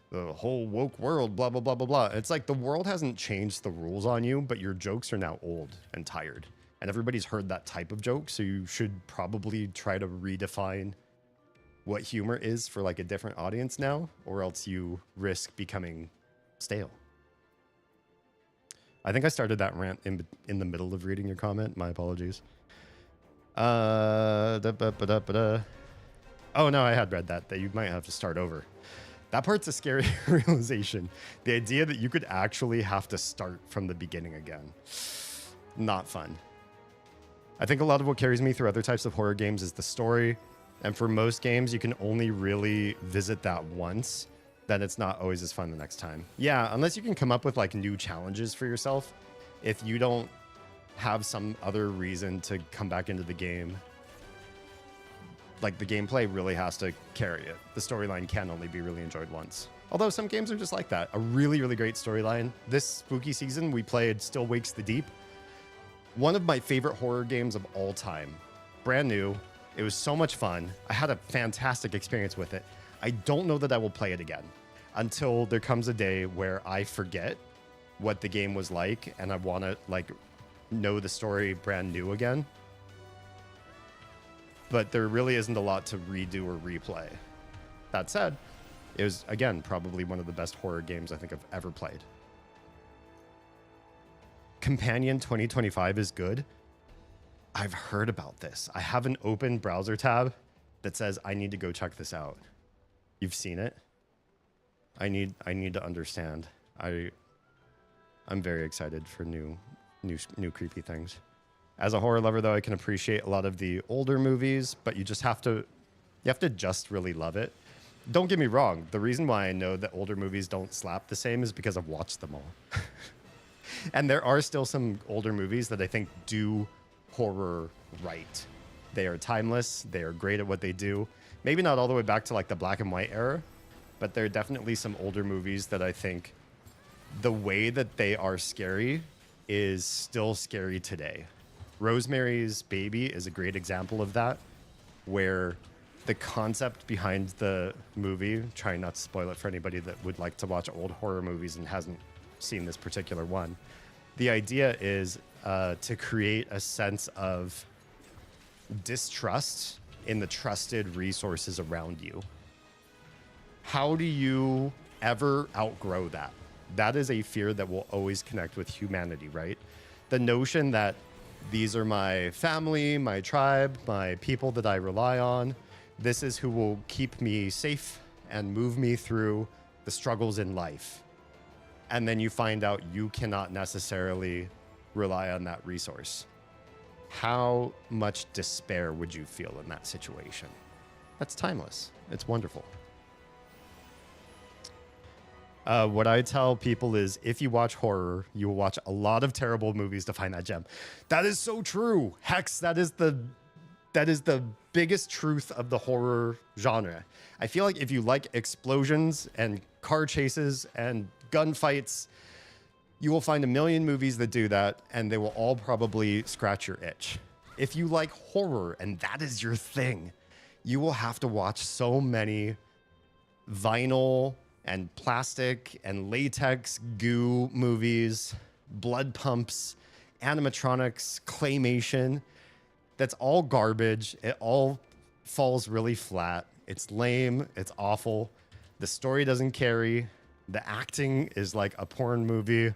the whole woke world, blah, blah, blah, blah, blah. It's like the world hasn't changed the rules on you, but your jokes are now old and tired. And everybody's heard that type of joke, so you should probably try to redefine what humor is for like a different audience now, or else you risk becoming stale. I think I started that rant in the middle of reading your comment. My apologies. Oh no, I had read that you might have to start over. That part's a scary realization. The idea that you could actually have to start from the beginning again. Not fun. I think a lot of what carries me through other types of horror games is the story. And for most games, you can only really visit that once. Then it's not always as fun the next time. Yeah, unless you can come up with like new challenges for yourself. If you don't have some other reason to come back into the game, like the gameplay really has to carry it. The storyline can only be really enjoyed once. Although some games are just like that. A really, really great storyline. This spooky season, we played Still Wakes the Deep. One of my favorite horror games of all time. Brand new. It was so much fun. I had a fantastic experience with it. I don't know that I will play it again until there comes a day where I forget what the game was like and I want to like know the story brand new again. But there really isn't a lot to redo or replay. That said, it was, again, probably one of the best horror games I think I've ever played. Companion 2025 is good. I've heard about this. I have an open browser tab that says I need to go check this out. You've seen it? I need to understand. I'm very excited for new creepy things. As a horror lover, though, I can appreciate a lot of the older movies, but you have to just really love it. Don't get me wrong. The reason why I know that older movies don't slap the same is because I've watched them all. And there are still some older movies that I think do horror right. They are timeless. They are great at what they do. Maybe not all the way back to like the black and white era, but there are definitely some older movies that I think the way that they are scary is still scary today. Rosemary's Baby is a great example of that, where the concept behind the movie, trying not to spoil it for anybody that would like to watch old horror movies and hasn't seen this particular one. The idea is to create a sense of distrust in the trusted resources around you. How do you ever outgrow that? That is a fear that will always connect with humanity, right? The notion that these are my family, my tribe, my people that I rely on. This is who will keep me safe and move me through the struggles in life. And then you find out you cannot necessarily rely on that resource. How much despair would you feel in that situation? That's timeless. It's wonderful. What I tell people is if you watch horror, you will watch a lot of terrible movies to find that gem. That is so true. Hex, that is the biggest truth of the horror genre. I feel like if you like explosions and car chases and gunfights, you will find a million movies that do that, and they will all probably scratch your itch. If you like horror and that is your thing, you will have to watch so many vinyl and plastic and latex goo movies, blood pumps, animatronics, claymation. That's all garbage. It all falls really flat. It's lame. It's awful. The story doesn't carry. The acting is like a porn movie.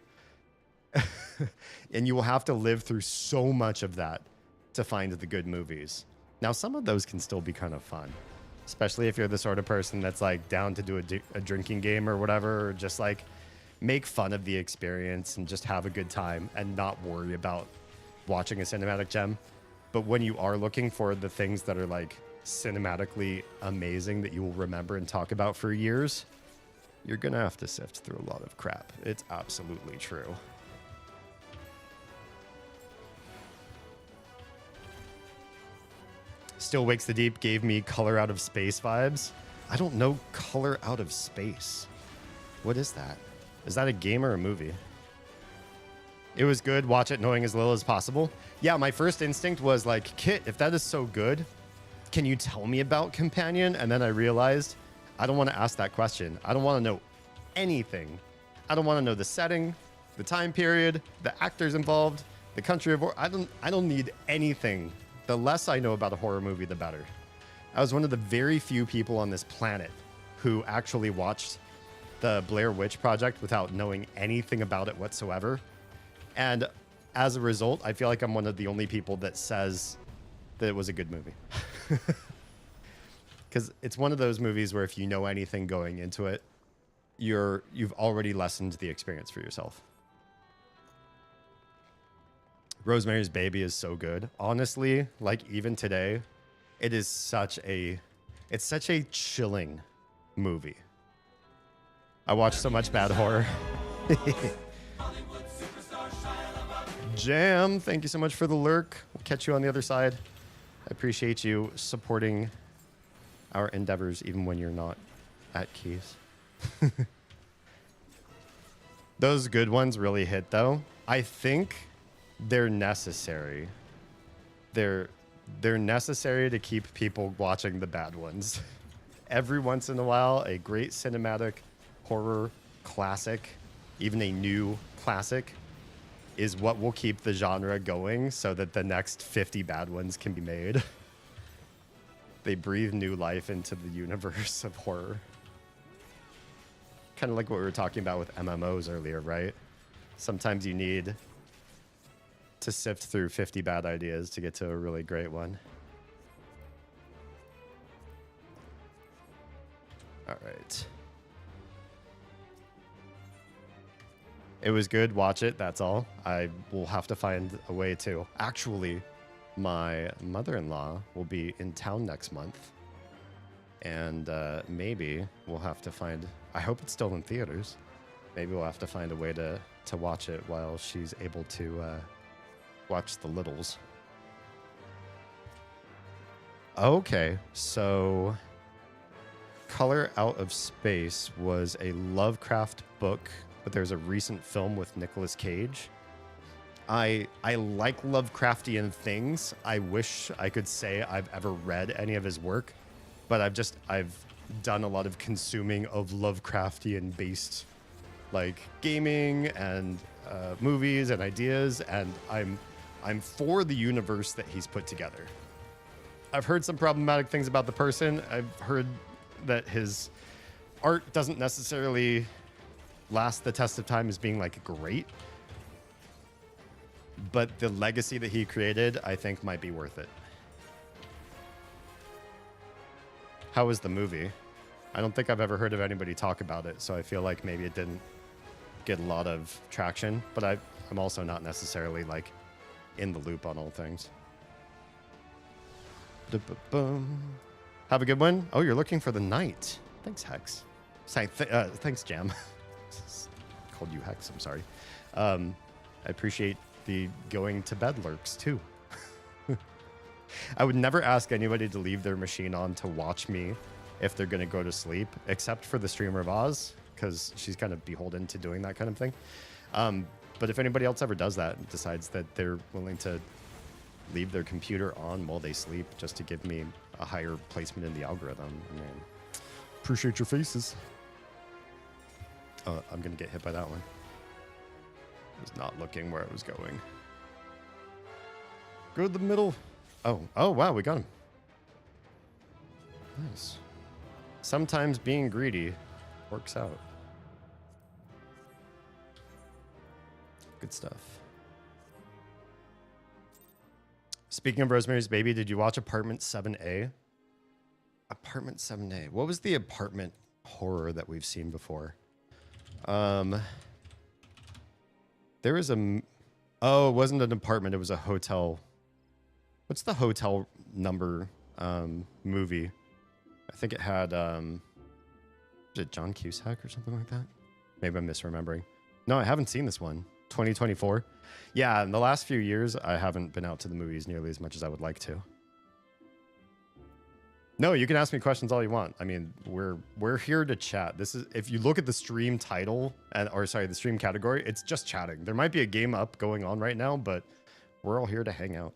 And you will have to live through so much of that to find the good movies. Now, some of those can still be kind of fun, especially if you're the sort of person that's like down to do a drinking game or whatever, or just like make fun of the experience and just have a good time and not worry about watching a cinematic gem. But when you are looking for the things that are like cinematically amazing that you will remember and talk about for years, you're going to have to sift through a lot of crap. It's absolutely true. Still Wakes the Deep gave me Color Out of Space vibes. I don't know Color Out of Space. What is that? Is that a game or a movie? It was good. Watch it knowing as little as possible. Yeah, my first instinct was like, Kit, if that is so good, can you tell me about Companion? And then I realized I don't want to ask that question. I don't want to know anything. I don't want to know the setting, the time period, the actors involved, the country of I don't need anything. The less I know about a horror movie, the better. I was one of the very few people on this planet who actually watched the Blair Witch Project without knowing anything about it whatsoever. And as a result, I feel like I'm one of the only people that says that it was a good movie. Because it's one of those movies where if you know anything going into it, you've already lessened the experience for yourself. Rosemary's Baby is so good. Honestly, like even today, it is such a chilling movie. I watch so much bad horror. Jam, thank you so much for the lurk. We'll catch you on the other side. I appreciate you supporting our endeavors even when you're not at keys. Those good ones really hit though. I think they're necessary. They're necessary to keep people watching the bad ones. Every once in a while, a great cinematic horror classic, even a new classic, is what will keep the genre going so that the next 50 bad ones can be made. They breathe new life into the universe of horror. Kind of like what we were talking about with MMOs earlier, right? Sometimes you need to sift through 50 bad ideas to get to a really great one. All right. It was good. Watch it. That's all. I will have to find a way to. Actually, my mother-in-law will be in town next month. And maybe we'll have to find... I hope it's still in theaters. Maybe we'll have to find a way to watch it while she's able to watch the littles. Okay, so... Color Out of Space was a Lovecraft book, but there's a recent film with Nicolas Cage. I like Lovecraftian things. I wish I could say I've ever read any of his work, but I've done a lot of consuming of Lovecraftian based like gaming and movies and ideas, and I'm for the universe that he's put together. I've heard some problematic things about the person. I've heard that his art doesn't necessarily last the test of time as being like great, but the legacy that he created, I think, might be worth it. How was the movie? I don't think I've ever heard of anybody talk about it, so I feel like maybe it didn't get a lot of traction, but I'm also not necessarily like in the loop on all things. Have a good one. Oh, you're looking for the night. Thanks, Hex. Thanks, Jam. Called you Hex, I'm sorry. I appreciate the going to bed lurks too. I would never ask anybody to leave their machine on to watch me if they're going to go to sleep, except for the streamer of Oz, because she's kind of beholden to doing that kind of thing. But if anybody else ever does that and decides that they're willing to leave their computer on while they sleep just to give me a higher placement in the algorithm, I mean, appreciate your faces. Oh, I'm going to get hit by that one. I was not looking where I was going. Go to the middle. Oh, wow, we got him. Nice. Sometimes being greedy works out. Good stuff. Speaking of Rosemary's Baby, did you watch Apartment 7A? Apartment 7A. What was the apartment horror that we've seen before? There was a... Oh, it wasn't an apartment. It was a hotel. What's the hotel number movie? I think it had... was it John Cusack or something like that? Maybe I'm misremembering. No, I haven't seen this one. 2024. Yeah, in the last few years, I haven't been out to the movies nearly as much as I would like to. No, you can ask me questions all you want. I mean, we're here to chat. This is, if you look at the stream title the stream category, it's just chatting. There might be a game up going on right now, but we're all here to hang out.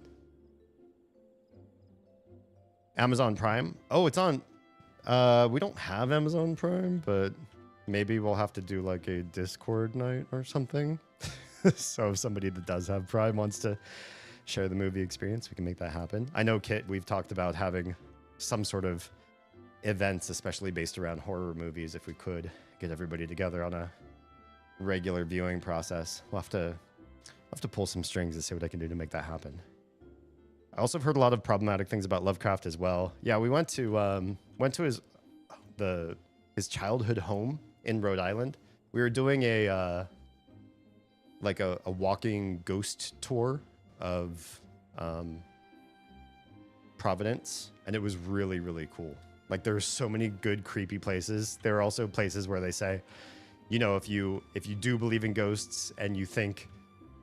Amazon Prime. Oh, it's on. We don't have Amazon Prime, but maybe we'll have to do like a Discord night or something. So if somebody that does have Prime wants to share the movie experience, we can make that happen. I know, Kit, we've talked about having some sort of events, especially based around horror movies, if we could get everybody together on a regular viewing process. We'll have to pull some strings to see what I can do to make that happen. I also have heard a lot of problematic things about Lovecraft as well. Yeah, we went to his childhood home in Rhode Island. We were doing a walking ghost tour of Providence, and it was really, really cool. Like, there were so many good creepy places. There are also places where they say, you know, if you do believe in ghosts and you think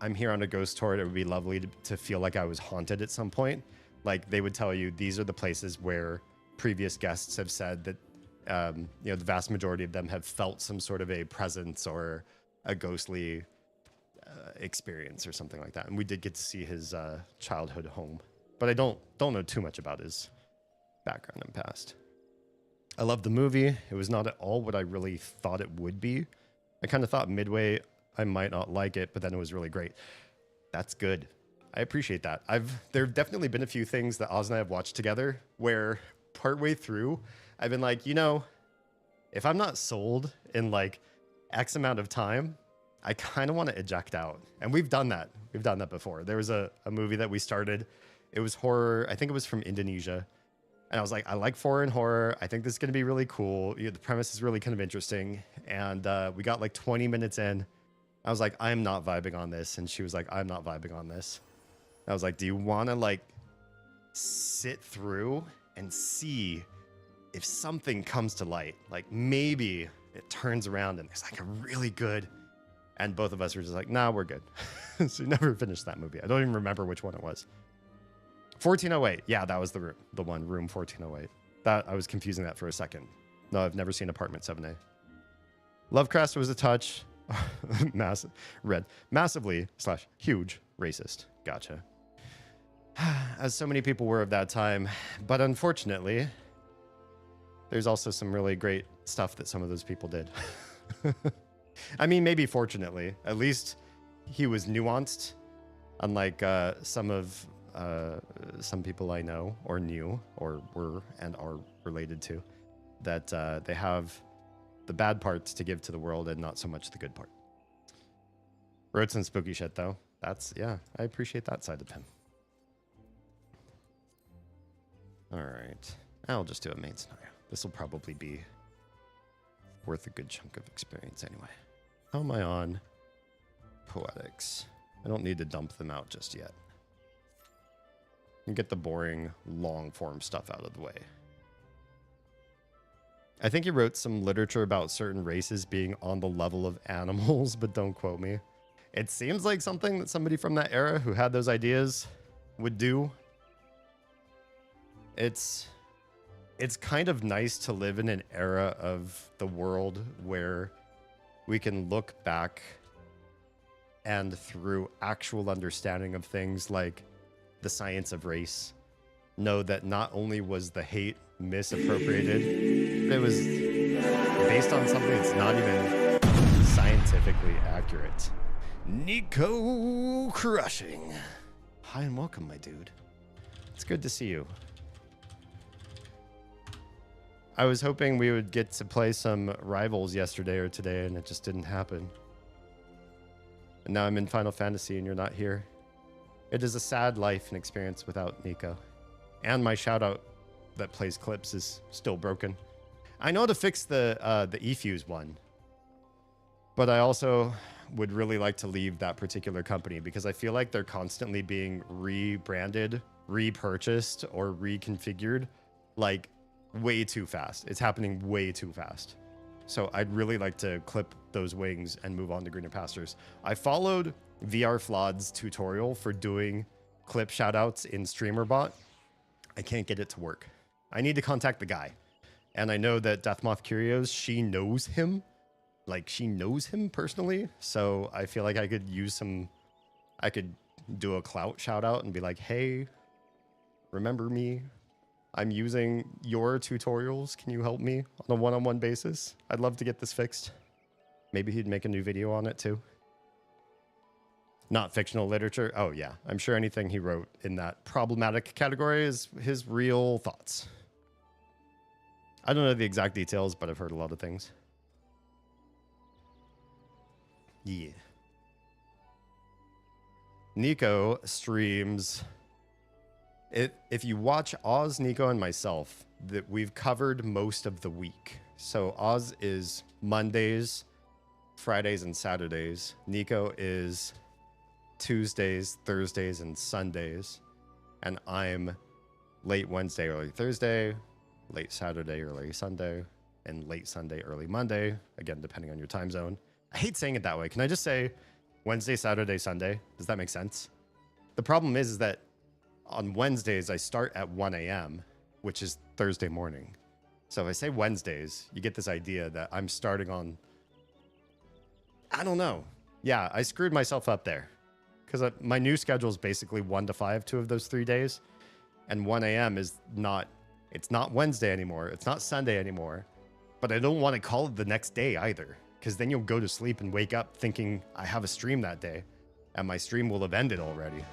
I'm here on a ghost tour, it would be lovely to feel like I was haunted at some point. Like, they would tell you these are the places where previous guests have said that, you know, the vast majority of them have felt some sort of a presence or a ghostly experience or something like that. And we did get to see his childhood home, but I don't know too much about his background and past. I love the movie. It was not at all what I really thought it would be. I kind of thought midway I might not like it, but then it was really great. That's good. I appreciate that. There have definitely been a few things that Oz and I have watched together where partway through I've been like, you know, if I'm not sold in like X amount of time, I kind of want to eject out. And we've done that. We've done that before. There was a movie that we started. It was horror. I think it was from Indonesia. And I was like, I like foreign horror. I think this is going to be really cool. The premise is really kind of interesting. And we got like 20 minutes in. I was like, I'm not vibing on this. And she was like, I'm not vibing on this. I was like, do you want to like sit through and see if something comes to light? Like maybe it turns around and there's like a really good. And both of us were just like, nah, we're good. So we never finished that movie. I don't even remember which one it was. 1408. Yeah, that was the one, room 1408. That I was confusing that for a second. No, I've never seen Apartment 7A. Lovecraft was a touch massively / huge racist. Gotcha. As so many people were of that time. But unfortunately, there's also some really great stuff that some of those people did. I mean, maybe fortunately. At least he was nuanced, unlike some people I know or knew or were and are related to, that they have the bad parts to give to the world and not so much the good part. Wrote some spooky shit, though. Yeah, I appreciate that side of him. All right. I'll just do a main scenario. This will probably be worth a good chunk of experience anyway. How am I on poetics? I don't need to dump them out just yet. And get the boring, long-form stuff out of the way. I think he wrote some literature about certain races being on the level of animals, but don't quote me. It seems like something that somebody from that era who had those ideas would do. It's kind of nice to live in an era of the world where we can look back and through actual understanding of things like the science of race, know that not only was the hate misappropriated, it was based on something that's not even scientifically accurate. Nico Crushing. Hi and welcome, my dude. It's good to see you. I was hoping we would get to play some Rivals yesterday or today, and it just didn't happen. And now I'm in Final Fantasy and you're not here. It is a sad life and experience without Nico. And my shout-out that plays clips is still broken. I know how to fix the eFuse one, but I also would really like to leave that particular company because I feel like they're constantly being rebranded, repurchased, or reconfigured like way too fast. It's happening way too fast. So I'd really like to clip those wings and move on to greener pastures. I followed VR Flawed's tutorial for doing clip shoutouts in StreamerBot. I can't get it to work. I need to contact the guy. And I know that Deathmoth Curios, she knows him. Like, she knows him personally. So I feel like I could do a clout shout out and be like, hey, remember me? I'm using your tutorials. Can you help me on a one-on-one basis? I'd love to get this fixed. Maybe he'd make a new video on it too. Not fictional literature. Oh yeah, I'm sure anything he wrote in that problematic category is his real thoughts. I don't know the exact details, but I've heard a lot of things. Yeah. Nico streams If you watch Oz, Nico, and myself, that we've covered most of the week. So Oz is Mondays, Fridays, and Saturdays. Nico is Tuesdays, Thursdays, and Sundays. And I'm late Wednesday, early Thursday, late Saturday, early Sunday, and late Sunday, early Monday. Again, depending on your time zone. I hate saying it that way. Can I just say Wednesday, Saturday, Sunday? Does that make sense? The problem is that on Wednesdays, I start at 1 a.m., which is Thursday morning. So if I say Wednesdays, you get this idea that I'm starting on, I don't know. Yeah, I screwed myself up there. Because my new schedule is basically 1 to 5, 2 of those 3 days. And 1 a.m. is not, it's not Wednesday anymore. It's not Sunday anymore. But I don't want to call it the next day either. Because then you'll go to sleep and wake up thinking I have a stream that day. And my stream will have ended already.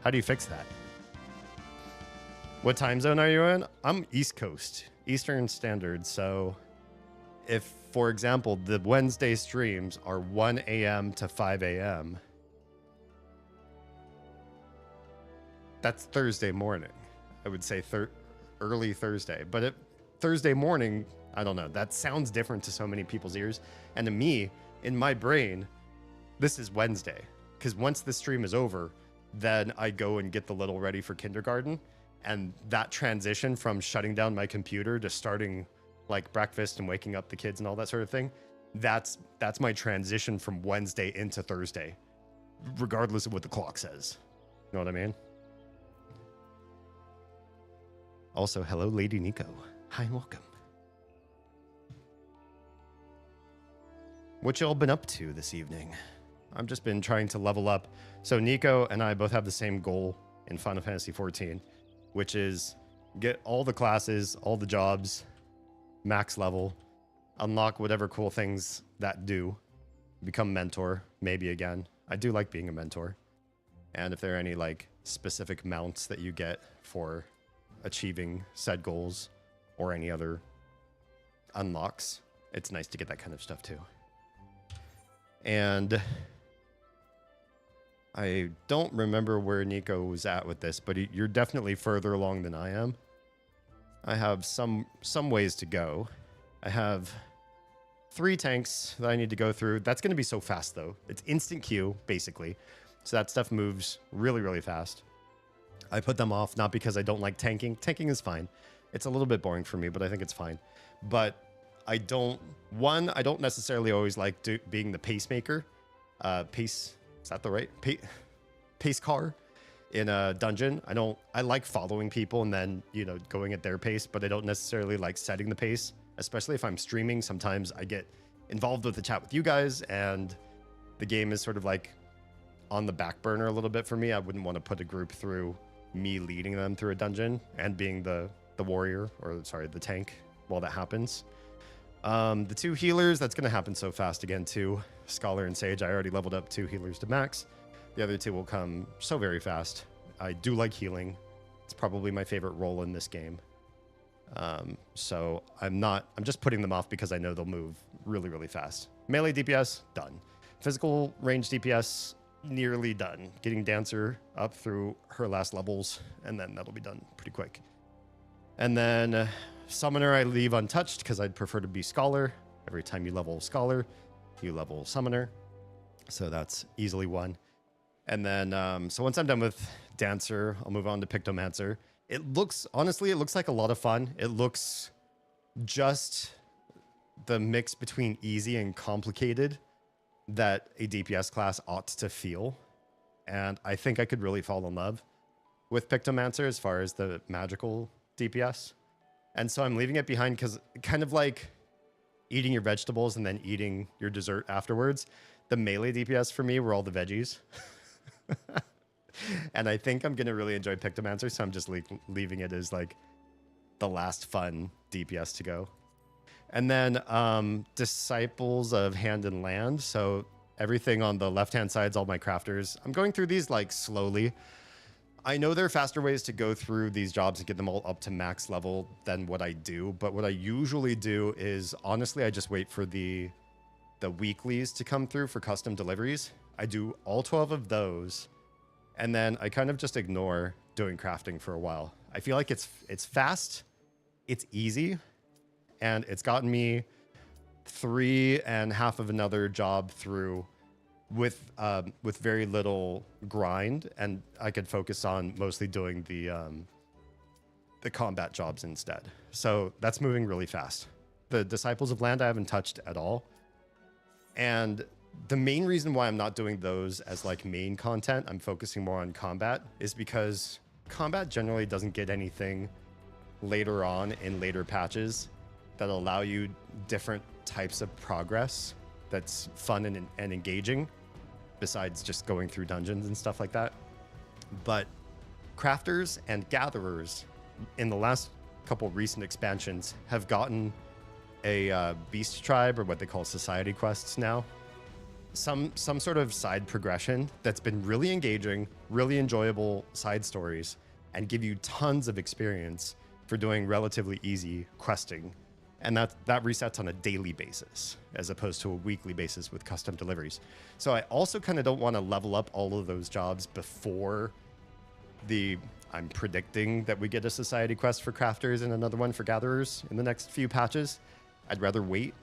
How do you fix that? What time zone are you in? I'm East Coast, Eastern Standard. So if, for example, the Wednesday streams are 1 a.m. to 5 a.m., that's Thursday morning. I would say early Thursday. But Thursday morning, I don't know. That sounds different to so many people's ears. And to me, in my brain, this is Wednesday. Because once the stream is over, then I go and get the little ready for kindergarten. And that transition from shutting down my computer to starting like breakfast and waking up the kids and all that sort of thing, that's my transition from Wednesday into Thursday, regardless of what the clock says. You know what I mean? Also, hello, Lady Nico. Hi and welcome. What y'all been up to this evening? I've just been trying to level up. So Nico and I both have the same goal in Final Fantasy XIV, which is get all the classes, all the jobs, max level, unlock whatever cool things that do, become mentor, maybe again. I do like being a mentor. And if there are any like specific mounts that you get for achieving said goals or any other unlocks, it's nice to get that kind of stuff too. And I don't remember where Nico was at with this, but you're definitely further along than I am. I have some ways to go. I have 3 tanks that I need to go through. That's going to be so fast, though. It's instant queue, basically. So that stuff moves really, really fast. I put them off, not because I don't like tanking. Tanking is fine. It's a little bit boring for me, but I think it's fine. But I don't necessarily always like being the pacemaker. Pace... Is that the right pace car in a dungeon? I like following people and then, going at their pace, but I don't necessarily like setting the pace, especially if I'm streaming. Sometimes I get involved with the chat with you guys and the game is sort of like on the back burner a little bit for me. I wouldn't want to put a group through me leading them through a dungeon and being the warrior, or sorry, the tank while that happens. The 2 healers, that's going to happen so fast again too. Scholar and Sage, I already leveled up 2 healers to max. The other 2 will come so very fast. I do like healing. It's probably my favorite role in this game. So I'm just putting them off because I know they'll move really, really fast. Melee DPS, done. Physical range DPS, nearly done. Getting Dancer up through her last levels, and then that'll be done pretty quick. And then Summoner I leave untouched because I'd prefer to be Scholar. Every time you level Scholar, you level Summoner. So that's easily one. And then, so once I'm done with Dancer, I'll move on to Pictomancer. Honestly, it looks like a lot of fun. It looks just the mix between easy and complicated that a DPS class ought to feel. And I think I could really fall in love with Pictomancer as far as the magical DPS. And so I'm leaving it behind because kind of like eating your vegetables and then eating your dessert afterwards. The melee DPS for me were all the veggies. And I think I'm going to really enjoy Pictomancer, so I'm just leaving it as like the last fun DPS to go. And then Disciples of Hand and Land. So everything on the left-hand side is all my crafters. I'm going through these like slowly. I know there are faster ways to go through these jobs and get them all up to max level than what I do. But what I usually do is, honestly, I just wait for the weeklies to come through for custom deliveries. I do all 12 of those. And then I kind of just ignore doing crafting for a while. I feel like it's fast, it's easy, and it's gotten me 3.5 of another job through with very little grind, and I could focus on mostly doing the combat jobs instead. So that's moving really fast. The Disciples of Land I haven't touched at all. And the main reason why I'm not doing those as like main content, I'm focusing more on combat, is because combat generally doesn't get anything later on in later patches that allow you different types of progress that's fun and engaging, besides just going through dungeons and stuff like that. But crafters and gatherers in the last couple recent expansions have gotten a beast tribe, or what they call society quests now. Some sort of side progression that's been really engaging, really enjoyable side stories, and give you tons of experience for doing relatively easy questing. And that resets on a daily basis as opposed to a weekly basis with custom deliveries. So I also kind of don't want to level up all of those jobs before I'm predicting that we get a society quest for crafters and another one for gatherers in the next few patches. I'd rather wait,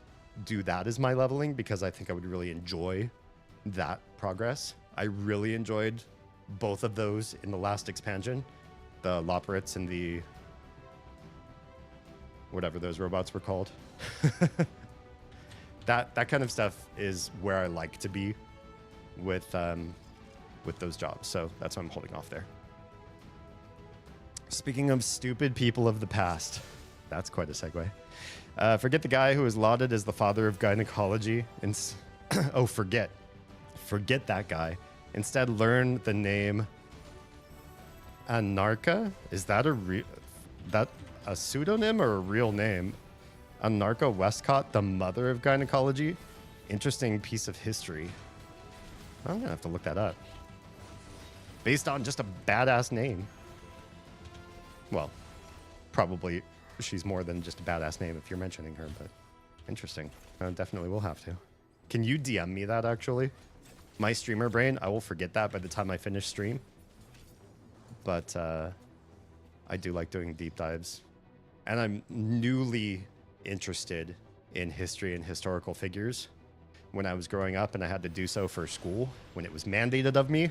do that as my leveling, because I think I would really enjoy that progress. I really enjoyed both of those in the last expansion, the Loporits and the whatever those robots were called. That kind of stuff is where I like to be with those jobs. So that's why I'm holding off there. Speaking of stupid people of the past, that's quite a segue. Forget the guy who is lauded as the father of gynecology. Oh, forget that guy. Instead, learn the name Anarcha. Is that a pseudonym or a real name? Anarcha Westcott, the mother of gynecology. Interesting piece of history. I'm gonna have to look that up. Based on just a badass name. Well, probably she's more than just a badass name if you're mentioning her, but interesting. Definitely will have to. Can you DM me that, actually? My streamer brain, I will forget that by the time I finish stream. But I do like doing deep dives. And I'm newly interested in history and historical figures. When I was growing up and I had to do so for school, when it was mandated of me,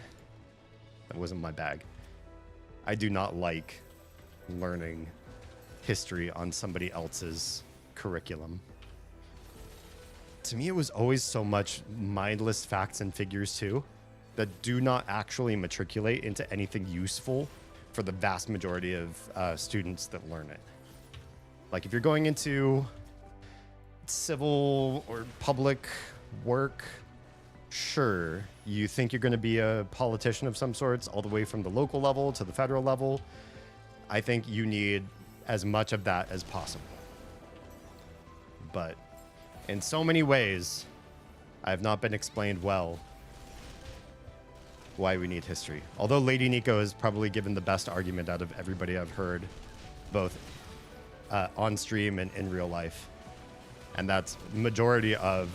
that wasn't my bag. I do not like learning history on somebody else's curriculum. To me, it was always so much mindless facts and figures too that do not actually matriculate into anything useful for the vast majority of students that learn it. Like if you're going into civil or public work, sure, you think you're going to be a politician of some sorts, all the way from the local level to the federal level. I think you need as much of that as possible. But in so many ways, I have not been explained well why we need history. Although Lady Nico has probably given the best argument out of everybody I've heard, both on stream and in real life. And that's majority of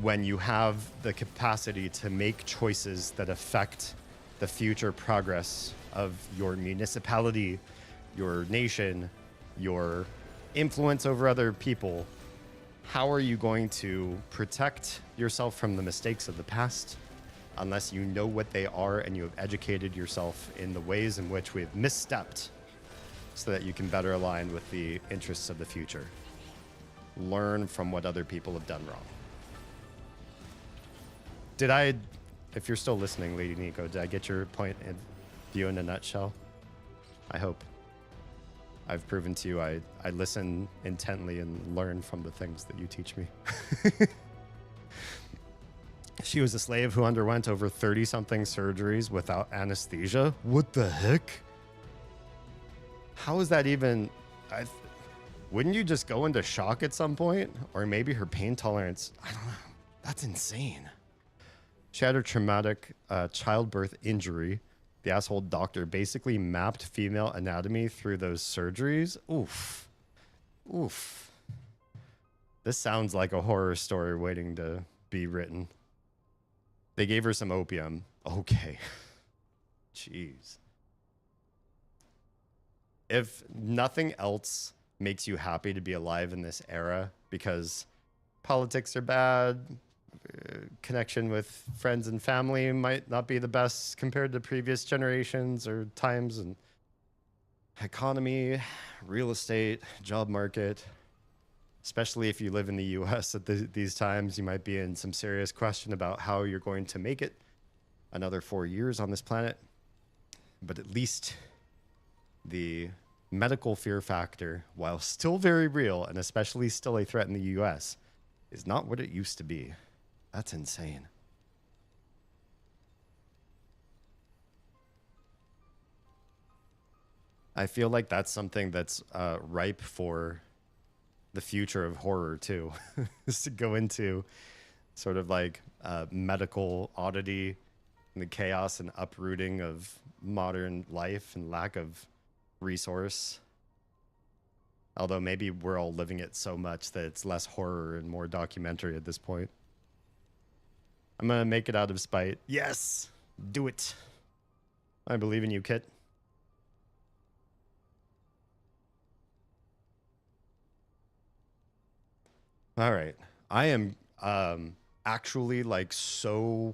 when you have the capacity to make choices that affect the future progress of your municipality, your nation, your influence over other people. How are you going to protect yourself from the mistakes of the past unless you know what they are and you have educated yourself in the ways in which we've misstepped so that you can better align with the interests of the future? Learn from what other people have done wrong. If you're still listening, Lady Nico, did I get your point of view in a nutshell? I hope. I've proven to you I listen intently and learn from the things that you teach me. She was a slave who underwent over 30-something surgeries without anesthesia. What the heck? How is that even... wouldn't you just go into shock at some point? Or maybe her pain tolerance... I don't know. That's insane. She had a traumatic childbirth injury. The asshole doctor basically mapped female anatomy through those surgeries. Oof. Oof. This sounds like a horror story waiting to be written. They gave her some opium. Okay. Jeez. if nothing else makes you happy to be alive in this era, because politics are bad, connection with friends and family might not be the best compared to previous generations or times, and economy, real estate, job market, especially if you live in the US at these times, you might be in some serious question about how you're going to make it another 4 years on this planet. But at least the medical fear factor, while still very real and especially still a threat in the US, is not what it used to be. That's insane. I feel like that's something that's ripe for the future of horror too, is to go into sort of like medical oddity and the chaos and uprooting of modern life and lack of resource. Although maybe we're all living it so much that it's less horror and more documentary at this point. I'm gonna make it out of spite. Yes! Do it! I believe in you, Kit. All right. I am actually like so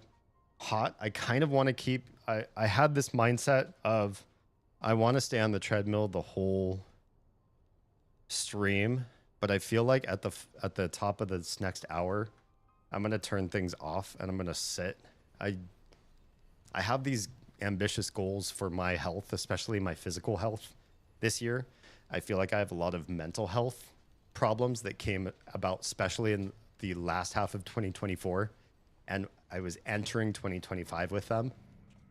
hot. I kind of want to keep... I had this mindset of I want to stay on the treadmill the whole stream, but I feel like at the top of this next hour, I'm going to turn things off and I'm going to sit. I have these ambitious goals for my health, especially my physical health this year. I feel like I have a lot of mental health problems that came about, especially in the last half of 2024. And I was entering 2025 with them.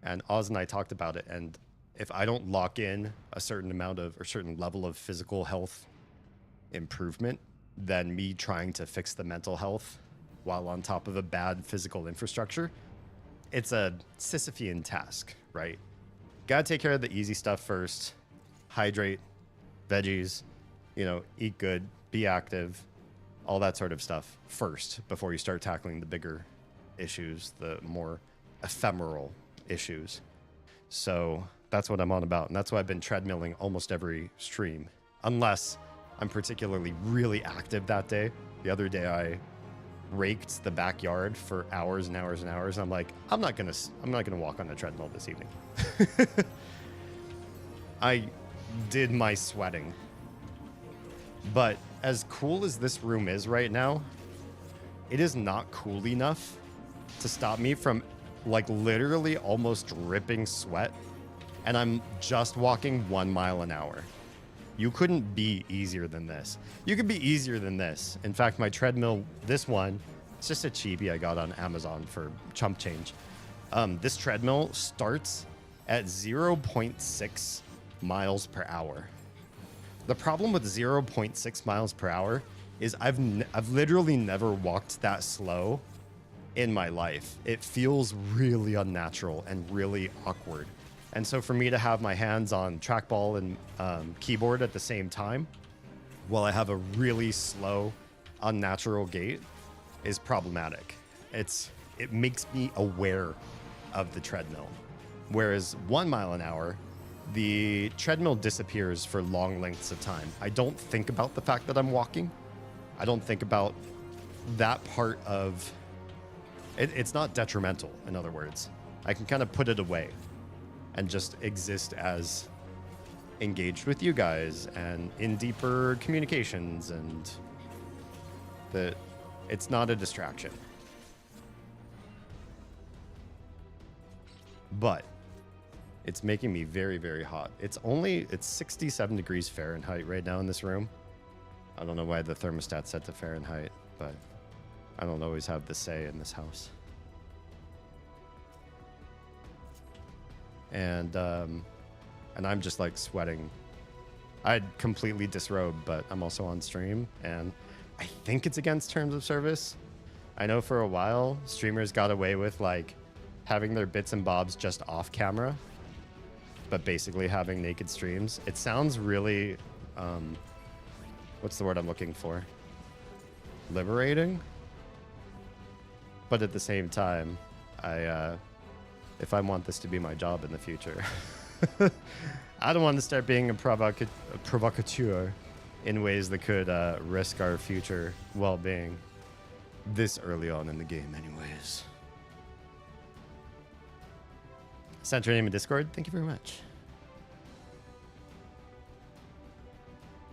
And Oz and I talked about it. And if I don't lock in a certain amount of or certain level of physical health improvement, then me trying to fix the mental health while on top of a bad physical infrastructure, it's a Sisyphean task, right? Gotta take care of the easy stuff first. Hydrate, veggies, eat good, be active, all that sort of stuff first before you start tackling the bigger issues, the more ephemeral issues. So that's what I'm on about. And that's why I've been treadmilling almost every stream, unless I'm particularly really active that day. The other day I raked the backyard for hours and hours and hours. I'm like, I'm not gonna walk on the treadmill this evening. I did my sweating. But as cool as this room is right now, it is not cool enough to stop me from like literally almost dripping sweat. And I'm just walking 1 mile an hour. You couldn't be easier than this. You could be easier than this. In fact, my treadmill, this one, it's just a cheapie I got on Amazon for chump change. This treadmill starts at 0.6 miles per hour. The problem with 0.6 miles per hour is I've literally never walked that slow in my life. It feels really unnatural and really awkward. And so for me to have my hands on trackball and keyboard at the same time, while I have a really slow, unnatural gait, is problematic. It makes me aware of the treadmill. Whereas 1 mile an hour, the treadmill disappears for long lengths of time. I don't think about the fact that I'm walking. I don't think about that part of it. It's not detrimental, in other words. I can kind of put it away and just exist as engaged with you guys and in deeper communications, and that it's not a distraction. But it's making me very, very hot. It's 67 degrees Fahrenheit right now in this room. I don't know why the thermostat's set to Fahrenheit, but I don't always have the say in this house. And I'm just like sweating. I'd completely disrobed, but I'm also on stream, and I think it's against terms of service. I know for a while streamers got away with like having their bits and bobs just off camera, but basically having naked streams. It sounds really, what's the word I'm looking for? Liberating? But at the same time, if I want this to be my job in the future, I don't want to start being a provocateur in ways that could risk our future well-being this early on in the game anyways. Sent your name in Discord. Thank you very much.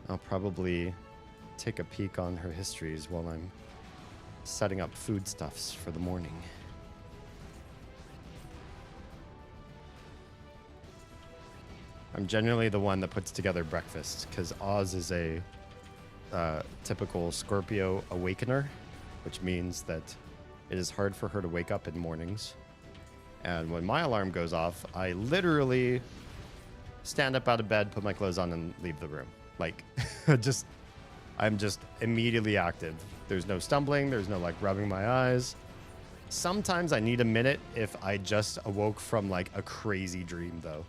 I'll probably take a peek on her histories while I'm setting up foodstuffs for the morning. I'm generally the one that puts together breakfast because Oz is a typical Scorpio awakener, which means that it is hard for her to wake up in mornings. And when my alarm goes off, I literally stand up out of bed, put my clothes on, and leave the room. Like, I'm just immediately active. There's no stumbling. There's no like rubbing my eyes. Sometimes I need a minute if I just awoke from like a crazy dream though.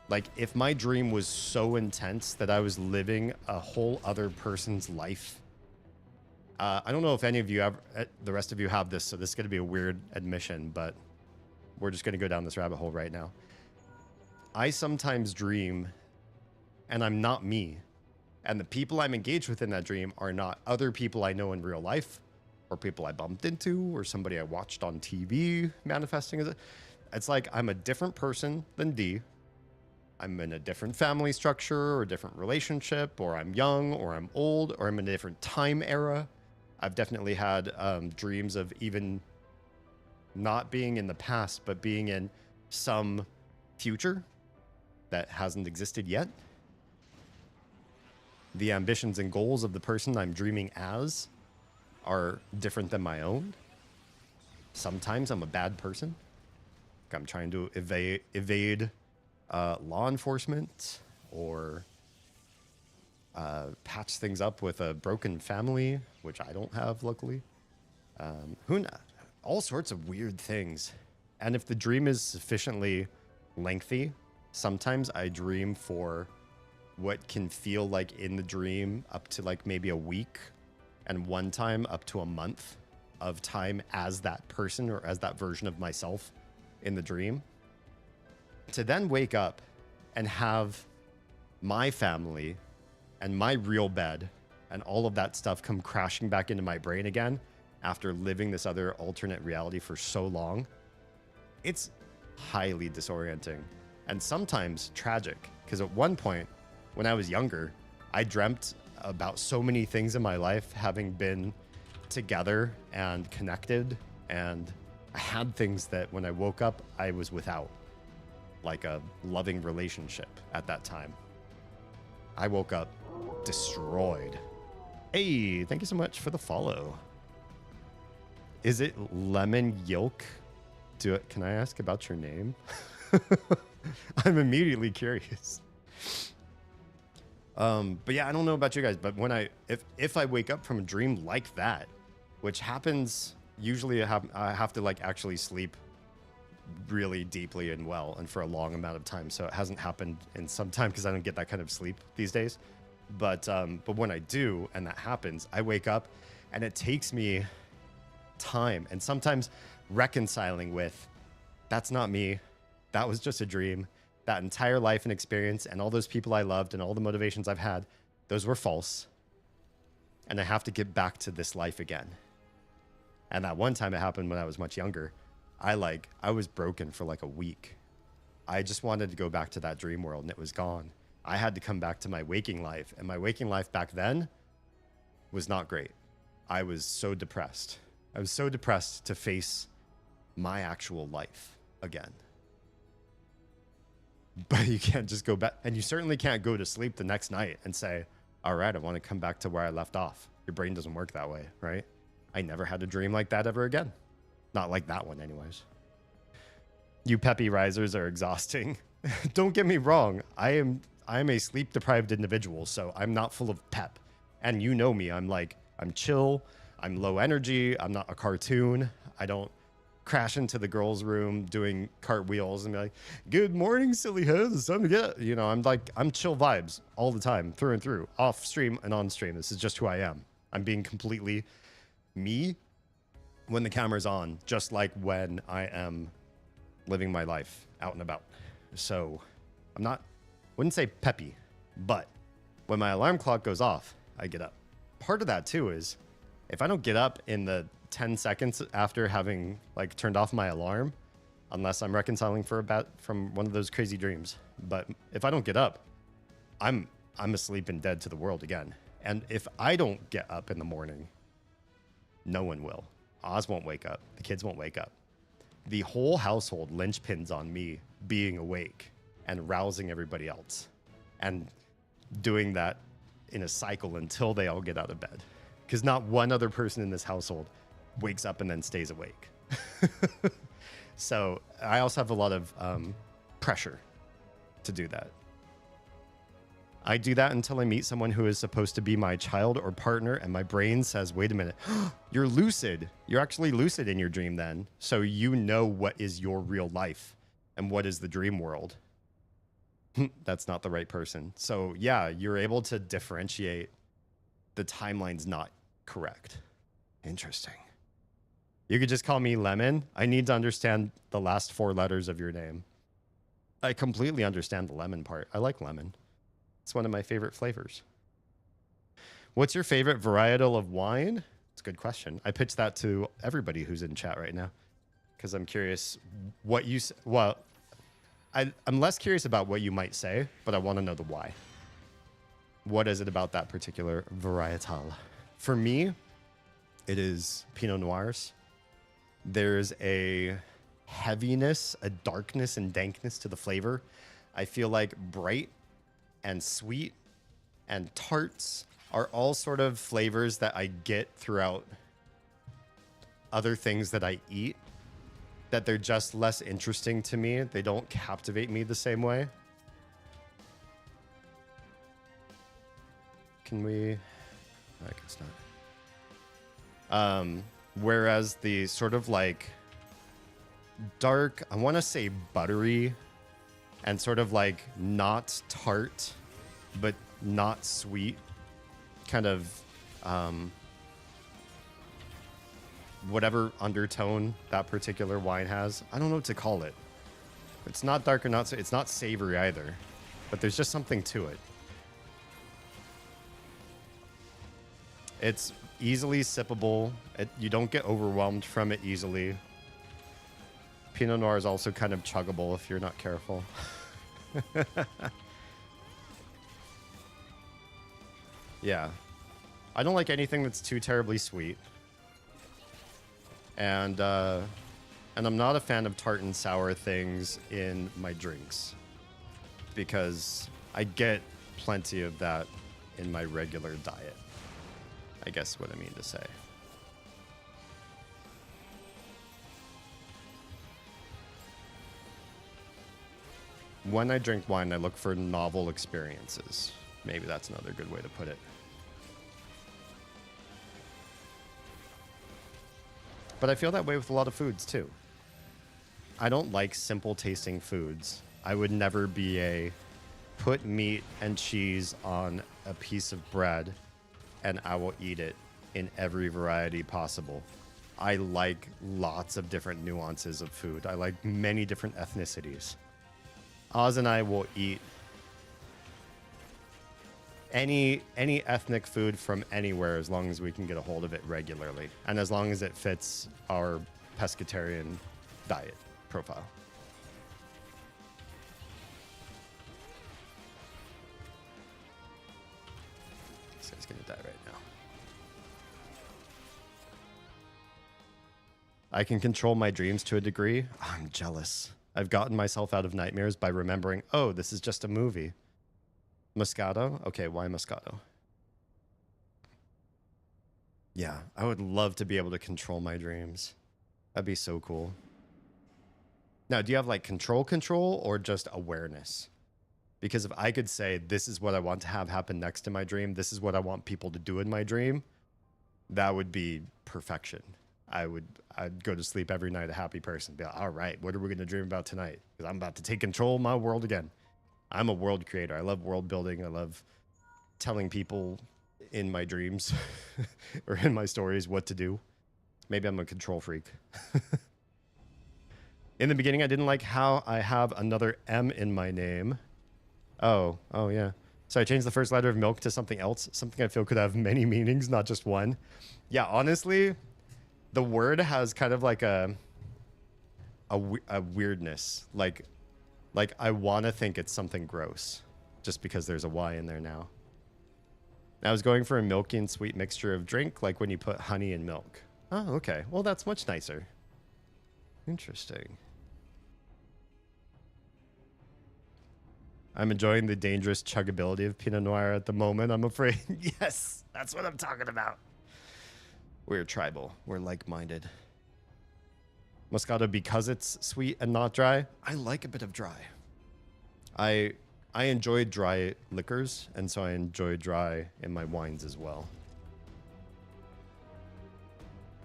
Like if my dream was so intense that I was living a whole other person's life. I don't know if any of you have, the rest of you have this, so this is going to be a weird admission, but we're just going to go down this rabbit hole right now. I sometimes dream and I'm not me. And the people I'm engaged with in that dream are not other people I know in real life or people I bumped into or somebody I watched on TV manifesting as it. It's like I'm a different person than D. I'm in a different family structure or a different relationship, or I'm young or I'm old or I'm in a different time era. I've definitely had dreams of even not being in the past, but being in some future that hasn't existed yet. The ambitions and goals of the person I'm dreaming as are different than my own. Sometimes I'm a bad person. Like I'm trying to evade law enforcement or patch things up with a broken family, which I don't have, luckily. All sorts of weird things. And if the dream is sufficiently lengthy, sometimes I dream for what can feel like in the dream up to like maybe a week, and one time up to a month of time as that person or as that version of myself in the dream. To then wake up and have my family and my real bed and all of that stuff come crashing back into my brain again after living this other alternate reality for so long, it's highly disorienting and sometimes tragic. Because at one point, when I was younger, I dreamt about so many things in my life having been together and connected, and I had things that when I woke up, I was without, like a loving relationship at that time. I woke up destroyed. Hey, thank you so much for the follow. Is it Lemon Yolk? Can I ask about your name? I'm immediately curious. But yeah, I don't know about you guys, but when if I wake up from a dream like that, which happens usually, I have to like actually sleep really deeply and well and for a long amount of time. So it hasn't happened in some time because I don't get that kind of sleep these days. But when I do, and that happens, I wake up and it takes me time and sometimes reconciling with, that's not me. That was just a dream. That entire life and experience and all those people I loved and all the motivations I've had, those were false. And I have to get back to this life again. And that one time it happened when I was much younger. I was broken for like a week. I just wanted to go back to that dream world and it was gone. I had to come back to my waking life, and my waking life back then was not great. I was so depressed. I was so depressed to face my actual life again. But you can't just go back, and you certainly can't go to sleep the next night and say, all right, I want to come back to where I left off. Your brain doesn't work that way, right? I never had a dream like that ever again. Not like that one anyways. You peppy risers are exhausting. Don't get me wrong. I am a sleep deprived individual, so I'm not full of pep. And you know me, I'm chill, I'm low energy, I'm not a cartoon. I don't crash into the girls' room doing cartwheels and be like, good morning, silly heads, it's time to get, I'm chill vibes all the time, through and through, off stream and on stream. This is just who I am. I'm being completely me when the camera's on, just like when I am living my life out and about. So wouldn't say peppy, but when my alarm clock goes off, I get up. Part of that too is if I don't get up in the 10 seconds after having like turned off my alarm, unless I'm reconciling from one of those crazy dreams, but if I don't get up, I'm asleep and dead to the world again. And if I don't get up in the morning, no one will. Oz won't wake up. The kids won't wake up. The whole household linchpins on me being awake and rousing everybody else and doing that in a cycle until they all get out of bed. Because not one other person in this household wakes up and then stays awake. So I also have a lot of pressure to do that. I do that until I meet someone who is supposed to be my child or partner, and my brain says, wait a minute, you're lucid. You're actually lucid in your dream then. So you know what is your real life and what is the dream world. That's not the right person. So yeah, you're able to differentiate the timeline's not correct. Interesting. You could just call me Lemon. I need to understand the last 4 letters of your name. I completely understand the lemon part. I like lemon. It's one of my favorite flavors. What's your favorite varietal of wine? It's a good question. I pitched that to everybody who's in chat right now because I'm curious what you... Well, I'm less curious about what you might say, but I want to know the why. What is it about that particular varietal? For me, it is Pinot Noirs. There's a heaviness, a darkness and dankness to the flavor. I feel like bright and sweet and tarts are all sort of flavors that I get throughout other things that I eat, that they're just less interesting to me. They don't captivate me the same way. Can we... I guess not. Whereas the sort of like dark, I want to say buttery and sort of like not tart, but not sweet kind of whatever undertone that particular wine has. I don't know what to call it. It's not dark or not, it's not savory either, but there's just something to it. It's easily sippable. You don't get overwhelmed from it easily. Pinot Noir is also kind of chuggable if you're not careful. Yeah. I don't like anything that's too terribly sweet. And I'm not a fan of tart and sour things in my drinks because I get plenty of that in my regular diet. I guess what I mean to say. When I drink wine, I look for novel experiences. Maybe that's another good way to put it. But I feel that way with a lot of foods too. I don't like simple tasting foods. I would never be a put meat and cheese on a piece of bread and I will eat it in every variety possible. I like lots of different nuances of food. I like many different ethnicities. Oz and I will eat any ethnic food from anywhere as long as we can get a hold of it regularly and as long as it fits our pescatarian diet profile. This guy's gonna die right now. I can control my dreams to a degree. I'm jealous. I've gotten myself out of nightmares by remembering, oh, this is just a movie. Moscato? Okay, why Moscato? Yeah, I would love to be able to control my dreams. That'd be so cool. Now, do you have like control or just awareness? Because if I could say, this is what I want to have happen next in my dream, this is what I want people to do in my dream, that would be perfection. I'd go to sleep every night a happy person. Be like, all right, what are we going to dream about tonight? Because I'm about to take control of my world again. I'm a world creator. I love world building. I love telling people in my dreams or in my stories what to do. Maybe I'm a control freak. In the beginning, I didn't like how I have another M in my name. Oh, yeah. So I changed the first letter of milk to something else, something I feel could have many meanings, not just one. Yeah, honestly, the word has kind of like a weirdness. Like I want to think it's something gross, just because there's a Y in there now. I was going for a milky and sweet mixture of drink, like when you put honey in milk. Oh, okay. Well, that's much nicer. Interesting. I'm enjoying the dangerous chuggability of Pinot Noir at the moment, I'm afraid. Yes, that's what I'm talking about. We're tribal. We're like-minded. Moscato because it's sweet and not dry. I like a bit of dry. I enjoy dry liquors, and so I enjoy dry in my wines as well.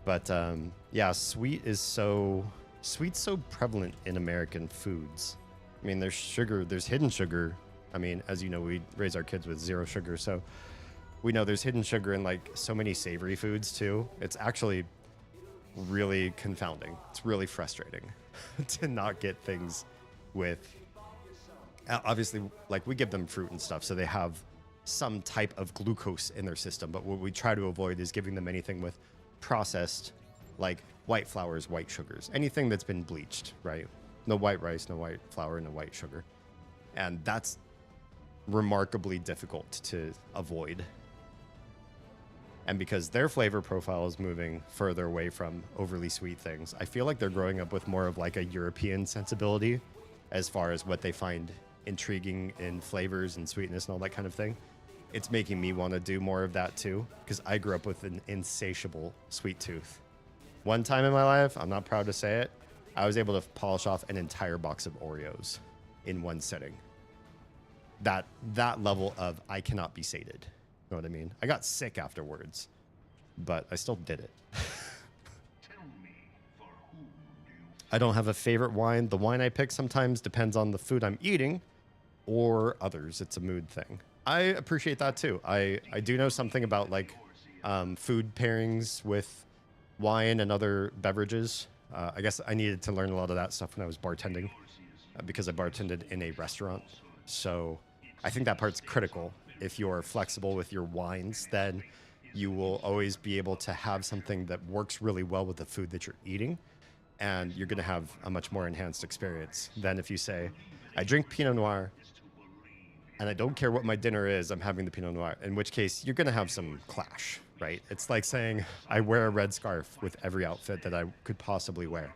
But yeah, sweet's so prevalent in American foods. I mean, there's sugar, there's hidden sugar. I mean, as you know, we raise our kids with 0 sugar, so we know there's hidden sugar in like so many savory foods too. It's actually really confounding. It's really frustrating to not get things with, obviously, like we give them fruit and stuff, so they have some type of glucose in their system, but what we try to avoid is giving them anything with processed, like white flours, white sugars, anything that's been bleached, right? No white rice, no white flour, no white sugar. And that's remarkably difficult to avoid. And because their flavor profile is moving further away from overly sweet things, I feel like they're growing up with more of like a European sensibility as far as what they find intriguing in flavors and sweetness and all that kind of thing. It's making me want to do more of that too, because I grew up with an insatiable sweet tooth. One time in my life, I'm not proud to say it, I was able to polish off an entire box of Oreos in one sitting. That level of I cannot be sated. You know what I mean? I got sick afterwards, but I still did it. I don't have a favorite wine. The wine I pick sometimes depends on the food I'm eating or others. It's a mood thing. I appreciate that too. I do know something about like food pairings with wine and other beverages. I guess I needed to learn a lot of that stuff when I was bartending because I bartended in a restaurant. So I think that part's critical. If you're flexible with your wines, then you will always be able to have something that works really well with the food that you're eating. And you're going to have a much more enhanced experience than if you say, I drink Pinot Noir and I don't care what my dinner is, I'm having the Pinot Noir, in which case you're going to have some clash, right? It's like saying I wear a red scarf with every outfit that I could possibly wear.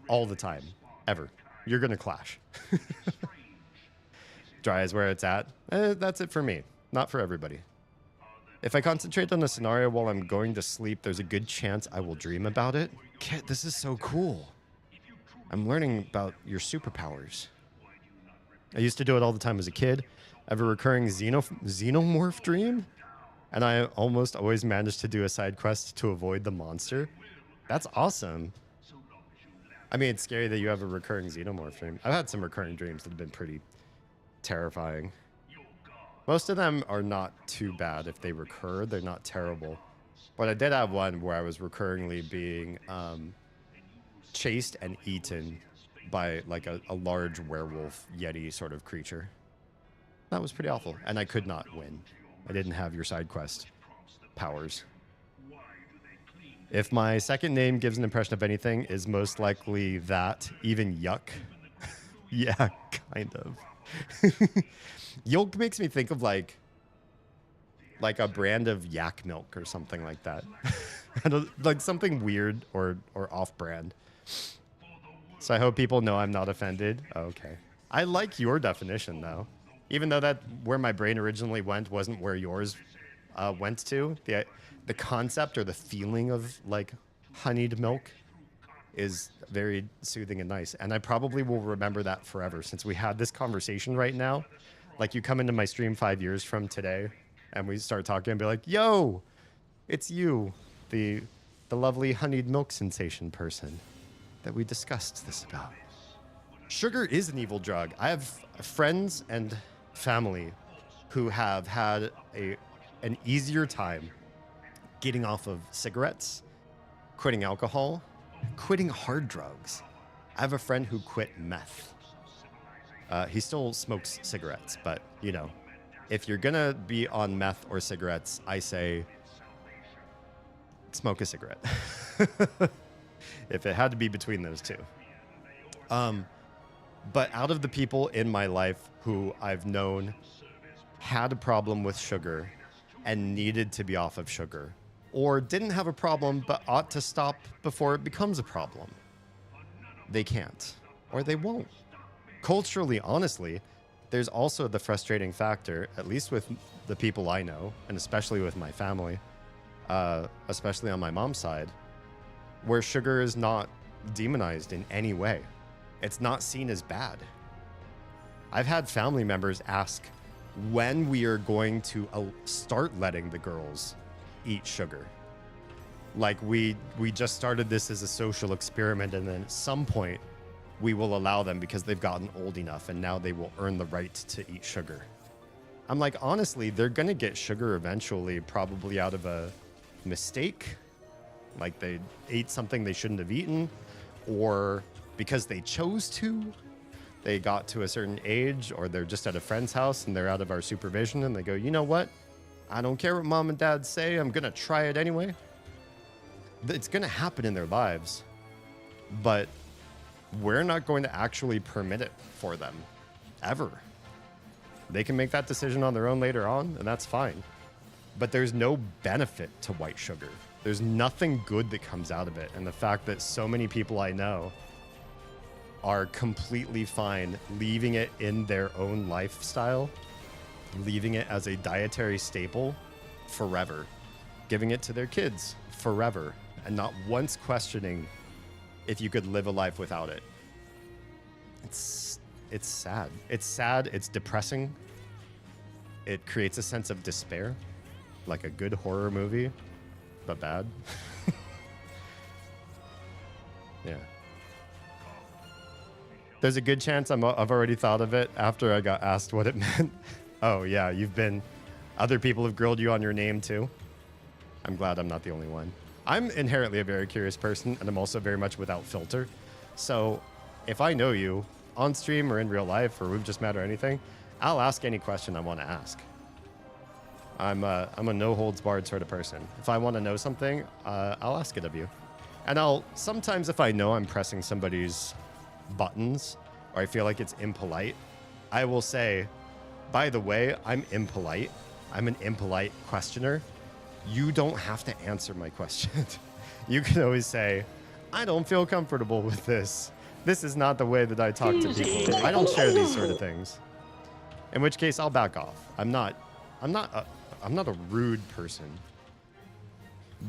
All the time, ever. You're going to clash. Dry is where it's at. That's it for me, not for everybody. If I concentrate on a scenario while I'm going to sleep, there's a good chance I will dream about it. Kit, this is so cool. I'm learning about your superpowers. I used to do it all the time as a kid. I have a recurring xenomorph dream, and I almost always managed to do a side quest to avoid the monster. That's awesome. I mean, it's scary that you have a recurring xenomorph dream. I've had some recurring dreams that have been pretty terrifying. Most of them are not too bad if they recur. They're not terrible. But I did have one where I was recurringly being chased and eaten by like a large werewolf yeti sort of creature. That was pretty awful. And I could not win. I didn't have your side quest powers. If my second name gives an impression of anything, is most likely that. Even yuck. Yeah, kind of. Yolk makes me think of like a brand of yak milk or something like that. Like something weird or off-brand. So I hope people know I'm not offended. Okay. I like your definition though. Even though that where my brain originally went wasn't where yours went to. The concept or the feeling of like honeyed milk is very soothing and nice. And I probably will remember that forever since we had this conversation right now. Like you come into my stream 5 years from today and we start talking and be like, yo, it's you, the lovely honeyed milk sensation person that we discussed this about. Sugar is an evil drug. I have friends and family who have had an easier time getting off of cigarettes, quitting alcohol, quitting hard drugs. I have a friend who quit meth. He still smokes cigarettes, but you know, if you're gonna be on meth or cigarettes, I say smoke a cigarette. If it had to be between those two. But out of the people in my life who I've known had a problem with sugar and needed to be off of sugar, or didn't have a problem but ought to stop before it becomes a problem, they can't, or they won't. Culturally, honestly, there's also the frustrating factor, at least with the people I know, and especially with my family, especially on my mom's side, where sugar is not demonized in any way. It's not seen as bad. I've had family members ask when we are going to start letting the girls eat sugar. Like we just started this as a social experiment, and then at some point we will allow them because they've gotten old enough and now they will earn the right to eat sugar. I'm like, honestly, they're gonna get sugar eventually, probably out of a mistake. Like they ate something they shouldn't have eaten, or because they chose to. They got to a certain age, or they're just at a friend's house and they're out of our supervision and they go, you know what? I don't care what mom and dad say. I'm going to try it anyway. It's going to happen in their lives, but we're not going to actually permit it for them ever. They can make that decision on their own later on, and that's fine. But there's no benefit to white sugar. There's nothing good that comes out of it. And the fact that so many people I know are completely fine leaving it in their own lifestyle, leaving it as a dietary staple forever, giving it to their kids forever, and not once questioning if you could live a life without it. It's sad. It's sad. It's depressing. It creates a sense of despair, like a good horror movie, but bad. Yeah. There's a good chance I've already thought of it after I got asked what it meant. Oh, yeah, other people have grilled you on your name too. I'm glad I'm not the only one. I'm inherently a very curious person, and I'm also very much without filter. So if I know you on stream or in real life, or we've just met or anything, I'll ask any question I want to ask. I'm a no holds barred sort of person. If I want to know something, I'll ask it of you. And sometimes if I know I'm pressing somebody's buttons, or I feel like it's impolite, I will say, by the way, I'm impolite. I'm an impolite questioner. You don't have to answer my question. You can always say, I don't feel comfortable with this. This is not the way that I talk to people. I don't share these sort of things. In which case, I'll back off. I'm not a rude person,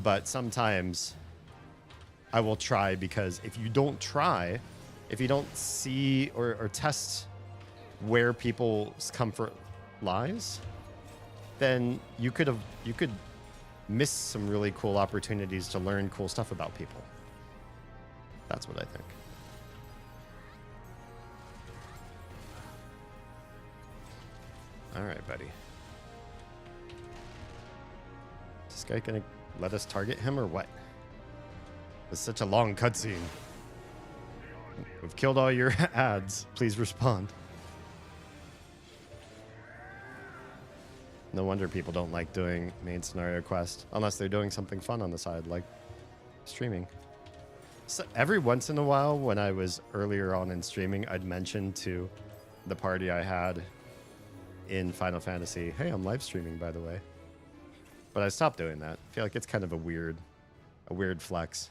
but sometimes I will try, because if you don't try, if you don't see or test where people's comfort lies, then you could miss some really cool opportunities to learn cool stuff about people. That's what I think. All right, buddy. Is this guy gonna let us target him or what? It's such a long cutscene. We've killed all your ads. Please respond. No wonder people don't like doing main scenario quest unless they're doing something fun on the side, like streaming. So every once in a while, when I was earlier on in streaming, I'd mention to the party I had in Final Fantasy, hey, I'm live streaming, by the way. But I stopped doing that. I feel like it's kind of a weird flex.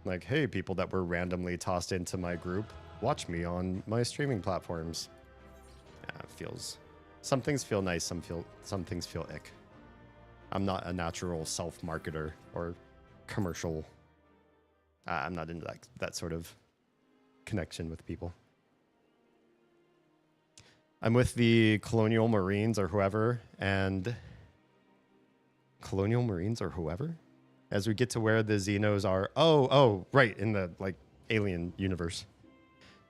Like, hey, people that were randomly tossed into my group, watch me on my streaming platforms. Yeah, it feels... Some things feel nice, some things feel ick. I'm not a natural self-marketer or commercial. I'm not into that sort of connection with people. I'm with the Colonial Marines or whoever, and... Colonial Marines or whoever? As we get to where the Xenos are... Oh, right, in the, alien universe.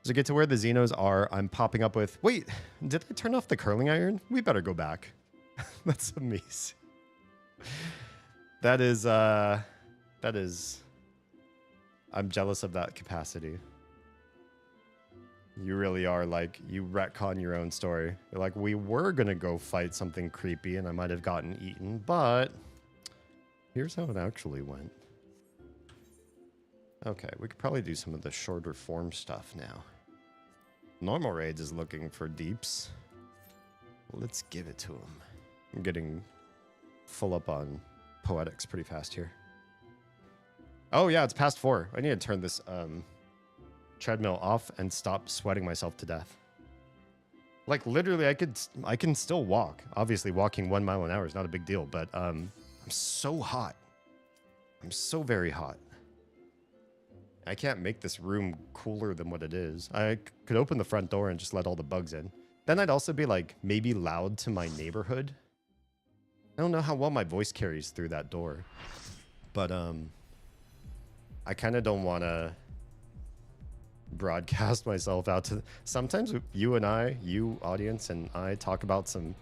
As we get to where the Xenos are, I'm popping up with... Wait, did I turn off the curling iron? We better go back. That's amazing. That is... I'm jealous of that capacity. You really are like, you retcon your own story. You're like, we were gonna go fight something creepy and I might have gotten eaten, but here's how it actually went. Okay, we could probably do some of the shorter form stuff now. Normal Raids is looking for deeps. Let's give it to him. I'm getting full up on poetics pretty fast here. Oh yeah, it's past 4. I need to turn this treadmill off and stop sweating myself to death. Like literally, I can still walk. Obviously, walking 1 mile an hour is not a big deal, but I'm so hot. I'm so very hot. I can't make this room cooler than what it is. I could open the front door and just let all the bugs in. Then I'd also be like maybe loud to my neighborhood. I don't know how well my voice carries through that door, but I kind of don't want to broadcast myself out to. Sometimes you audience, and I talk about some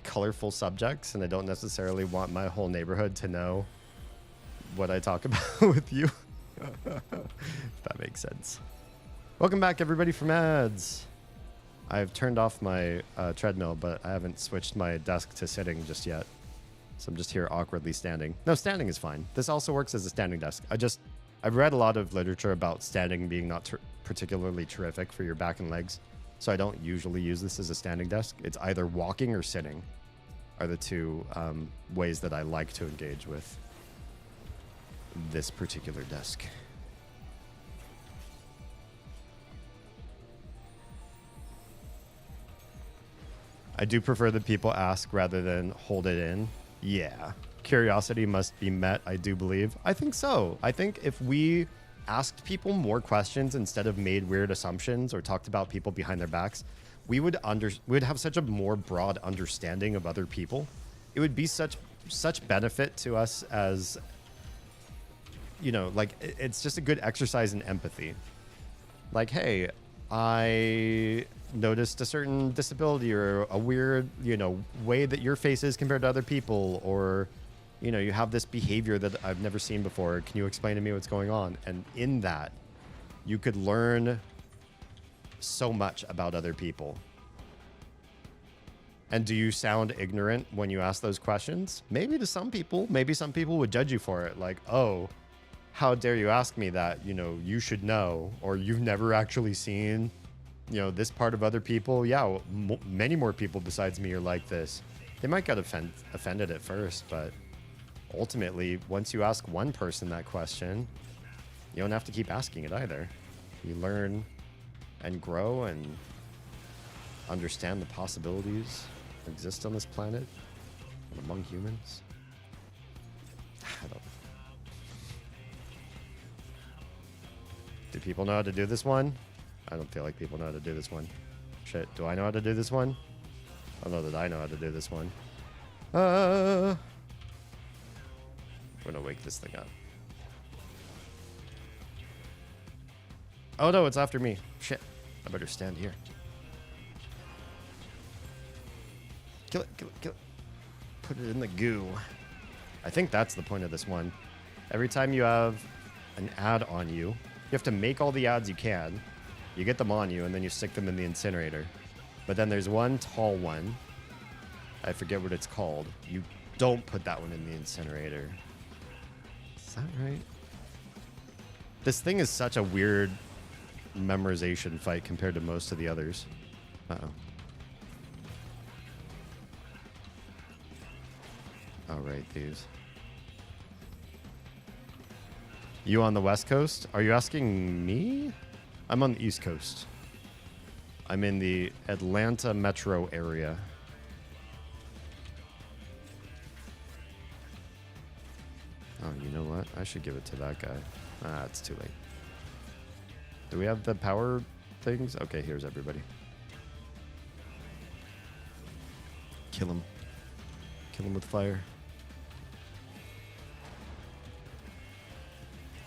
colorful subjects, and I don't necessarily want my whole neighborhood to know what I talk about with you. If that makes sense. Welcome back, everybody, from ads. I've turned off my treadmill, but I haven't switched my desk to sitting just yet. So I'm just here awkwardly standing. No, standing is fine. This also works as a standing desk. I've read a lot of literature about standing being not particularly terrific for your back and legs. So I don't usually use this as a standing desk. It's either walking or sitting are the two ways that I like to engage with this particular desk. I do prefer that people ask rather than hold it in. Yeah. Curiosity must be met, I do believe. I think so. I think if we asked people more questions instead of made weird assumptions or talked about people behind their backs, we would have such a more broad understanding of other people. It would be such benefit to us as, you know, like it's just a good exercise in empathy. Like, hey, I noticed a certain disability or a weird, you know, way that your face is compared to other people, or, you know, you have this behavior that I've never seen before. Can you explain to me what's going on? And in that, you could learn so much about other people. And do you sound ignorant when you ask those questions? Maybe to some people. Maybe some people would judge you for it. Like, oh, how dare you ask me that? You know, you should know. Or you've never actually seen, you know, this part of other people. Yeah, well, many more people besides me are like this. They might get offended at first, but ultimately, once you ask one person that question, you don't have to keep asking it either. You learn and grow and understand the possibilities that exist on this planet and among humans. Do people know how to do this one? I don't feel like people know how to do this one. Shit, do I know how to do this one? I don't know that I know how to do this one. I'm gonna wake this thing up. Oh no, it's after me. Shit, I better stand here. Kill it, kill it, kill it. Put it in the goo. I think that's the point of this one. Every time you have an ad on you, you have to make all the ads you can. You get them on you, and then you stick them in the incinerator. But then there's one tall one. I forget what it's called. You don't put that one in the incinerator. Is that right? This thing is such a weird memorization fight compared to most of the others. Uh-oh. Oh, right, these. You on the West Coast? Are you asking me? I'm on the East Coast. I'm in the Atlanta metro area. Oh, you know what? I should give it to that guy. Ah, it's too late. Do we have the power things? Okay, here's everybody. Kill him. Kill him with fire.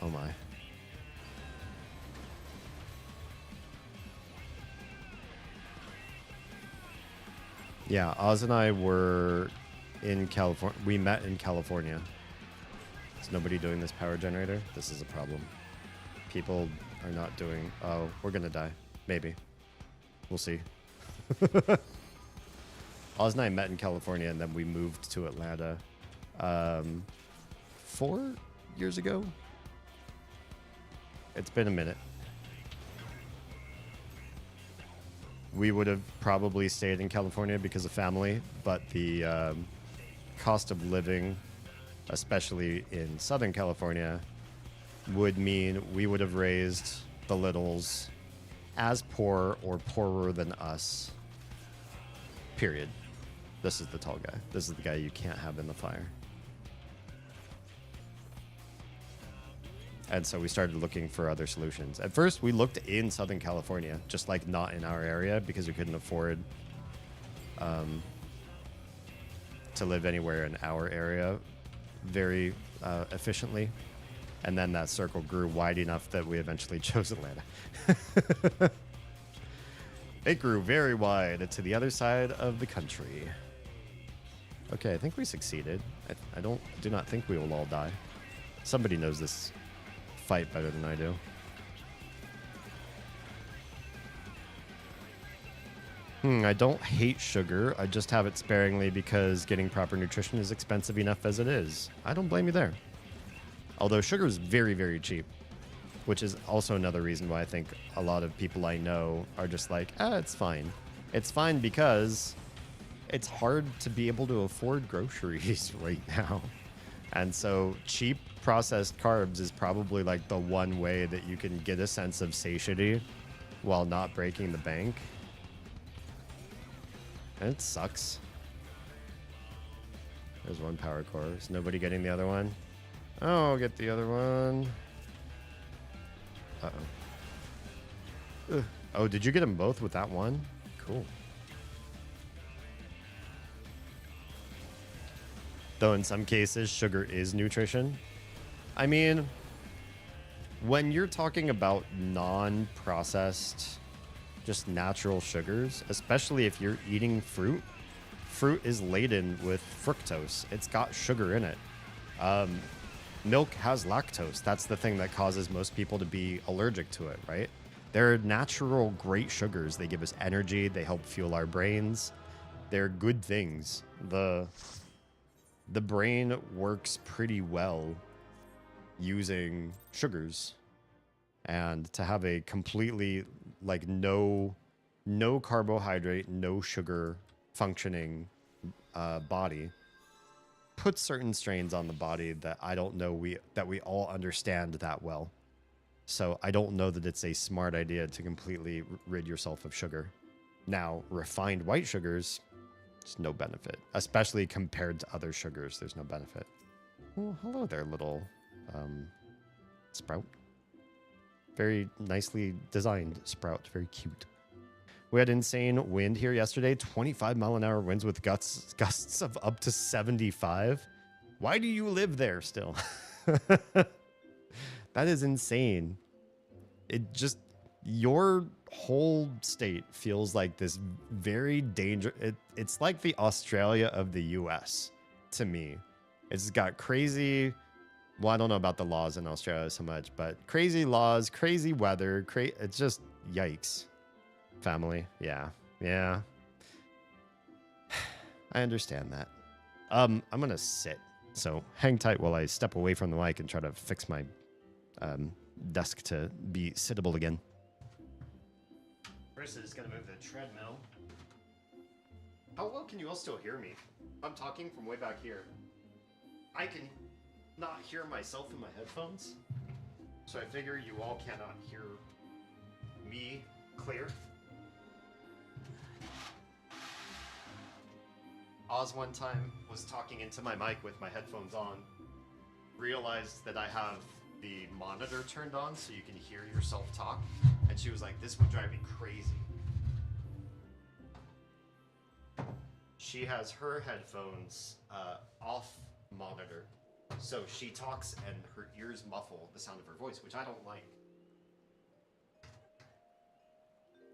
Oh my. Yeah, Oz and I were in California. We met in California. Is nobody doing this power generator? This is a problem. People are not doing. Oh, we're gonna die. Maybe. We'll see. Oz and I met in California, and then we moved to Atlanta 4 years ago. It's been a minute. We would have probably stayed in California because of family, but the cost of living, especially in Southern California, would mean we would have raised the littles as poor or poorer than us. Period. This is the tall guy. This is the guy you can't have in the fire. And so we started looking for other solutions. At first, we looked in Southern California, just like not in our area because we couldn't afford to live anywhere in our area very efficiently. And then that circle grew wide enough that we eventually chose Atlanta. It grew very wide to the other side of the country. Okay, I think we succeeded. I do not think we will all die. Somebody knows this fight better than I do. I don't hate sugar. I just have it sparingly because getting proper nutrition is expensive enough as it is. I don't blame you there. Although sugar is very, very cheap, which is also another reason why I think a lot of people I know are just like, it's fine. It's fine because it's hard to be able to afford groceries right now. And so cheap processed carbs is probably like the one way that you can get a sense of satiety while not breaking the bank. And it sucks. There's one power core. Is nobody getting the other one? Oh, I'll get the other one. Uh-oh. Ugh. Oh, did you get them both with that one? Cool. Though in some cases, sugar is nutrition. I mean, when you're talking about non-processed, just natural sugars, especially if you're eating fruit, fruit is laden with fructose. It's got sugar in it. Milk has lactose. That's the thing that causes most people to be allergic to it, right? They're natural, great sugars. They give us energy. They help fuel our brains. They're good things. The brain works pretty well using sugars. And to have a completely, like, no carbohydrate, no sugar functioning body puts certain strains on the body that I don't know that we all understand that well. So I don't know that it's a smart idea to completely rid yourself of sugar. Now, refined white sugars, there's no benefit, especially compared to other sugars. There's no benefit. Oh, hello there, little sprout. Very nicely designed sprout. Very cute. We had insane wind here yesterday. 25-mile-an-hour winds with gusts of up to 75. Why do you live there still? That is insane. It just... Your whole state feels like this very dangerous... It's like the Australia of the U.S. to me. It's got crazy... Well, I don't know about the laws in Australia so much, but crazy laws, crazy weather, it's just yikes. Family, yeah. I understand that. I'm gonna sit, so hang tight while I step away from the mic and try to fix my desk to be sittable again. Chris is gonna move the treadmill. How well can you all still hear me? I'm talking from way back here. I can not hear myself in my headphones, so I figure you all cannot hear me clear. Oz one time was talking into my mic with my headphones on, realized that I have the monitor turned on so you can hear yourself talk, and she was like, this would drive me crazy. She has her headphones off monitor, so she talks and her ears muffle the sound of her voice, which I don't like.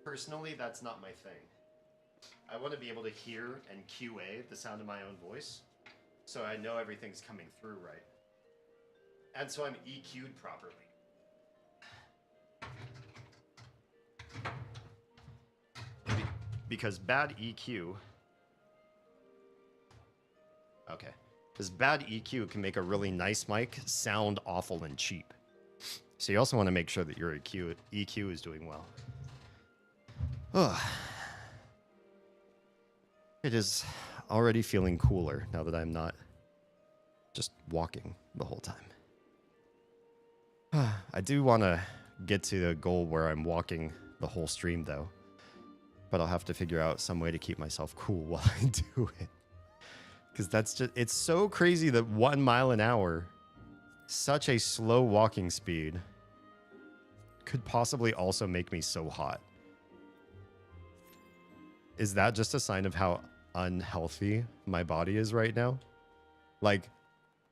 Personally, that's not my thing. I want to be able to hear and QA the sound of my own voice, so I know everything's coming through right. And so I'm EQ'd properly. because bad EQ. Okay. Because bad EQ can make a really nice mic sound awful and cheap. So you also want to make sure that your EQ is doing well. Ugh. It is already feeling cooler now that I'm not just walking the whole time. I do want to get to the goal where I'm walking the whole stream, though. But I'll have to figure out some way to keep myself cool while I do it. Because that's just, it's so crazy that 1 mile an hour, such a slow walking speed, could possibly also make me so hot. Is that just a sign of how unhealthy my body is right now? Like,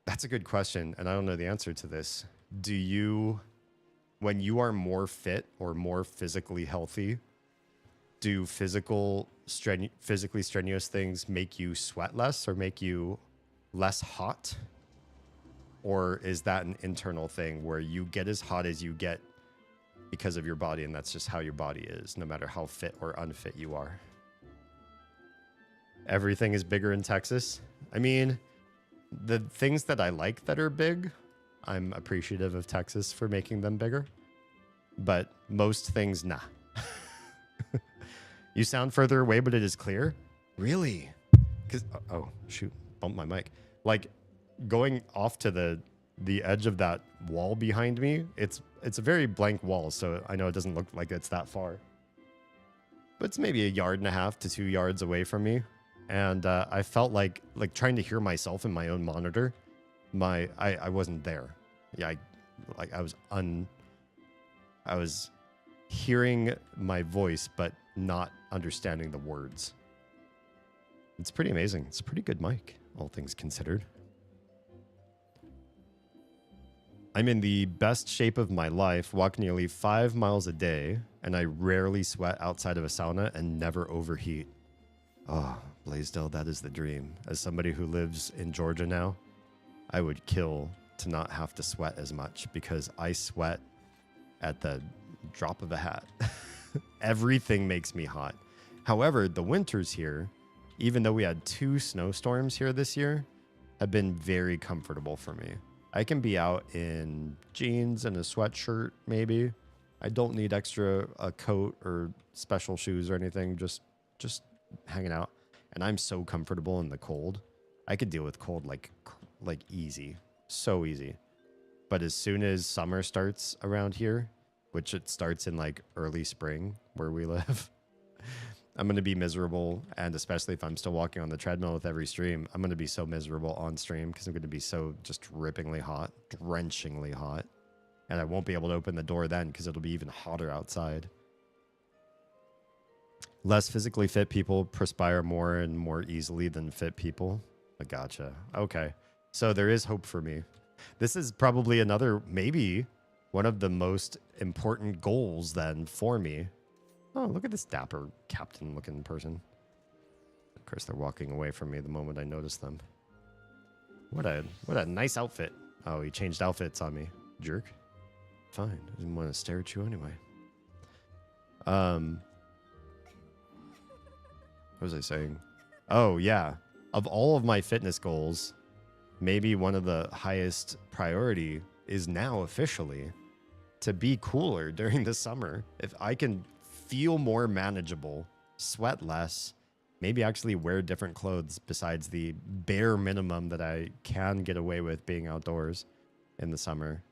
that's a good question, and I don't know the answer to this. Do you, when you are more fit or more physically healthy, do physically strenuous things make you sweat less or make you less hot? Or is that an internal thing where you get as hot as you get because of your body, and that's just how your body is, no matter how fit or unfit you are? Everything is bigger in Texas. I mean, the things that I like that are big, I'm appreciative of Texas for making them bigger. But most things, nah. You sound further away, but it is clear? Really? Because, oh, shoot, bumped my mic. Like, going off to the edge of that wall behind me, it's a very blank wall, so I know it doesn't look like it's that far. But it's maybe 1.5 yards to 2 yards away from me. And I felt like trying to hear myself in my own monitor. I wasn't there. Yeah, I was hearing my voice, but not understanding the words. It's pretty amazing. It's a pretty good mic, all things considered. I'm in the best shape of my life, walk nearly 5 miles a day, and I rarely sweat outside of a sauna and never overheat. Oh, Blaisdell, that is the dream. As somebody who lives in Georgia now, I would kill to not have to sweat as much because I sweat at the drop of a hat. Everything makes me hot. However, the winters here, even though we had 2 snowstorms here this year, have been very comfortable for me. I can be out in jeans and a sweatshirt, maybe. I don't need extra a coat or special shoes or anything, just hanging out. And I'm so comfortable in the cold. I could deal with cold like easy, so easy. But as soon as summer starts around here, which it starts in like early spring where we live, I'm going to be miserable. And especially if I'm still walking on the treadmill with every stream, I'm going to be so miserable on stream because I'm going to be so just rippingly hot, drenchingly hot. And I won't be able to open the door then because it'll be even hotter outside. Less physically fit people perspire more and more easily than fit people. I gotcha. Okay. So there is hope for me. This is probably another, maybe one of the most important goals then for me. Oh, look at this dapper captain looking person. Of course, they're walking away from me the moment I notice them. What a nice outfit. Oh, he changed outfits on me. Jerk. Fine. I didn't want to stare at you anyway. What was I saying? Oh, yeah. Of all of my fitness goals, maybe one of the highest priority is now officially to be cooler during the summer. If I can feel more manageable, sweat less, maybe actually wear different clothes besides the bare minimum that I can get away with being outdoors in the summer,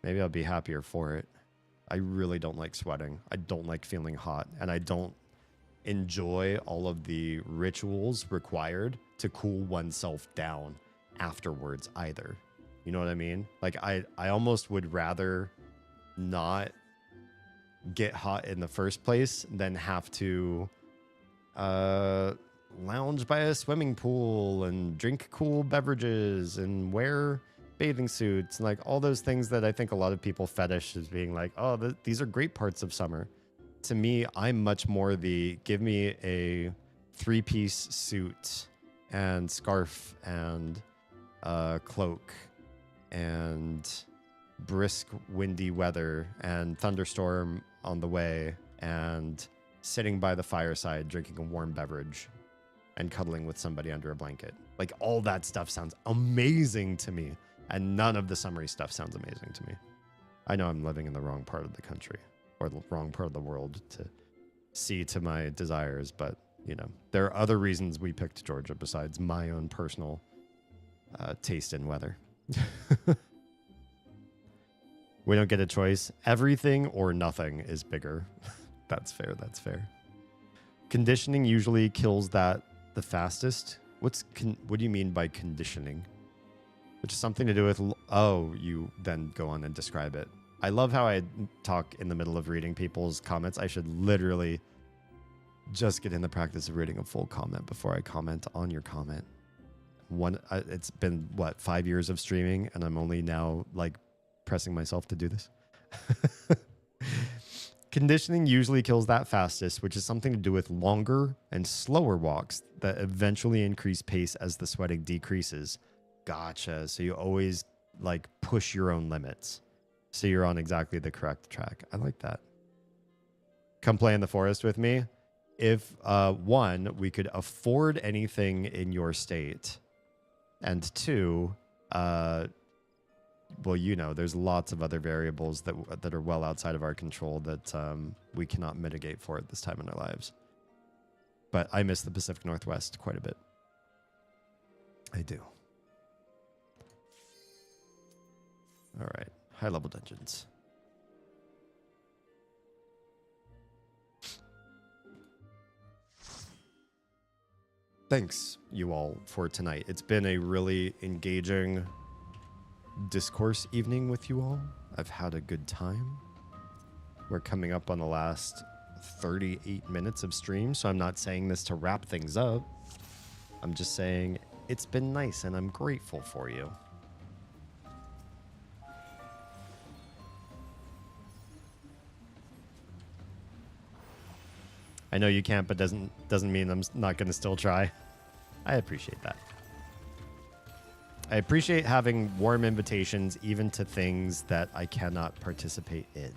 maybe I'll be happier for it. I really don't like sweating. I don't like feeling hot, and I don't enjoy all of the rituals required to cool oneself down afterwards either. You know what I mean? Like I almost would rather not get hot in the first place than have to lounge by a swimming pool and drink cool beverages and wear bathing suits and like all those things that I think a lot of people fetish as being like, oh, these are great parts of summer. To me, I'm much more the give me a 3-piece suit and scarf and cloak and brisk windy weather and thunderstorm on the way and sitting by the fireside, drinking a warm beverage, and cuddling with somebody under a blanket. Like, all that stuff sounds amazing to me, and none of the summary stuff sounds amazing to me. I know I'm living in the wrong part of the country, or the wrong part of the world to see to my desires, but, you know, there are other reasons we picked Georgia besides my own personal taste in weather. We don't get a choice. Everything or nothing is bigger. That's fair. That's fair. Conditioning usually kills that the fastest. What do you mean by conditioning? Which is something to do with... Oh, you then go on and describe it. I love how I talk in the middle of reading people's comments. I should literally just get in the practice of reading a full comment before I comment on your comment. It's been, what, 5 years of streaming, and I'm only now, like, pressing myself to do this. Conditioning usually kills that fastest, which is something to do with longer and slower walks that eventually increase pace as the sweating decreases. Gotcha. So you always, like, push your own limits. So you're on exactly the correct track. I like that. Come play in the forest with me. If, one, we could afford anything in your state, and two, well, you know, there's lots of other variables that are well outside of our control that we cannot mitigate for at this time in our lives. But I miss the Pacific Northwest quite a bit. I do. All right. High-level dungeons. Thanks, you all, for tonight. It's been a really engaging discourse evening with you all. I've had a good time. We're coming up on the last 38 minutes of stream, so I'm not saying this to wrap things up. I'm just saying it's been nice and I'm grateful for you. I know you can't, but doesn't mean I'm not going to still try. I appreciate that. I appreciate having warm invitations even to things that I cannot participate in.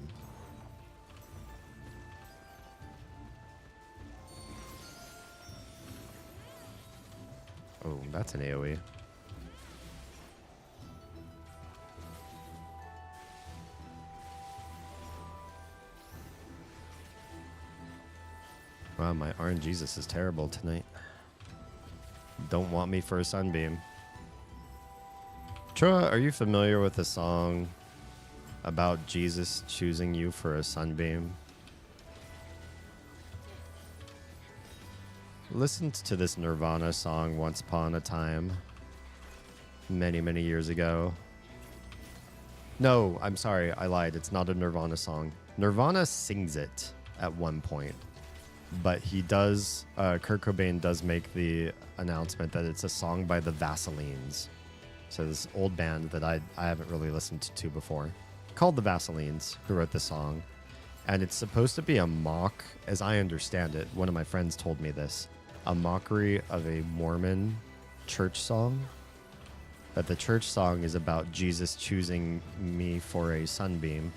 Oh, that's an AoE. Wow, my RNGesus is terrible tonight. Don't want me for a sunbeam. Troa, are you familiar with the song about Jesus choosing you for a sunbeam? Listened to this Nirvana song once upon a time. Many, many years ago. No, I'm sorry, I lied. It's not a Nirvana song. Nirvana sings it at one point. But he does, Kurt Cobain does make the announcement that it's a song by the Vaselines. So this old band that I haven't really listened to before, called the Vaselines, who wrote the song. And it's supposed to be a mock, as I understand it, one of my friends told me this, a mockery of a Mormon church song. That the church song is about Jesus choosing me for a sunbeam.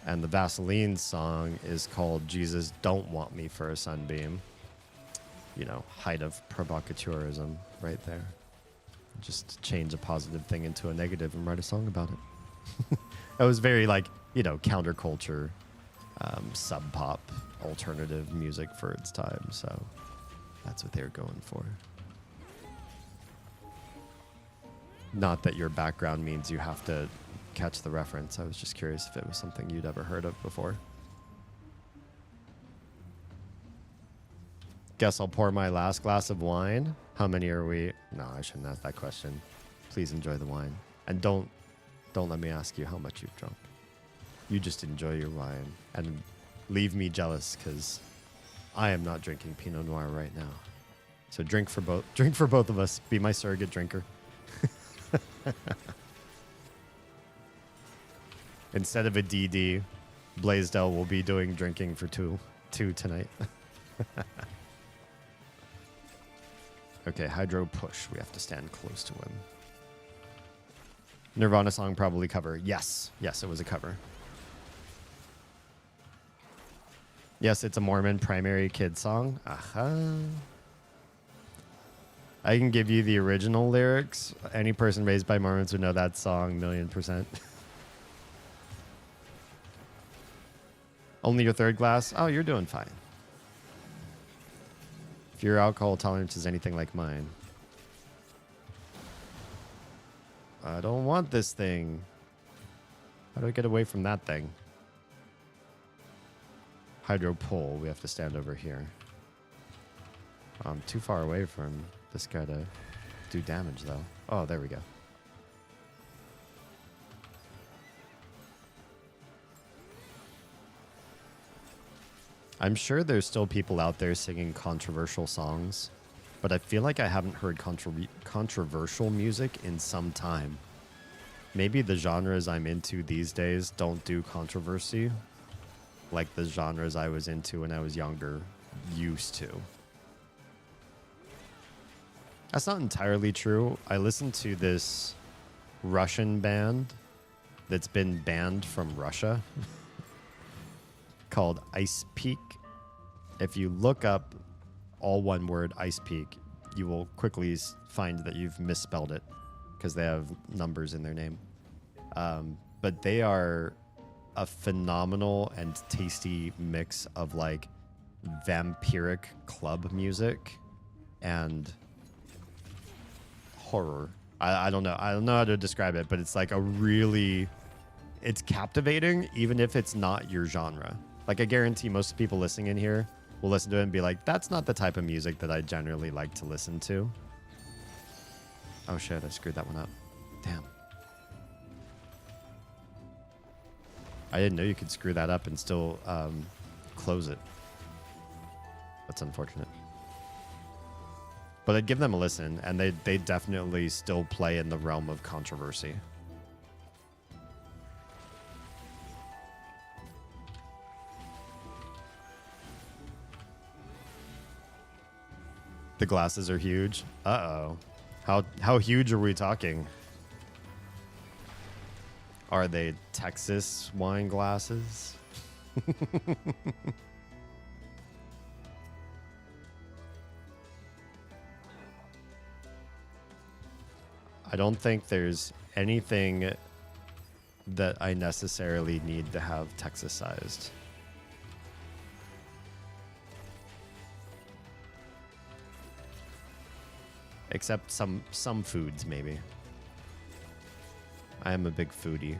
And the Vaseline song is called Jesus Don't Want Me for a Sunbeam. You know, height of provocateurism right there. Just change a positive thing into a negative and write a song about it. It was very, like, you know, counterculture, sub-pop, alternative music for its time. So that's what they were going for. Not that your background means you have to catch the reference. I was just curious if it was something you'd ever heard of before. Guess I'll pour my last glass of wine. How many are we? No, I shouldn't ask that question. Please enjoy the wine. And don't let me ask you how much you've drunk. You just enjoy your wine and leave me jealous because I am not drinking Pinot Noir right now. So drink for both of us. Be my surrogate drinker. Instead of a DD, Blaisdell will be doing drinking for two tonight. Okay, Hydro push. We have to stand close to him. Nirvana song probably cover. Yes, it was a cover. Yes, it's a Mormon primary kid song. Aha. I can give you the original lyrics. Any person raised by Mormons would know that song 1,000,000%. Only your third glass? Oh, you're doing fine. If your alcohol tolerance is anything like mine. I don't want this thing. How do I get away from that thing? Hydro pole. We have to stand over here. I'm too far away from this guy to do damage, though. Oh, there we go. I'm sure there's still people out there singing controversial songs, but I feel like I haven't heard controversial music in some time. Maybe the genres I'm into these days don't do controversy like the genres I was into when I was younger used to. That's not entirely true. I listened to this Russian band that's been banned from Russia called Ice Peak. If you look up all one word Ice Peak, you will quickly find that you've misspelled it because they have numbers in their name. But they are a phenomenal and tasty mix of like vampiric club music and horror. I don't know. I don't know how to describe it, but it's like it's captivating even if it's not your genre. Like I guarantee most people listening in here will listen to it and be like, that's not the type of music that I generally like to listen to. Oh shit, I screwed that one up. Damn. I didn't know you could screw that up and still close it. That's unfortunate. But I'd give them a listen, and they definitely still play in the realm of controversy. The glasses are huge. Uh-oh. How huge are we talking? Are they Texas wine glasses? I don't think there's anything that I necessarily need to have Texas-sized. Except some foods, maybe. I am a big foodie,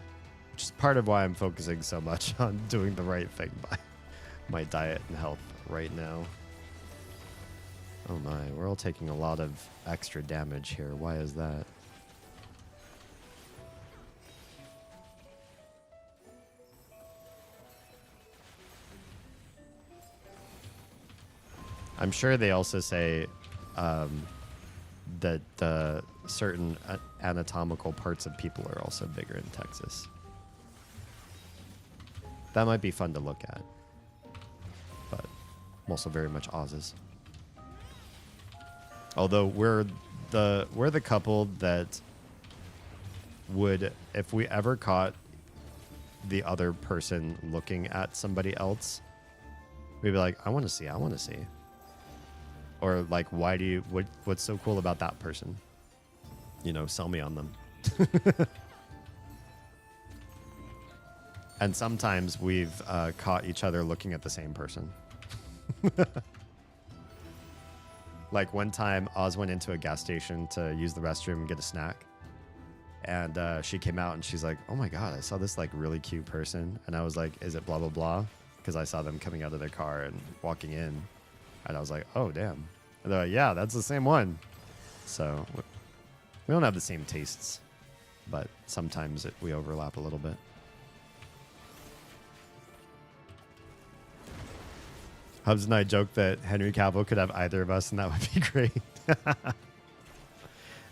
which is part of why I'm focusing so much on doing the right thing by my diet and health right now. Oh my, we're all taking a lot of extra damage here. Why is that? I'm sure they also say that certain anatomical parts of people are also bigger in Texas. That might be fun to look at, but I'm also very much Oz's. Although we're the couple that would, if we ever caught the other person looking at somebody else, we'd be like, I want to see. Or like, what's so cool about that person? You know, sell me on them. And sometimes we've caught each other looking at the same person. Like one time, Oz went into a gas station to use the restroom and get a snack. And she came out and she's like, oh my God, I saw this like really cute person. And I was like, is it blah, blah, blah? Because I saw them coming out of their car and walking in. And I was like, oh, damn. And they're like, yeah, that's the same one. So we don't have the same tastes, but sometimes we overlap a little bit. Hubs and I joked that Henry Cavill could have either of us, and that would be great.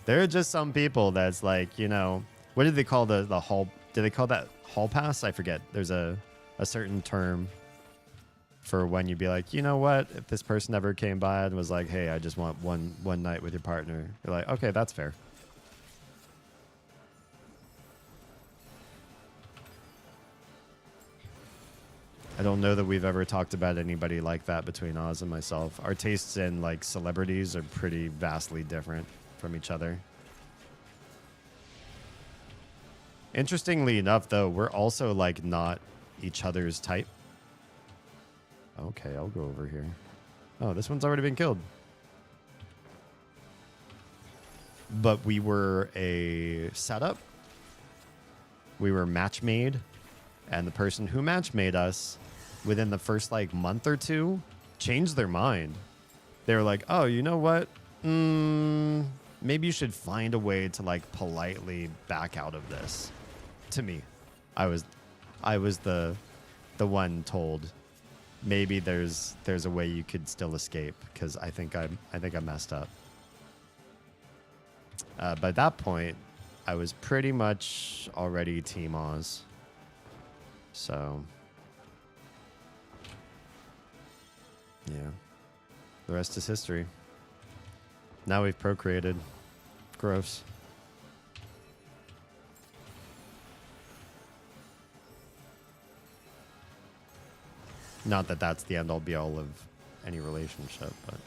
There are just some people that's like, you know, what did they call the hall? Did they call that hall pass? I forget. There's a certain term for when you'd be like, you know what? If this person ever came by and was like, hey, I just want one night with your partner. You're like, okay, that's fair. I don't know that we've ever talked about anybody like that between Oz and myself. Our tastes in like celebrities are pretty vastly different from each other. Interestingly enough, though, we're also like not each other's type. Okay, I'll go over here. Oh, this one's already been killed. But we were a setup. We were match made. And the person who match made us within the first like month or two changed their mind. They were like, oh, you know what? Maybe you should find a way to like politely back out of this. To me, I was the one told maybe there's a way you could still escape, because I think I messed up. By that point, I was pretty much already Team Oz. So, yeah, the rest is history. Now we've procreated. Gross. Not that that's the end-all be-all of any relationship, but...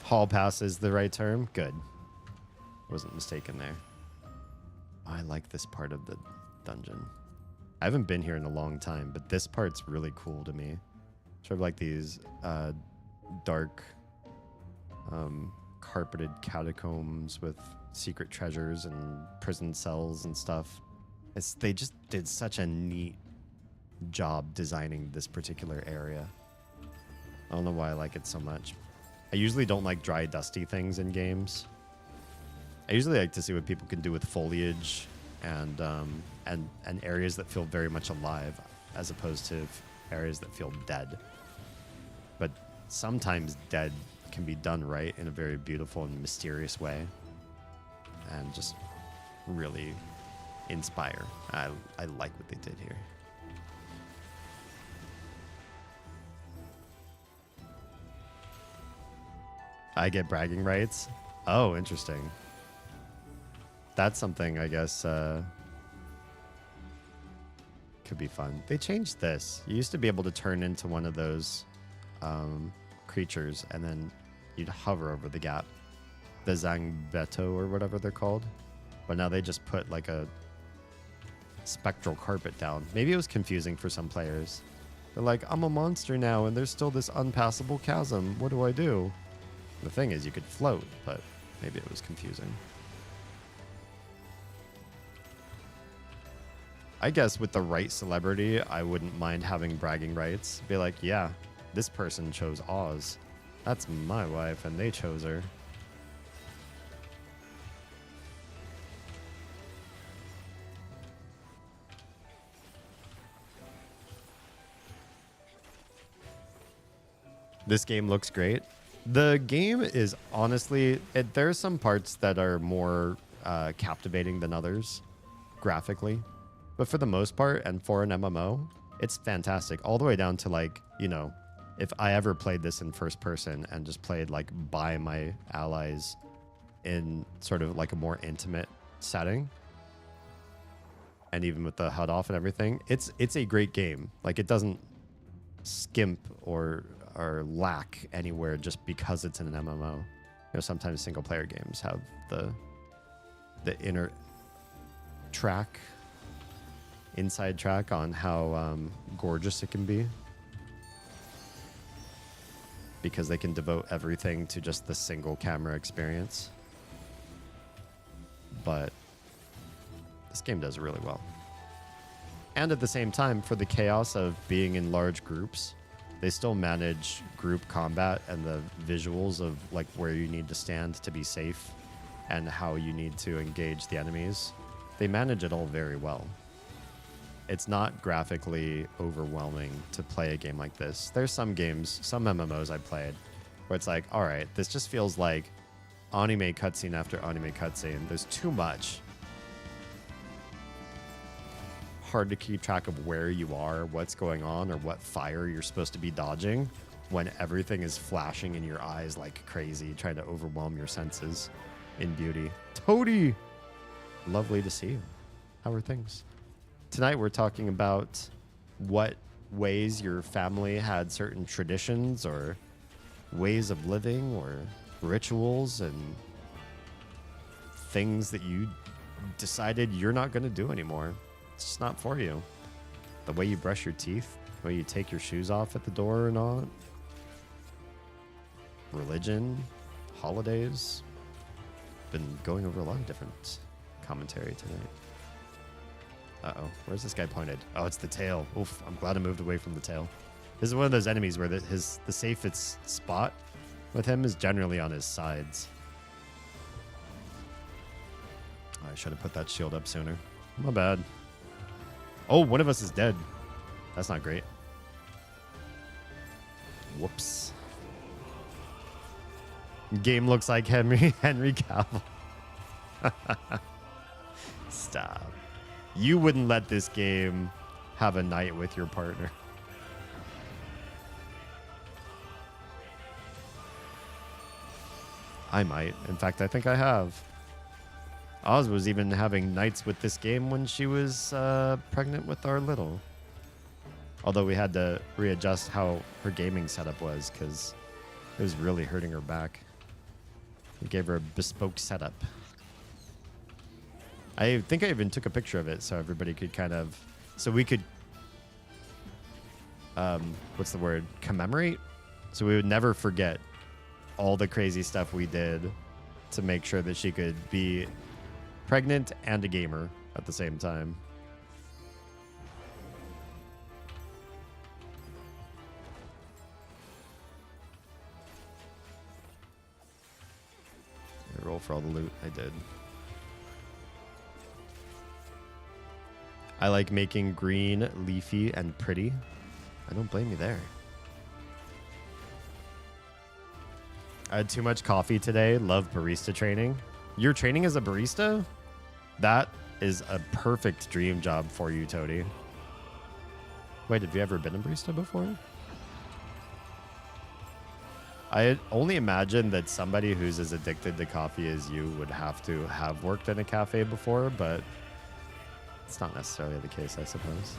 Hall pass is the right term? Good. Wasn't mistaken there. I like this part of the dungeon. I haven't been here in a long time, but this part's really cool to me. Sort of like these dark carpeted catacombs with secret treasures and prison cells and stuff. They just did such a neat job designing this particular area. I don't know why I like it so much. I usually don't like dry, dusty things in games. I usually like to see what people can do with foliage and areas that feel very much alive, as opposed to areas that feel dead. But sometimes dead can be done right in a very beautiful and mysterious way, and just really inspire. I like what they did here. I get bragging rights. Oh, interesting. That's something I guess could be fun. They changed this. You used to be able to turn into one of those creatures, and then you'd hover over the gap. The Zangbeto or whatever they're called. But now they just put like a spectral carpet down. Maybe it was confusing for some players. They're like, I'm a monster now, and there's still this unpassable chasm. What do I do? The thing is, you could float, but maybe it was confusing. I guess with the right celebrity, I wouldn't mind having bragging rights. Be like, yeah, this person chose Oz. That's my wife, and they chose her. This game looks great. The game is honestly, there's some parts that are more captivating than others graphically. But for the most part, and for an MMO, it's fantastic. All the way down to like, you know, if I ever played this in first person and just played like by my allies in sort of like a more intimate setting, and even with the HUD off and everything, it's a great game. Like, it doesn't skimp or lack anywhere just because it's in an MMO. You know, sometimes single player games have the inner track, inside track on how gorgeous it can be, because they can devote everything to just the single camera experience. But this game does really well. And at the same time, for the chaos of being in large groups, they still manage group combat and the visuals of like where you need to stand to be safe and how you need to engage the enemies. They manage it all very well. It's not graphically overwhelming to play a game like this. There's some games, some MMOs I played, where it's like, all right, this just feels like anime cutscene after anime cutscene. There's too much. Hard to keep track of where you are, what's going on, or what fire you're supposed to be dodging when everything is flashing in your eyes like crazy, trying to overwhelm your senses in beauty. Toady! Lovely to see you. How are things? Tonight we're talking about what ways your family had certain traditions or ways of living or rituals and things that you decided you're not going to do anymore. It's just not for you. The way you brush your teeth, the way you take your shoes off at the door or not. Religion, holidays. Been going over a lot of different commentary tonight. Uh-oh. Where's this guy pointed? Oh, it's the tail. Oof, I'm glad I moved away from the tail. This is one of those enemies where the safest spot with him is generally on his sides. I should have put that shield up sooner. My bad. Oh, one of us is dead. That's not great. Whoops. Game looks like Henry Cavill. Stop. You wouldn't let this game have a night with your partner. I might. In fact, I think I have. Oz was even having nights with this game when she was pregnant with our little. Although we had to readjust how her gaming setup was because it was really hurting her back. We gave her a bespoke setup. I think I even took a picture of it so everybody could kind of... So we could... what's the word? Commemorate? So we would never forget all the crazy stuff we did to make sure that she could be pregnant and a gamer at the same time. I roll for all the loot. I did. I like making green, leafy, and pretty. I don't blame you there. I had too much coffee today. Love barista training. You're training as a barista? That is a perfect dream job for you, Toady. Wait, have you ever been a barista before? I only imagine that somebody who's as addicted to coffee as you would have to have worked in a cafe before, but it's not necessarily the case, I suppose.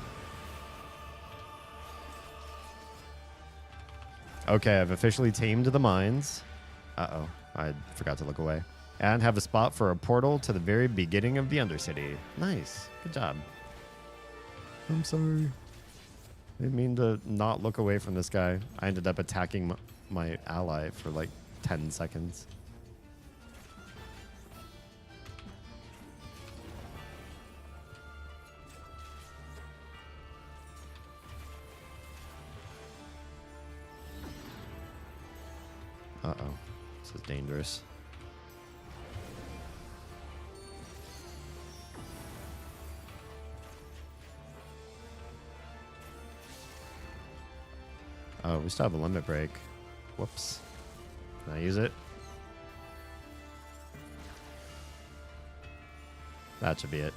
Okay, I've officially tamed the mines. Uh-oh, I forgot to look away. And have a spot for a portal to the very beginning of the Undercity. Nice, good job. I'm sorry. I didn't mean to not look away from this guy. I ended up attacking my ally for like 10 seconds. Uh-oh. This is dangerous. Oh, we still have a limit break. Whoops. Can I use it? That should be it.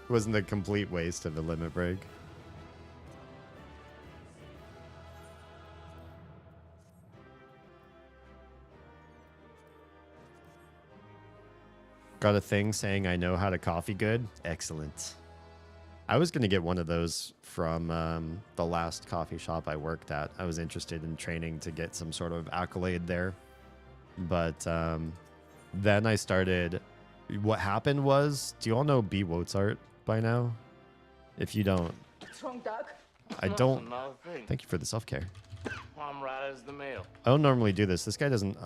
Wasn't a complete waste of a limit break. Got a thing saying I know how to coffee good. Excellent. I was going to get one of those from the last coffee shop I worked at. I was interested in training to get some sort of accolade there. But then I started... What happened was... Do you all know B. Wozart by now? If you don't... I don't... Thank you for the self-care. I'm right as the mail. I don't normally do this. This guy doesn't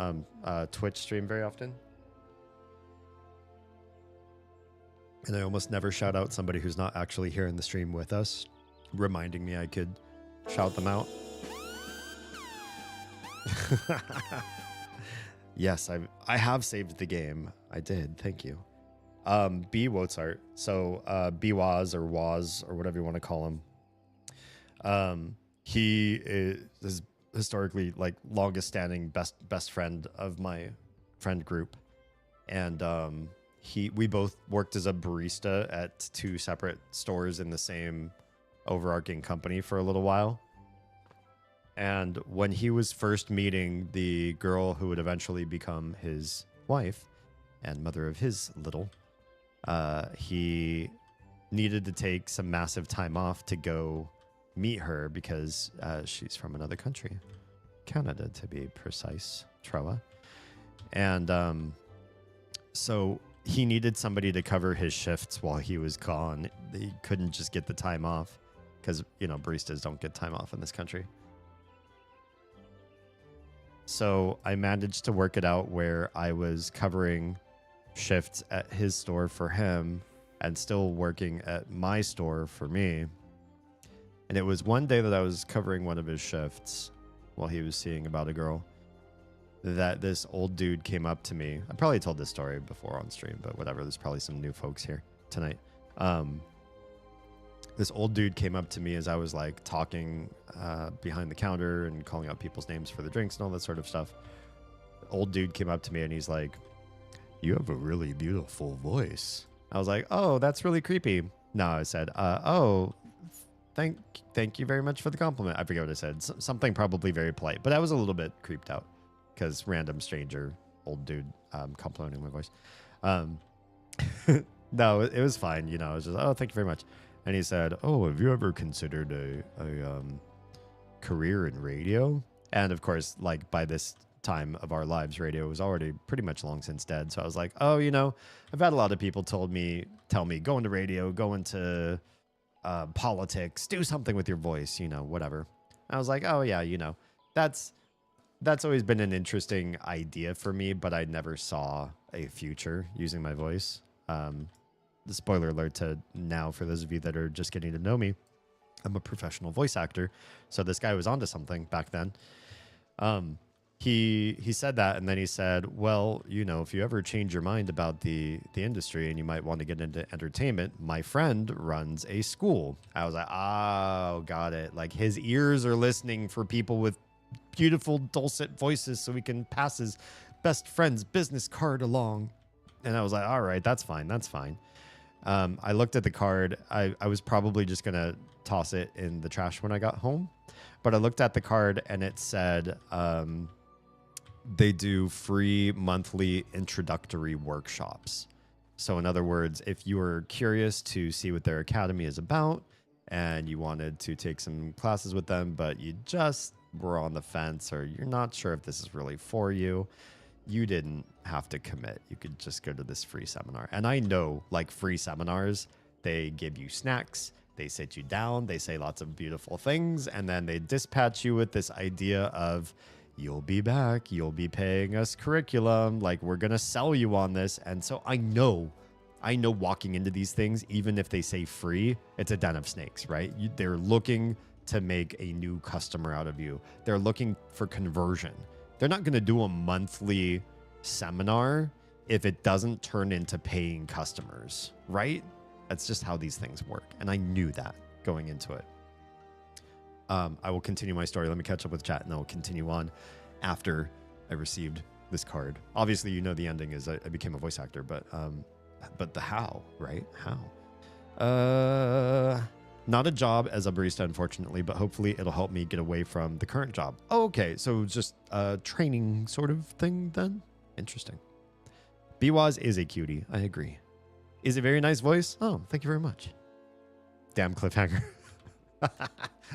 Twitch stream very often. And I almost never shout out somebody who's not actually here in the stream with us, reminding me I could shout them out. Yes, I have saved the game. I did. Thank you. B. Wozart. So B. Waz or Waz or whatever you want to call him. He is historically like longest standing best friend of my friend group. And we both worked as a barista at two separate stores in the same overarching company for a little while. And when he was first meeting the girl who would eventually become his wife and mother of his little, he needed to take some massive time off to go meet her because she's from another country, Canada to be precise, Troa. And so he needed somebody to cover his shifts while he was gone. He couldn't just get the time off because, you know, baristas don't get time off in this country. So I managed to work it out where I was covering shifts at his store for him and still working at my store for me. And it was one day that I was covering one of his shifts while he was seeing about a girl that this old dude came up to me. I probably told this story before on stream, but whatever. There's probably some new folks here tonight. This old dude came up to me as I was like talking behind the counter and calling out people's names for the drinks and all that sort of stuff. The old dude came up to me and he's like, "You have a really beautiful voice." I was like, "Oh, that's really creepy." No, I said, "Oh, thank you very much for the compliment." I forget what I said. Something probably very polite, but I was a little bit creeped out because random stranger, old dude, complimenting my voice. No, it was fine. You know, I was just, "Oh, thank you very much." And he said, "Oh, have you ever considered a career in radio?" And of course, like by this time of our lives, radio was already pretty much long since dead. So I was like, "Oh, you know, I've had a lot of people tell me, go into radio, go into politics, do something with your voice, you know, whatever." I was like, "Oh yeah, you know, that's always been an interesting idea for me, but I never saw a future using my voice." The spoiler alert to now for those of you that are just getting to know me, I'm a professional voice actor. So this guy was onto something back then. He said that, and then he said, "Well, you know, if you ever change your mind about the industry and you might want to get into entertainment, my friend runs a school." I was like, "Oh, got it." Like his ears are listening for people with beautiful dulcet voices so we can pass his best friend's business card along. And I was like, "All right, that's fine. That's fine." I looked at the card. I was probably just going to toss it in the trash when I got home. But I looked at the card and it said they do free monthly introductory workshops. So in other words, if you were curious to see what their academy is about and you wanted to take some classes with them, but you just were on the fence or you're not sure if this is really for you, you didn't have to commit. You could just go to this free seminar. And I know, like free seminars, they give you snacks, they sit you down, they say lots of beautiful things, and then they dispatch you with this idea of, "You'll be back, you'll be paying us curriculum, like we're gonna sell you on this." And so I know walking into these things, even if they say free, it's a den of snakes, right? They're looking to make a new customer out of you. They're looking for conversion. They're not going to do a monthly seminar if it doesn't turn into paying customers, right? That's just how these things work. And I knew that going into it. I will continue my story. Let me catch up with chat and I will continue on after I received this card. Obviously, you know the ending is I became a voice actor, but the how, right? How? Not a job as a barista, unfortunately, but hopefully it'll help me get away from the current job. Oh, okay, so just a training sort of thing then? Interesting. Biwaz is a cutie, I agree. Is a very nice voice? Oh, thank you very much. Damn cliffhanger.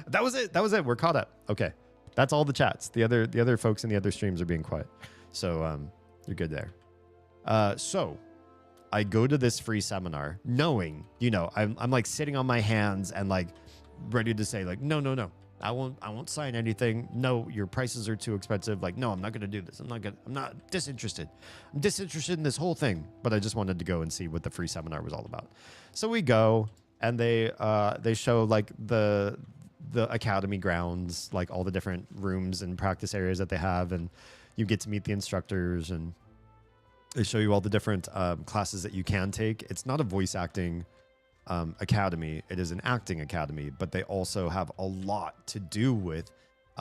That was it. We're caught up. Okay. That's all the chats. The other folks in the other streams are being quiet. So you're good there. So I go to this free seminar knowing, you know, I'm like sitting on my hands and like ready to say like, no. I won't sign anything. No, your prices are too expensive. Like, no, I'm not going to do this. I'm not disinterested. I'm disinterested in this whole thing, but I just wanted to go and see what the free seminar was all about. So we go and they show like the academy grounds, like all the different rooms and practice areas that they have. And you get to meet the instructors and they show you all the different classes that you can take. It's not a voice acting academy. It is an acting academy, but they also have a lot to do with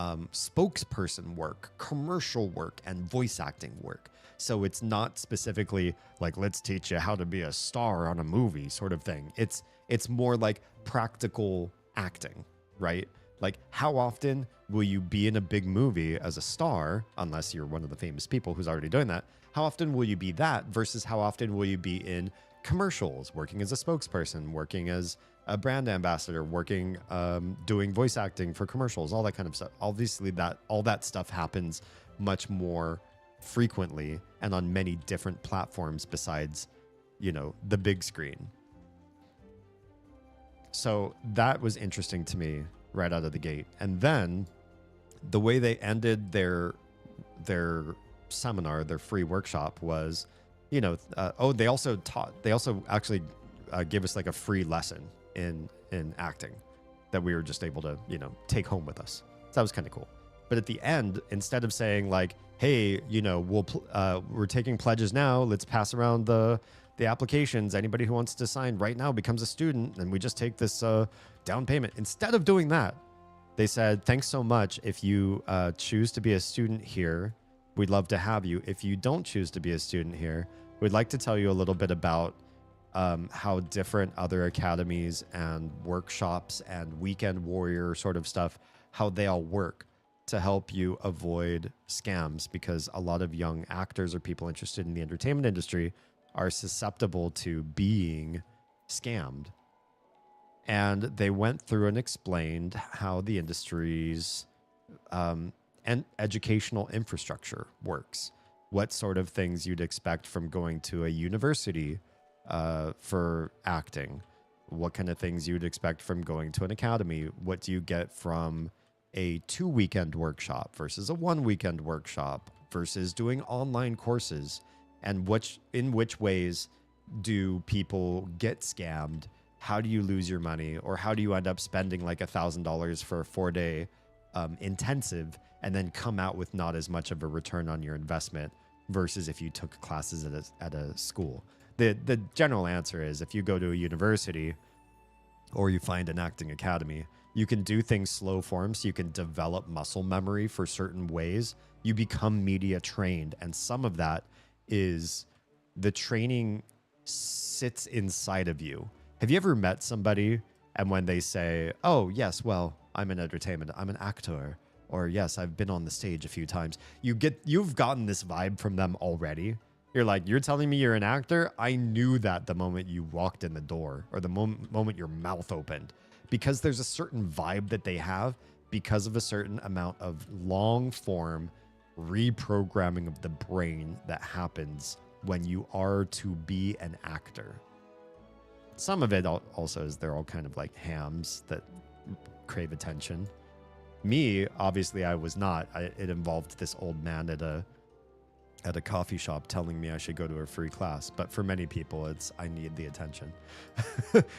spokesperson work, commercial work, and voice acting work. So it's not specifically like, let's teach you how to be a star on a movie sort of thing. It's more like practical acting, right? Like, how often will you be in a big movie as a star, unless you're one of the famous people who's already doing that? How often will you be that versus how often will you be in commercials, working as a spokesperson, working as a brand ambassador, working, doing voice acting for commercials, all that kind of stuff. Obviously, all that stuff happens much more frequently and on many different platforms besides, the big screen. So that was interesting to me right out of the gate. And then the way they ended their seminar, their free workshop was, they also actually gave us like a free lesson in acting that we were just able to, take home with us. So that was kind of cool. But at the end, instead of saying like, hey, we're taking pledges now, let's pass around the applications. Anybody who wants to sign right now becomes a student, and we just take this down payment. Instead of doing that, they said, thanks so much. If you choose to be a student here, we'd love to have you. If you don't choose to be a student here, we'd like to tell you a little bit about how different other academies and workshops and weekend warrior sort of stuff, how they all work to help you avoid scams, because a lot of young actors or people interested in the entertainment industry are susceptible to being scammed. And they went through and explained how the industry's and educational infrastructure works, what sort of things you'd expect from going to a university for acting, what kind of things you'd expect from going to an academy, what do you get from a 2-weekend workshop versus a 1-weekend workshop versus doing online courses, and in which ways do people get scammed? How do you lose your money, or how do you end up spending like $1,000 for a 4-day intensive and then come out with not as much of a return on your investment versus if you took classes at a school? The general answer is, if you go to a university or you find an acting academy, you can do things slow form, so you can develop muscle memory for certain ways. You become media trained, and some of that is the training sits inside of you. Have you ever met somebody and when they say, oh, yes, well, I'm in entertainment, I'm an actor, or yes, I've been on the stage a few times, you've gotten this vibe from them already. You're like, you're telling me you're an actor? I knew that the moment you walked in the door, or the moment your mouth opened, because there's a certain vibe that they have because of a certain amount of long form reprogramming of the brain that happens when you are to be an actor. Some of it also is they're all kind of like hams that crave attention. Me, obviously, I was not. It involved this old man at a coffee shop telling me I should go to a free class. But for many people, it's I need the attention.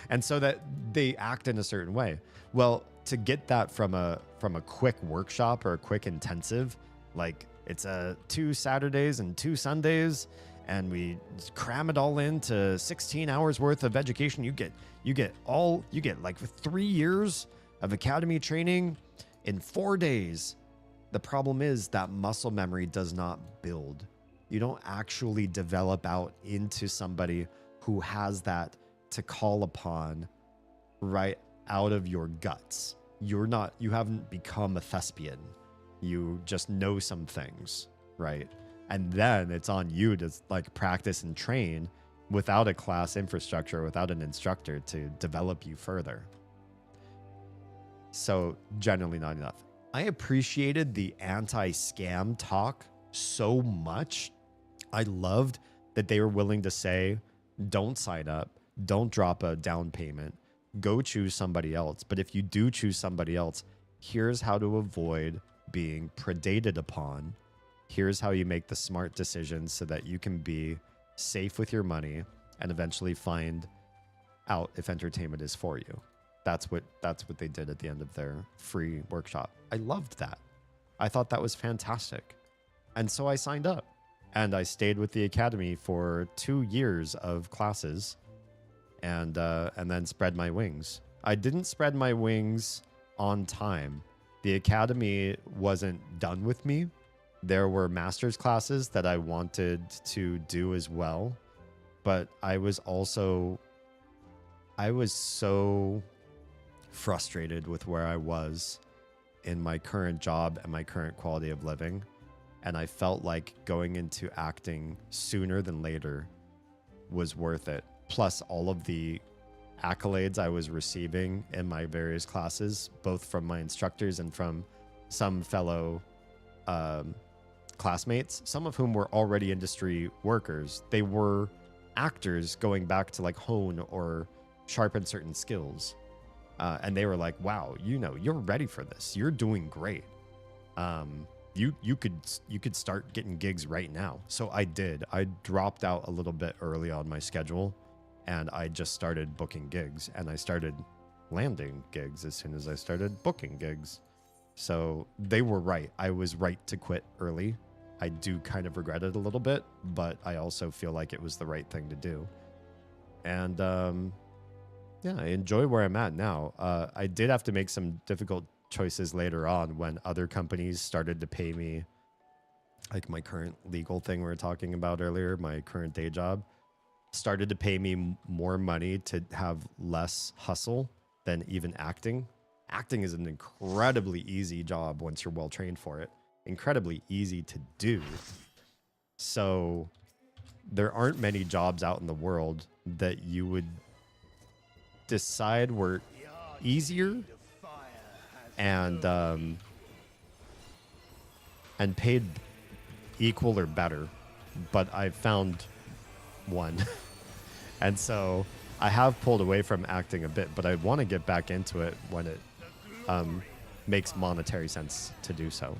And so that they act in a certain way. Well, to get that from a quick workshop or a quick intensive, like it's 2 Saturdays and 2 Sundays, and we cram it all into 16 hours worth of education. You get like 3 years of academy training in 4 days. The problem is that muscle memory does not build. You don't actually develop out into somebody who has that to call upon right out of your guts. You haven't become a thespian. You just know some things, right? And then it's on you to like practice and train without a class infrastructure, without an instructor to develop you further. So generally not enough. I appreciated the anti-scam talk so much. I loved that they were willing to say, don't sign up, don't drop a down payment, go choose somebody else. But if you do choose somebody else, here's how to avoid being predated upon. Here's how you make the smart decisions so that you can be safe with your money and eventually find out if entertainment is for you. That's what they did at the end of their free workshop. I loved that. I thought that was fantastic. And so I signed up and I stayed with the academy for 2 years of classes and then spread my wings. I didn't spread my wings on time. The academy wasn't done with me. There were master's classes that I wanted to do as well, but I was so frustrated with where I was in my current job and my current quality of living. And I felt like going into acting sooner than later was worth it. Plus all of the accolades I was receiving in my various classes, both from my instructors and from some fellow classmates, some of whom were already industry workers. They were actors going back to like hone or sharpen certain skills. And they were like, wow, you're ready for this. You're doing great. You could start getting gigs right now. So I did. I dropped out a little bit early on my schedule, and I just started booking gigs, and I started landing gigs as soon as I started booking gigs. So they were right. I was right to quit early. I do kind of regret it a little bit, but I also feel like it was the right thing to do. And yeah, I enjoy where I'm at now. I did have to make some difficult choices later on when other companies started to pay me, like my current legal thing we were talking about earlier, my current day job, started to pay me more money to have less hustle than even acting. Acting is an incredibly easy job once you're well trained for it. Incredibly easy to do. So there aren't many jobs out in the world that you would decide were easier and paid equal or better, but I found one. And so I have pulled away from acting a bit, but I want to get back into it when it makes monetary sense to do so.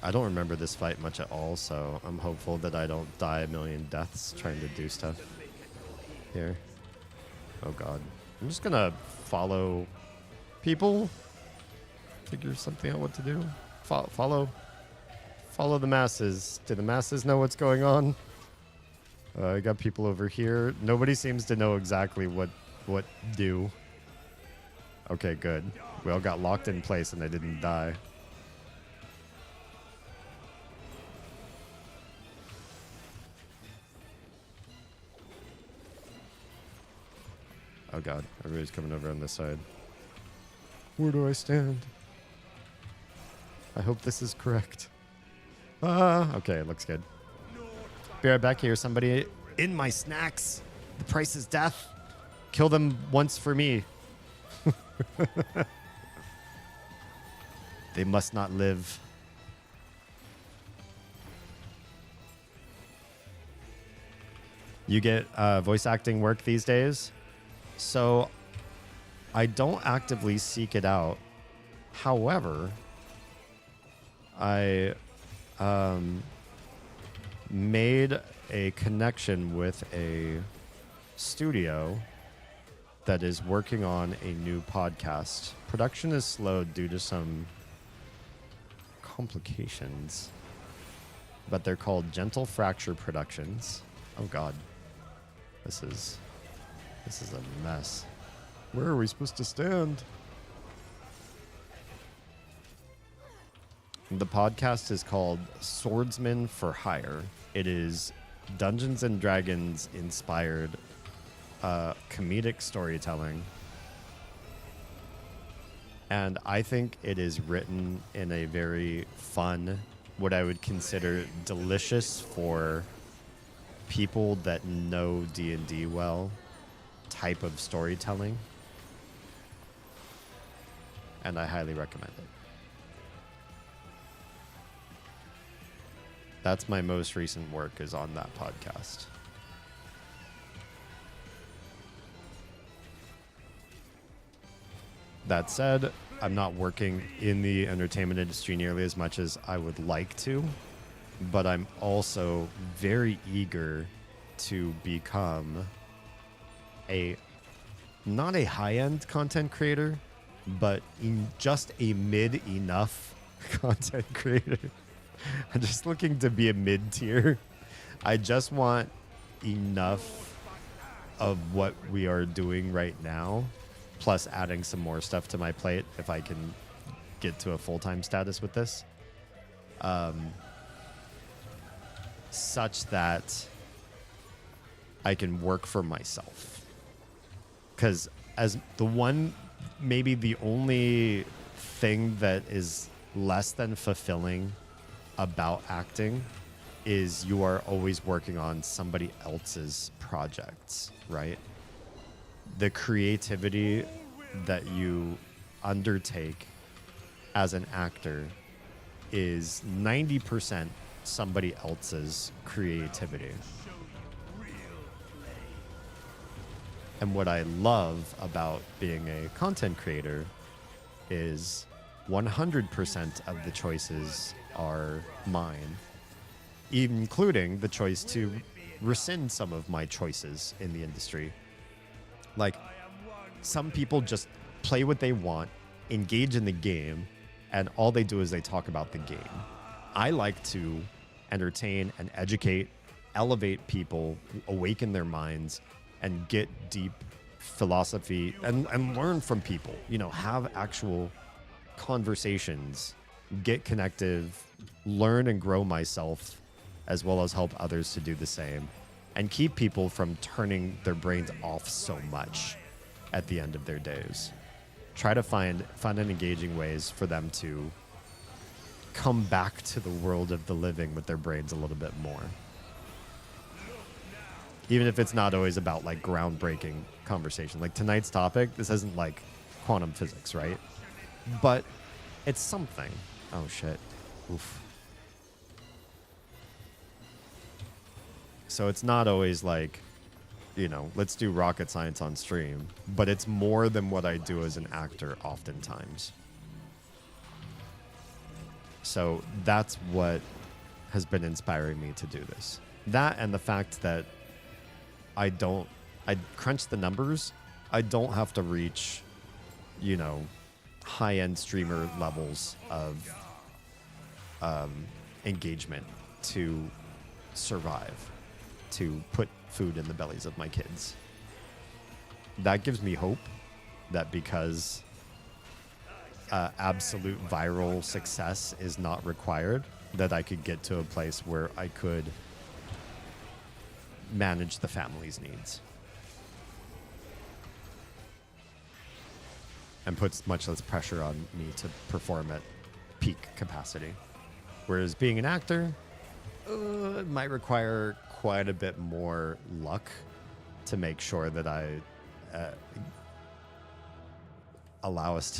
I don't remember this fight much at all, so I'm hopeful that I don't die a million deaths trying to do stuff here. Oh god. I'm just gonna follow people. Figure something out what to do. Follow the masses. Do the masses know what's going on? I got people over here. Nobody seems to know exactly what do. Okay, good. We all got locked in place and I didn't die. Oh god, everybody's coming over on this side. Where do I stand? I hope this is correct. Okay, it looks good. Be right back here. Somebody in my snacks. The price is death. Kill them once for me. They must not live. You get voice acting work these days? So I don't actively seek it out. However, I made a connection with a studio that is working on a new podcast. Production is slowed due to some complications, but they're called Gentle Fracture Productions. Oh god. This is a mess. Where are we supposed to stand? The podcast is called Swordsman for Hire. It is Dungeons and Dragons inspired comedic storytelling. And I think it is written in a very fun, what I would consider delicious for people that know D&D well type of storytelling, and I highly recommend it. That's my most recent work is on that podcast. That said, I'm not working in the entertainment industry nearly as much as I would like to, but I'm also very eager to become not a high-end content creator, but just a mid-enough content creator. I'm just looking to be a mid-tier. I just want enough of what we are doing right now, plus adding some more stuff to my plate if I can get to a full-time status with this. Such that I can work for myself. Because as maybe the only thing that is less than fulfilling about acting is you are always working on somebody else's projects, right? The creativity that you undertake as an actor is 90% somebody else's creativity. And what I love about being a content creator is 100% of the choices are mine, including the choice to rescind some of my choices in the industry. Like, some people just play what they want, engage in the game, and all they do is they talk about the game. I like to entertain and educate, elevate people, awaken their minds, and get deep philosophy and learn from people. You know, have actual conversations, get connective, learn and grow myself, as well as help others to do the same, and keep people from turning their brains off so much at the end of their days. Try to find fun and engaging ways for them to come back to the world of the living with their brains a little bit more. Even if it's not always about like groundbreaking conversation. Like tonight's topic, this isn't like quantum physics, right? But it's something. Oh shit. Oof. So it's not always like, you know, let's do rocket science on stream, but it's more than what I do as an actor oftentimes. So that's what has been inspiring me to do this. That and the fact that I crunch the numbers. I don't have to reach, you know, high-end streamer levels of engagement to survive, to put food in the bellies of my kids. That gives me hope that because absolute viral success is not required, that I could get to a place where I could manage the family's needs and puts much less pressure on me to perform at peak capacity. Whereas being an actor, it might require quite a bit more luck to make sure that I allow us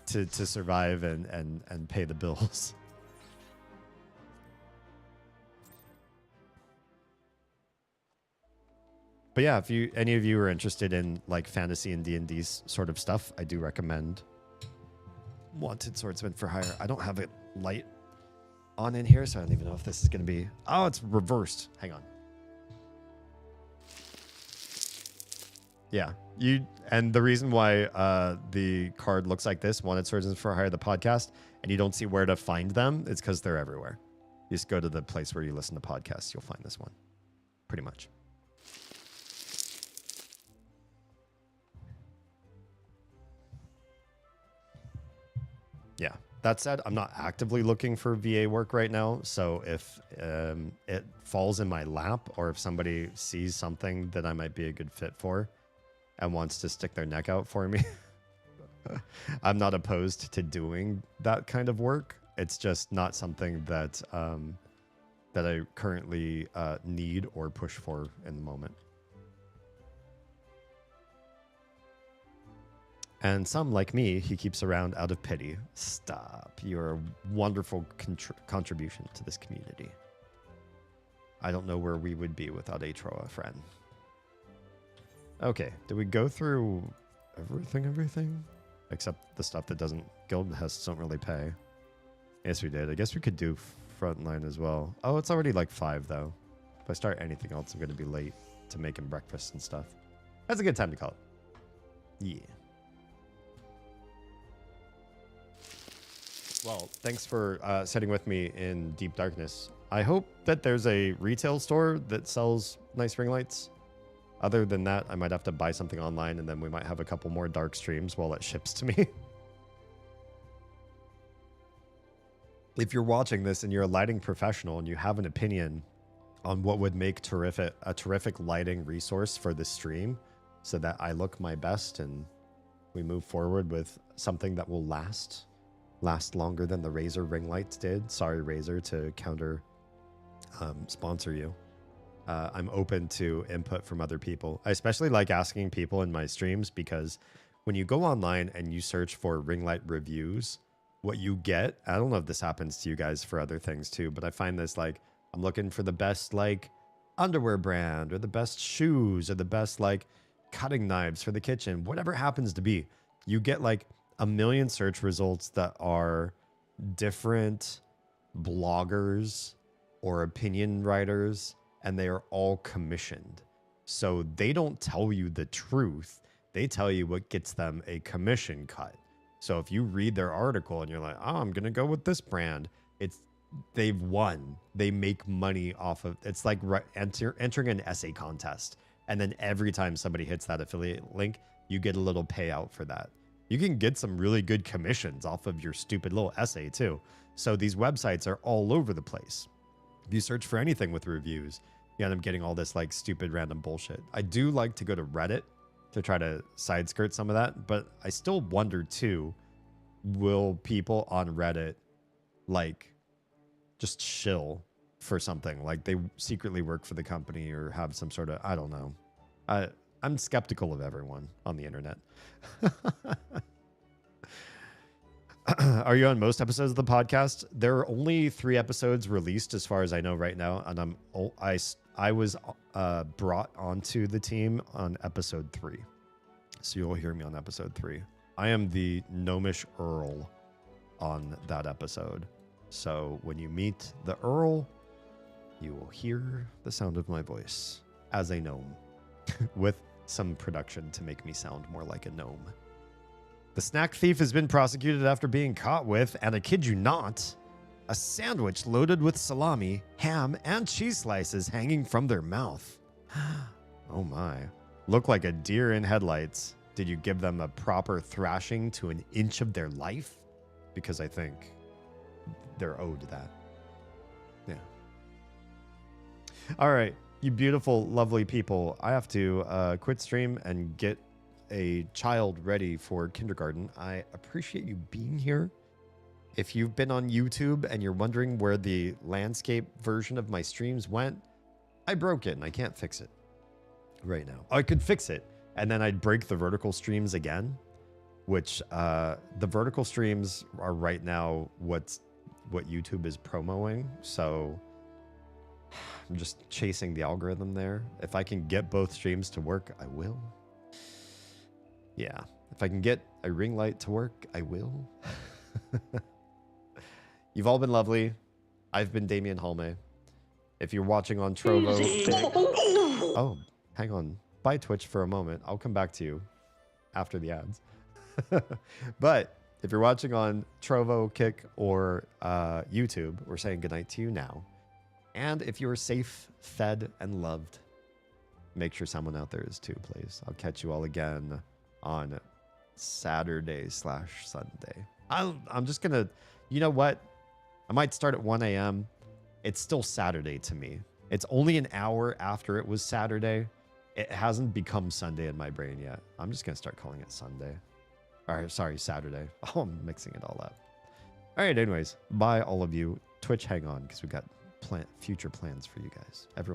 to survive and pay the bills. But yeah, if any of you are interested in like fantasy and D&D sort of stuff, I do recommend Wanted Swordsman for Hire. I don't have it light on in here, so I don't even know if this is going to be... Oh, it's reversed. Hang on. Yeah. And the reason why the card looks like this, Wanted Swordsman for Hire, the podcast, and you don't see where to find them, it's because they're everywhere. You just go to the place where you listen to podcasts, you'll find this one. Pretty much. Yeah. That said, I'm not actively looking for VA work right now. So if it falls in my lap, or if somebody sees something that I might be a good fit for and wants to stick their neck out for me, I'm not opposed to doing that kind of work. It's just not something that that I currently need or push for in the moment. And some, like me, he keeps around out of pity. Stop. You're a wonderful contribution to this community. I don't know where we would be without Atroa, friend. Okay, did we go through everything? Except the stuff that guild hests don't really pay. Yes, we did. I guess we could do frontline as well. Oh, it's already like 5, though. If I start anything else, I'm going to be late to making breakfast and stuff. That's a good time to call it. Yeah. Well, thanks for sitting with me in Deep Darkness. I hope that there's a retail store that sells nice ring lights. Other than that, I might have to buy something online, and then we might have a couple more dark streams while it ships to me. If you're watching this and you're a lighting professional and you have an opinion on what would make a terrific lighting resource for this stream, so that I look my best and we move forward with something that will last longer than the Razer ring lights did. Sorry, Razer, to counter sponsor you. I'm open to input from other people. I especially like asking people in my streams, because when you go online and you search for ring light reviews, what you get, I don't know if this happens to you guys for other things too, but I find this, like, I'm looking for the best, like, underwear brand, or the best shoes, or the best, like, cutting knives for the kitchen, whatever it happens to be. You get like a million search results that are different bloggers or opinion writers, and they are all commissioned. So they don't tell you the truth. They tell you what gets them a commission cut. So if you read their article and you're like, oh, I'm going to go with this brand, they've won. They make money off of, it's like entering an essay contest. And then every time somebody hits that affiliate link, you get a little payout for that. You can get some really good commissions off of your stupid little essay too. So these websites are all over the place. If you search for anything with reviews, you end up getting all this like stupid random bullshit. I do like to go to Reddit to try to side skirt some of that, but I still wonder too, will people on Reddit like just shill for something? Like they secretly work for the company or have some sort of, I don't know. I'm skeptical of everyone on the internet. Are you on most episodes of the podcast? There are only 3 episodes released as far as I know right now, and I was brought onto the team on episode 3. So you'll hear me on episode 3. I am the gnomish Earl on that episode. So when you meet the Earl, you will hear the sound of my voice as a gnome with some production to make me sound more like a gnome. The snack thief has been prosecuted after being caught with, and I kid you not, a sandwich loaded with salami, ham, and cheese slices hanging from their mouth. Oh my. Look like a deer in headlights. Did you give them a proper thrashing to an inch of their life? Because I think they're owed that. Yeah. All right, you beautiful, lovely people. I have to quit stream and get a child ready for kindergarten. I appreciate you being here. If you've been on YouTube and you're wondering where the landscape version of my streams went, I broke it and I can't fix it right now. I could fix it and then I'd break the vertical streams again, which the vertical streams are right now what YouTube is promoting. So I'm just chasing the algorithm there. If I can get both streams to work, I will. Yeah, if I can get a ring light to work, I will. You've all been lovely. I've been Damien Halme. If you're watching on Trovo... Oh, hang on. Bye, Twitch, for a moment. I'll come back to you after the ads. But if you're watching on Trovo, Kick, or YouTube, we're saying goodnight to you now. And if you're safe, fed, and loved, make sure someone out there is too, please. I'll catch you all again on Saturday/Sunday. I'm just gonna, you know what? I might start at 1 a.m. It's still Saturday to me. It's only an hour after it was Saturday. It hasn't become Sunday in my brain yet. I'm just gonna start calling it Sunday. All right, sorry, Saturday. Oh, I'm mixing it all up. All right, anyways, bye all of you. Twitch, hang on, because we got future plans for you guys. Everyone.